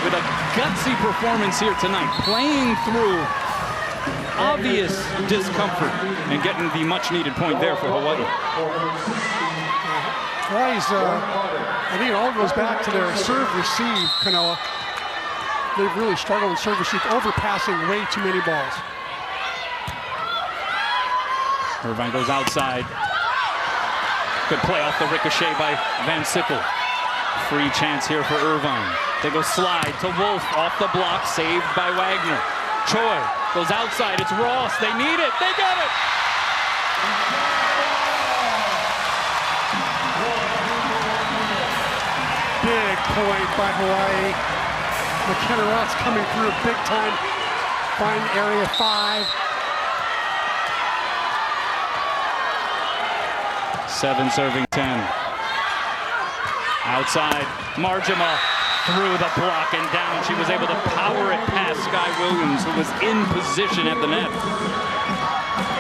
Speaker 1: with a gutsy performance here tonight, playing through obvious discomfort and getting the much-needed point there for Hawaii.
Speaker 2: Hawaii's, I think it all goes back to their serve-receive, Kanoa. They've really struggled in serve-receive, overpassing way too many balls.
Speaker 1: Irvine goes outside. Good play off the ricochet by Van Sickle. Free chance here for Irvine. They go slide to Wolf off the block, saved by Wagner. Choi goes outside. It's Ross. They need it. They got it.
Speaker 2: Big point by Hawaii. McKenna Ross coming through big time. Find area 5.
Speaker 1: 7 serving 10. Outside, Marjama through the block and down. She was able to power it past Sky Williams, who was in position at the net.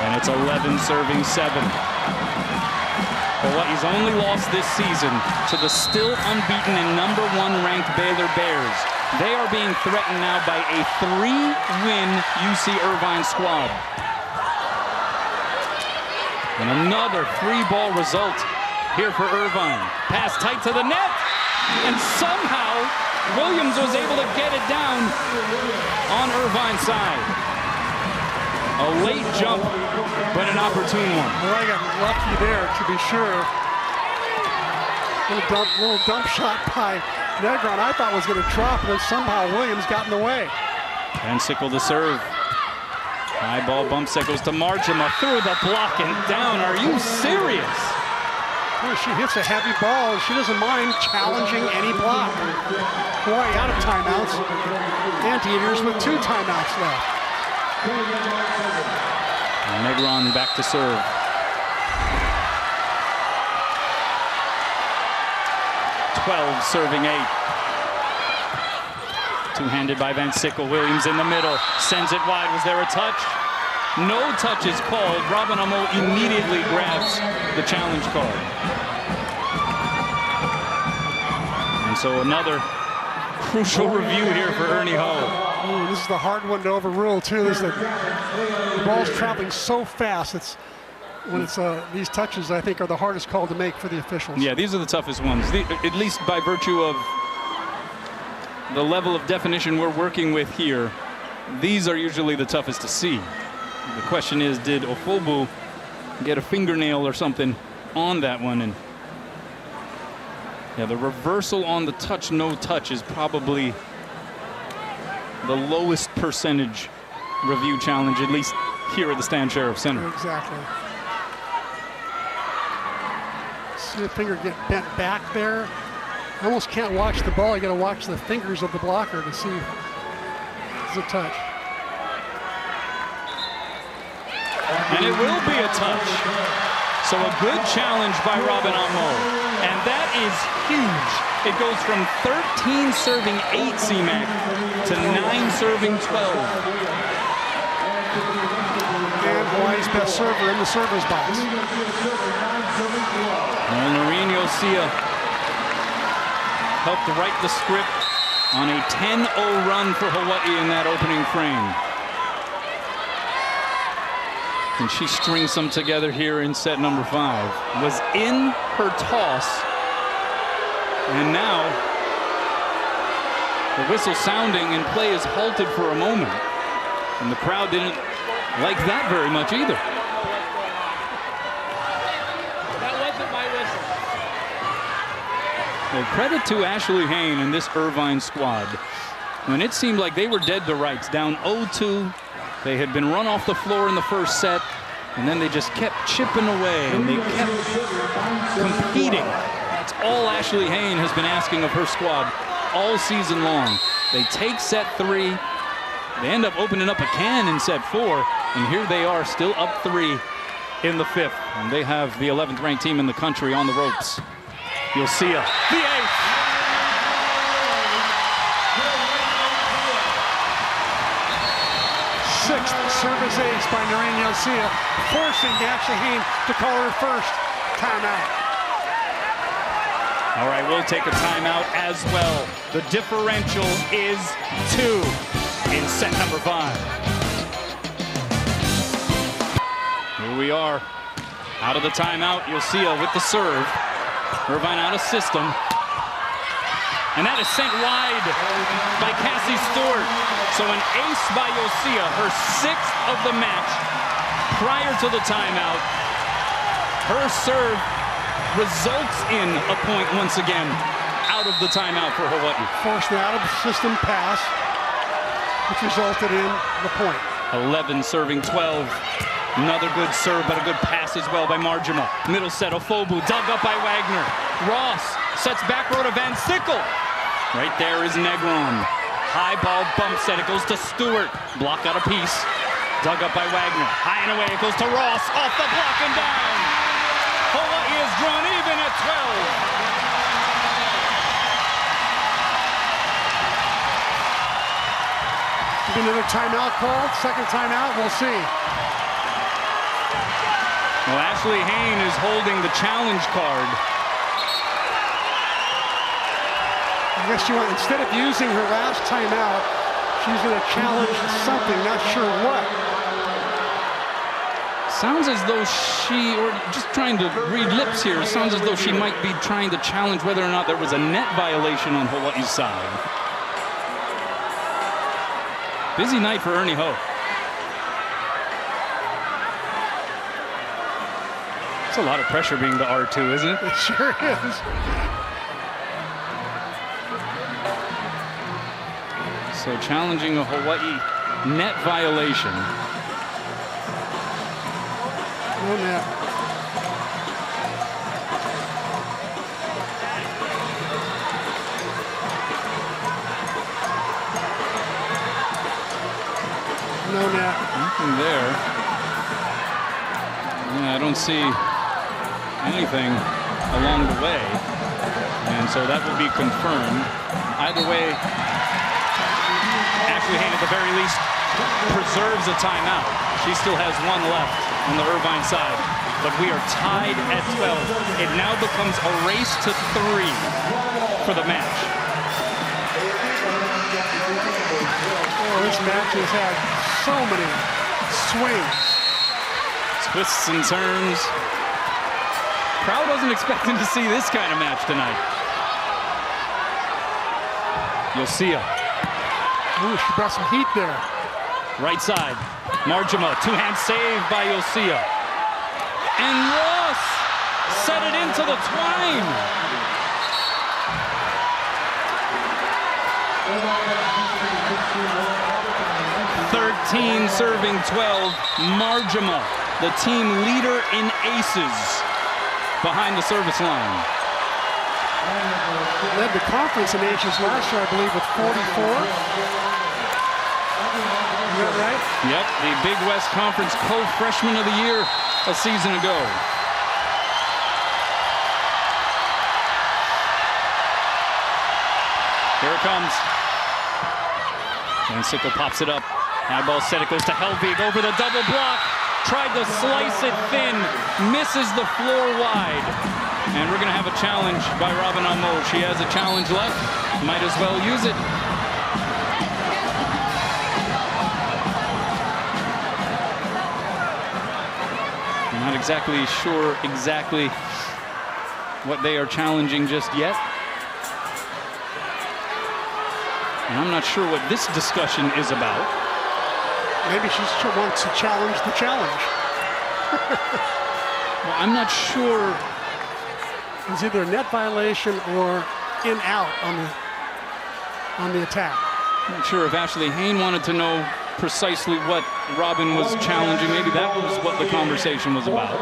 Speaker 1: And it's 11 serving 7. Hawaii's only lost this season to the still unbeaten and #1 ranked Baylor Bears. They are being threatened now by a 3-win UC Irvine squad. And another 3-ball result here for Irvine. Pass tight to the net, and somehow Williams was able to get it down on Irvine's side. A late jump, but an opportune one.
Speaker 2: Well, I got lucky there, to be sure. Little dump shot by Negron I thought was going to drop, and then somehow Williams got in the way.
Speaker 1: Van Sickle to serve. High ball bump set goes to Marjama through the block and down. Are you serious?
Speaker 2: Well, she hits a heavy ball, and she doesn't mind challenging any block. Hawaii out of timeouts. Anteaters with 2 timeouts left.
Speaker 1: Negron back to serve. Serving 8. Two-handed by Van Sickle. Williams in the middle. Sends it wide. Was there a touch? No touch is called. Robin Amo immediately grabs the challenge card. And so another crucial review here for Ernie Ho.
Speaker 2: Ooh, this is the hard one to overrule, too. The ball's traveling so fast. When it's these touches, I think, are the hardest call to make for the officials.
Speaker 1: Yeah, these are the toughest ones, at least by virtue of the level of definition we're working with here. These are usually the toughest to see. The question is, did Ofobu get a fingernail or something on that one? And yeah, the reversal on the touch, no touch is probably the lowest percentage review challenge, at least here at the Stan Sheriff Center.
Speaker 2: Exactly. See the finger get bent back there. I almost can't watch the ball. You got to watch the fingers of the blocker to see if it's a touch.
Speaker 1: And it will be a touch. So a good challenge by Robin Amo. And that is huge. It goes from 13 serving 8 CMAC to 9 serving 12.
Speaker 2: And Hawaii's best server in the server's box.
Speaker 1: And Noreen Yosia helped write the script on a 10-0 run for Hawaii in that opening frame. And she strings them together here in set number 5. Was in her toss. And now the whistle sounding and play is halted for a moment. And the crowd didn't like that very much either.
Speaker 5: That wasn't my whistle.
Speaker 1: Well, credit to Ashley Hayne and this Irvine squad. When it seemed like they were dead to rights, down 0-2, they had been run off the floor in the first set, and then they just kept chipping away, and they kept competing. That's all Ashley Hayne has been asking of her squad all season long. They take set 3. They end up opening up a can in set 4, and here they are still up 3 in the 5th. And they have the 11th ranked team in the country on the ropes. You'll see the 8th.
Speaker 2: sixth service ace by Noreen Yosia, forcing Ashley Hayne to call her first timeout.
Speaker 1: All right, we'll take a timeout as well. The differential is 2 in set number 5. Here we are. Out of the timeout, Yosia with the serve. Irvine out of system. And that is sent wide by Cassie Stewart. So an ace by Yosia, her 6th of the match prior to the timeout. Her serve results in a point once again out of the timeout for Hawaii.
Speaker 2: Forced an out-of-system pass, which resulted in the point.
Speaker 1: 11 serving 12. Another good serve, but a good pass as well by Marjima. Middle set, Ofobu, dug up by Wagner. Ross sets back row to Van Sickle. Right there is Negron. High ball bump set, it goes to Stewart. Block out a piece. Dug up by Wagner. High and away, it goes to Ross. Off the block and down. Hawaii is drawn even at 12.
Speaker 2: Another timeout called, second timeout, we'll see.
Speaker 1: Well, Ashley Hayne is holding the challenge card.
Speaker 2: I guess she went, instead of using her last timeout, she's going to challenge something, not sure what.
Speaker 1: Sounds as though she, or just trying to read lips here, sounds as though she might be trying to challenge whether or not there was a net violation on Hawaii's side. Busy night for Ernie Ho. It's a lot of pressure being the R2, isn't it?
Speaker 2: It sure is.
Speaker 1: So challenging a Hawaii net violation.
Speaker 2: No net. No net.
Speaker 1: Nothing there. Yeah, I don't see anything along the way. And so that will be confirmed. Either way, Ashley Hayne at the very least preserves a timeout. She still has one left on the Irvine side. But we are tied at 12. It now becomes a race to 3 for the match.
Speaker 2: Oh, this match has had so many swings.
Speaker 1: Twists and turns. Crowd wasn't expecting to see this kind of match tonight. Yosia.
Speaker 2: Ooh, she brought some heat there.
Speaker 1: Right side. Marjima, two-hand save by Yosia. And Ross set it into the twine. Serving 12, Marjima, the team leader in aces behind the service line.
Speaker 2: Led the conference in aces last year, I believe, with 44. Is that right?
Speaker 1: Yep, the Big West Conference co-freshman of the year a season ago. Here it comes. And Sickle pops it up. High ball set, it goes to Helvig over the double block. Tried to slice it thin, misses the floor wide. And we're gonna have a challenge by Robin Amo. She has a challenge left, might as well use it. I'm not exactly sure what they are challenging just yet. And I'm not sure what this discussion is about.
Speaker 2: Maybe she wants to challenge the challenge.
Speaker 1: Well, I'm not sure.
Speaker 2: It's either a net violation or in-out on the attack.
Speaker 1: I'm not sure if Ashley Hayne wanted to know precisely what Robin was challenging. Maybe that was what the conversation was about.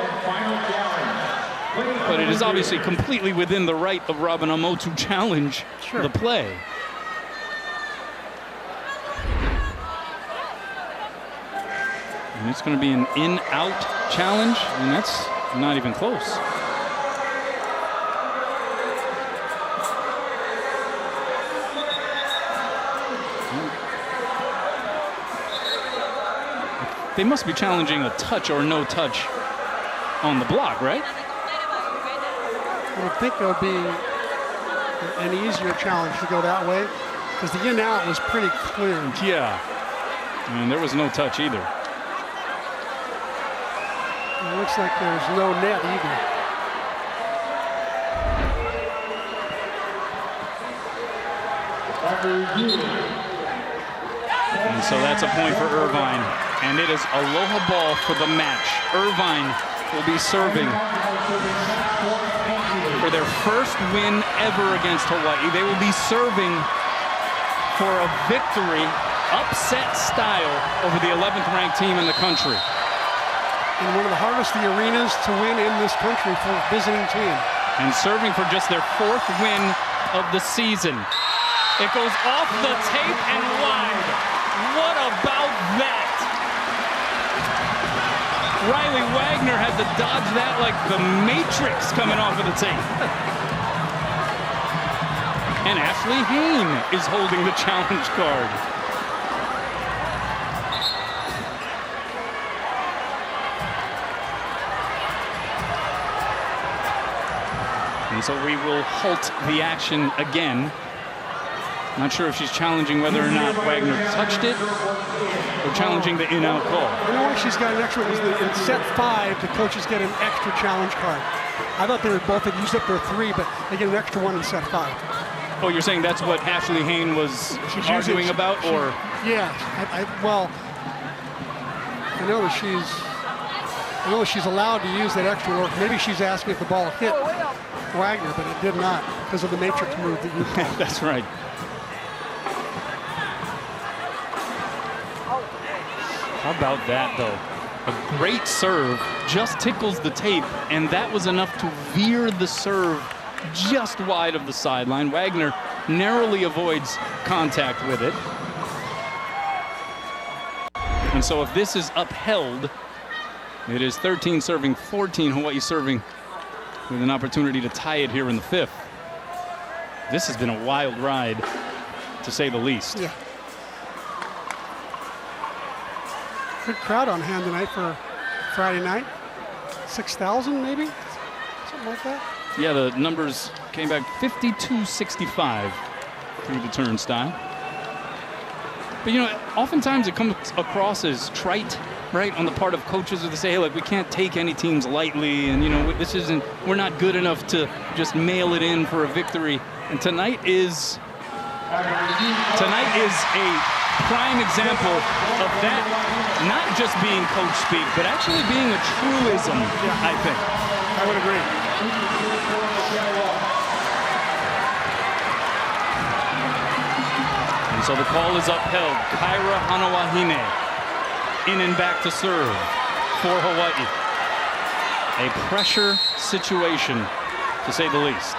Speaker 1: But it is obviously completely within the right of Robin Amo to challenge the play. And it's going to be an in-out challenge, and that's not even close. They must be challenging a touch or no touch on the block, right?
Speaker 2: I would think it would be an easier challenge to go that way because the in-out was pretty clear.
Speaker 1: Yeah. And there was no touch either.
Speaker 2: It looks like there's no net either.
Speaker 1: And so that's a point for Irvine. And it is aloha ball for the match. Irvine will be serving for their first win ever against Hawaii. They will be serving for a victory, upset style, over the 11th ranked team in the country.
Speaker 2: And one of the hardest arenas to win in this country for a visiting team.
Speaker 1: And serving for just their 4th win of the season. It goes off the tape and wide. What about that? Riley Wagner had to dodge that like the Matrix coming off of the tape. And Ashley Hayne is holding the challenge card. And so we will halt the action again. Not sure if she's challenging whether or not Wagner touched it or challenging the in-out call.
Speaker 2: You know why she's got an extra? In set 5, the coaches get an extra challenge card. I thought they were both had used up their 3, but they get an extra one in set 5.
Speaker 1: Oh, you're saying that's what Ashley Hayne was arguing about, or?
Speaker 2: Yeah. Well, I know that she's allowed to use that extra, or maybe she's asking if the ball hit Wagner, but it did not because of the matrix move that you called.
Speaker 1: That's right. How about that, though? A great serve, just tickles the tape, and that was enough to veer the serve just wide of the sideline. Wagner narrowly avoids contact with it. And so if this is upheld, it is 13 serving 14, Hawaii serving with an opportunity to tie it here in the 5th. This has been a wild ride, to say the least.
Speaker 2: Yeah. Good crowd on hand tonight for Friday night. 6,000 maybe? Something like that.
Speaker 1: Yeah, the numbers came back 52-65 through the turnstile. But you know, oftentimes it comes across as trite, right, on the part of coaches who say, hey, look, we can't take any teams lightly, and you know, we're not good enough to just mail it in for a victory. And tonight is a prime example of that, not just being coach speak, but actually being a truism, I think.
Speaker 2: I would agree.
Speaker 1: And so the call is upheld. Kyra Hanawahine in and back to serve for Hawaii. A pressure situation, to say the least.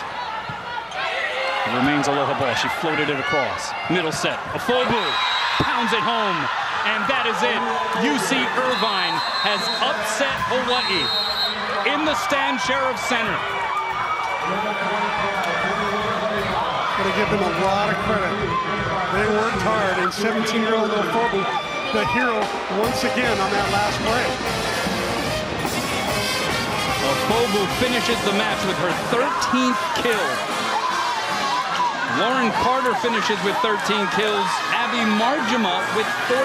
Speaker 1: It remains aloha ball. She floated it across. Middle set. Afobu pounds it home. And that is it. UC Irvine has upset Hawaii in the Stan Sheriff Center.
Speaker 2: Gotta give them a lot of credit. They worked hard, and 17-year-old Afobu, the hero once again on that last play.
Speaker 1: Afobu finishes the match with her 13th kill. Lauren Carter finishes with 13 kills. Abby Marjama with 14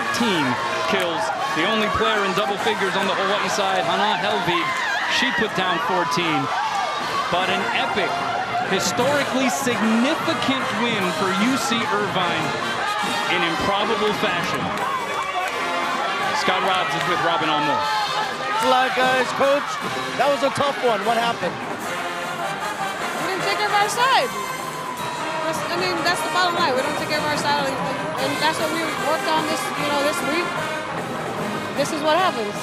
Speaker 1: kills. The only player in double figures on the Hawaii side, Hana Helvig, she put down 14. But an epic, historically significant win for UC Irvine in improbable fashion. Scott Robbs is with Robin Almore.
Speaker 6: Thanks a lot, guys. Coach, that was a tough one. What happened?
Speaker 7: We didn't take care of our side. That's the bottom line. We don't take care of our side, and that's what we worked on this week. This is what happens.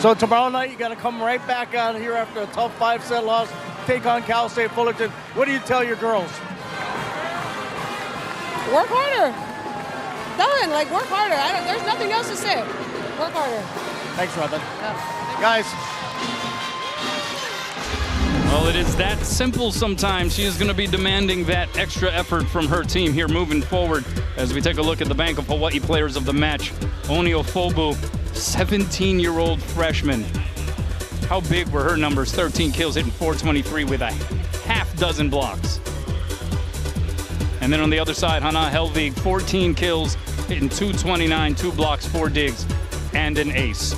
Speaker 6: So tomorrow night, you got to come right back out here after a tough 5-set loss, take on Cal State Fullerton. What do you tell your girls?
Speaker 7: Work harder. Done. Work harder. There's nothing else to say. Work harder.
Speaker 6: Thanks, Robin.
Speaker 7: Yeah.
Speaker 6: Guys.
Speaker 8: Well, it is that simple sometimes. She is going to be demanding that extra effort from her team here moving forward as we take a look at the Bank of Hawaii players of the match. Oni Ofobu, 17-year-old freshman. How big were her numbers? 13 kills, hitting .423 with a half dozen blocks. And then on the other side, Hana Helvig, 14 kills, hitting .229, 2 blocks, 4 digs, and an ace.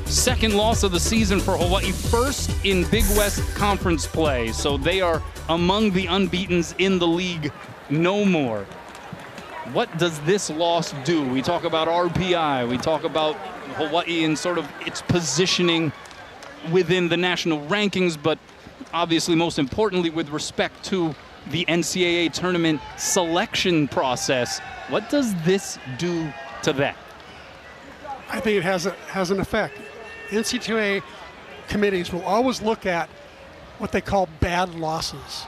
Speaker 8: Second loss of the season for Hawaii, first in Big West Conference play. So they are among the unbeatens in the league no more. What does this loss do? We talk about RPI, we talk about Hawaii and sort of its positioning within the national rankings, but obviously most importantly with respect to the NCAA tournament selection process. What does this do to that?
Speaker 2: I think it has an effect. NCAA committees will always look at what they call bad losses.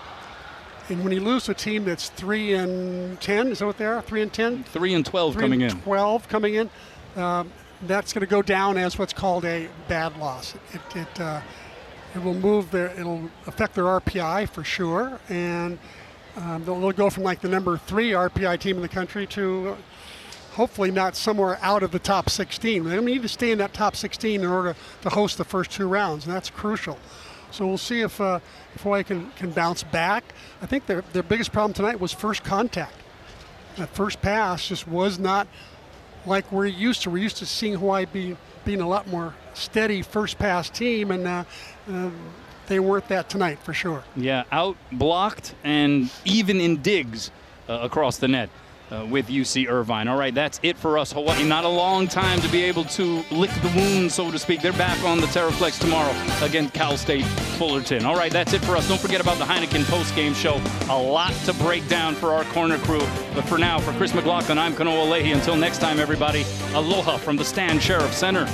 Speaker 2: And when you lose to a team that's 3-10, is that what they are? 3-10?
Speaker 8: 3-12 coming in.
Speaker 2: 12 coming in. That's going to go down as what's called a bad loss. It will move it'll affect their RPI for sure, and they'll go from like the number 3 RPI team in the country to hopefully not somewhere out of the top 16. They need to stay in that top 16 in order to host the first 2 rounds, and that's crucial. So we'll see if Hawaii can bounce back. I think their biggest problem tonight was first contact. That first pass just was not like we're used to. We're used to seeing Hawaii being a lot more steady first pass team, and they weren't that tonight for sure.
Speaker 8: Yeah, out blocked and even in digs across the net with UC Irvine. All right, that's it for us, Hawaii. Not a long time to be able to lick the wound, so to speak. They're back on the Terraflex tomorrow against Cal State Fullerton. All right, that's it for us. Don't forget about the Heineken post-game show. A lot to break down for our corner crew. But for now, for Chris McLaughlin, I'm Kanoa Leahy. Until next time, everybody, aloha from the Stan Sheriff Center.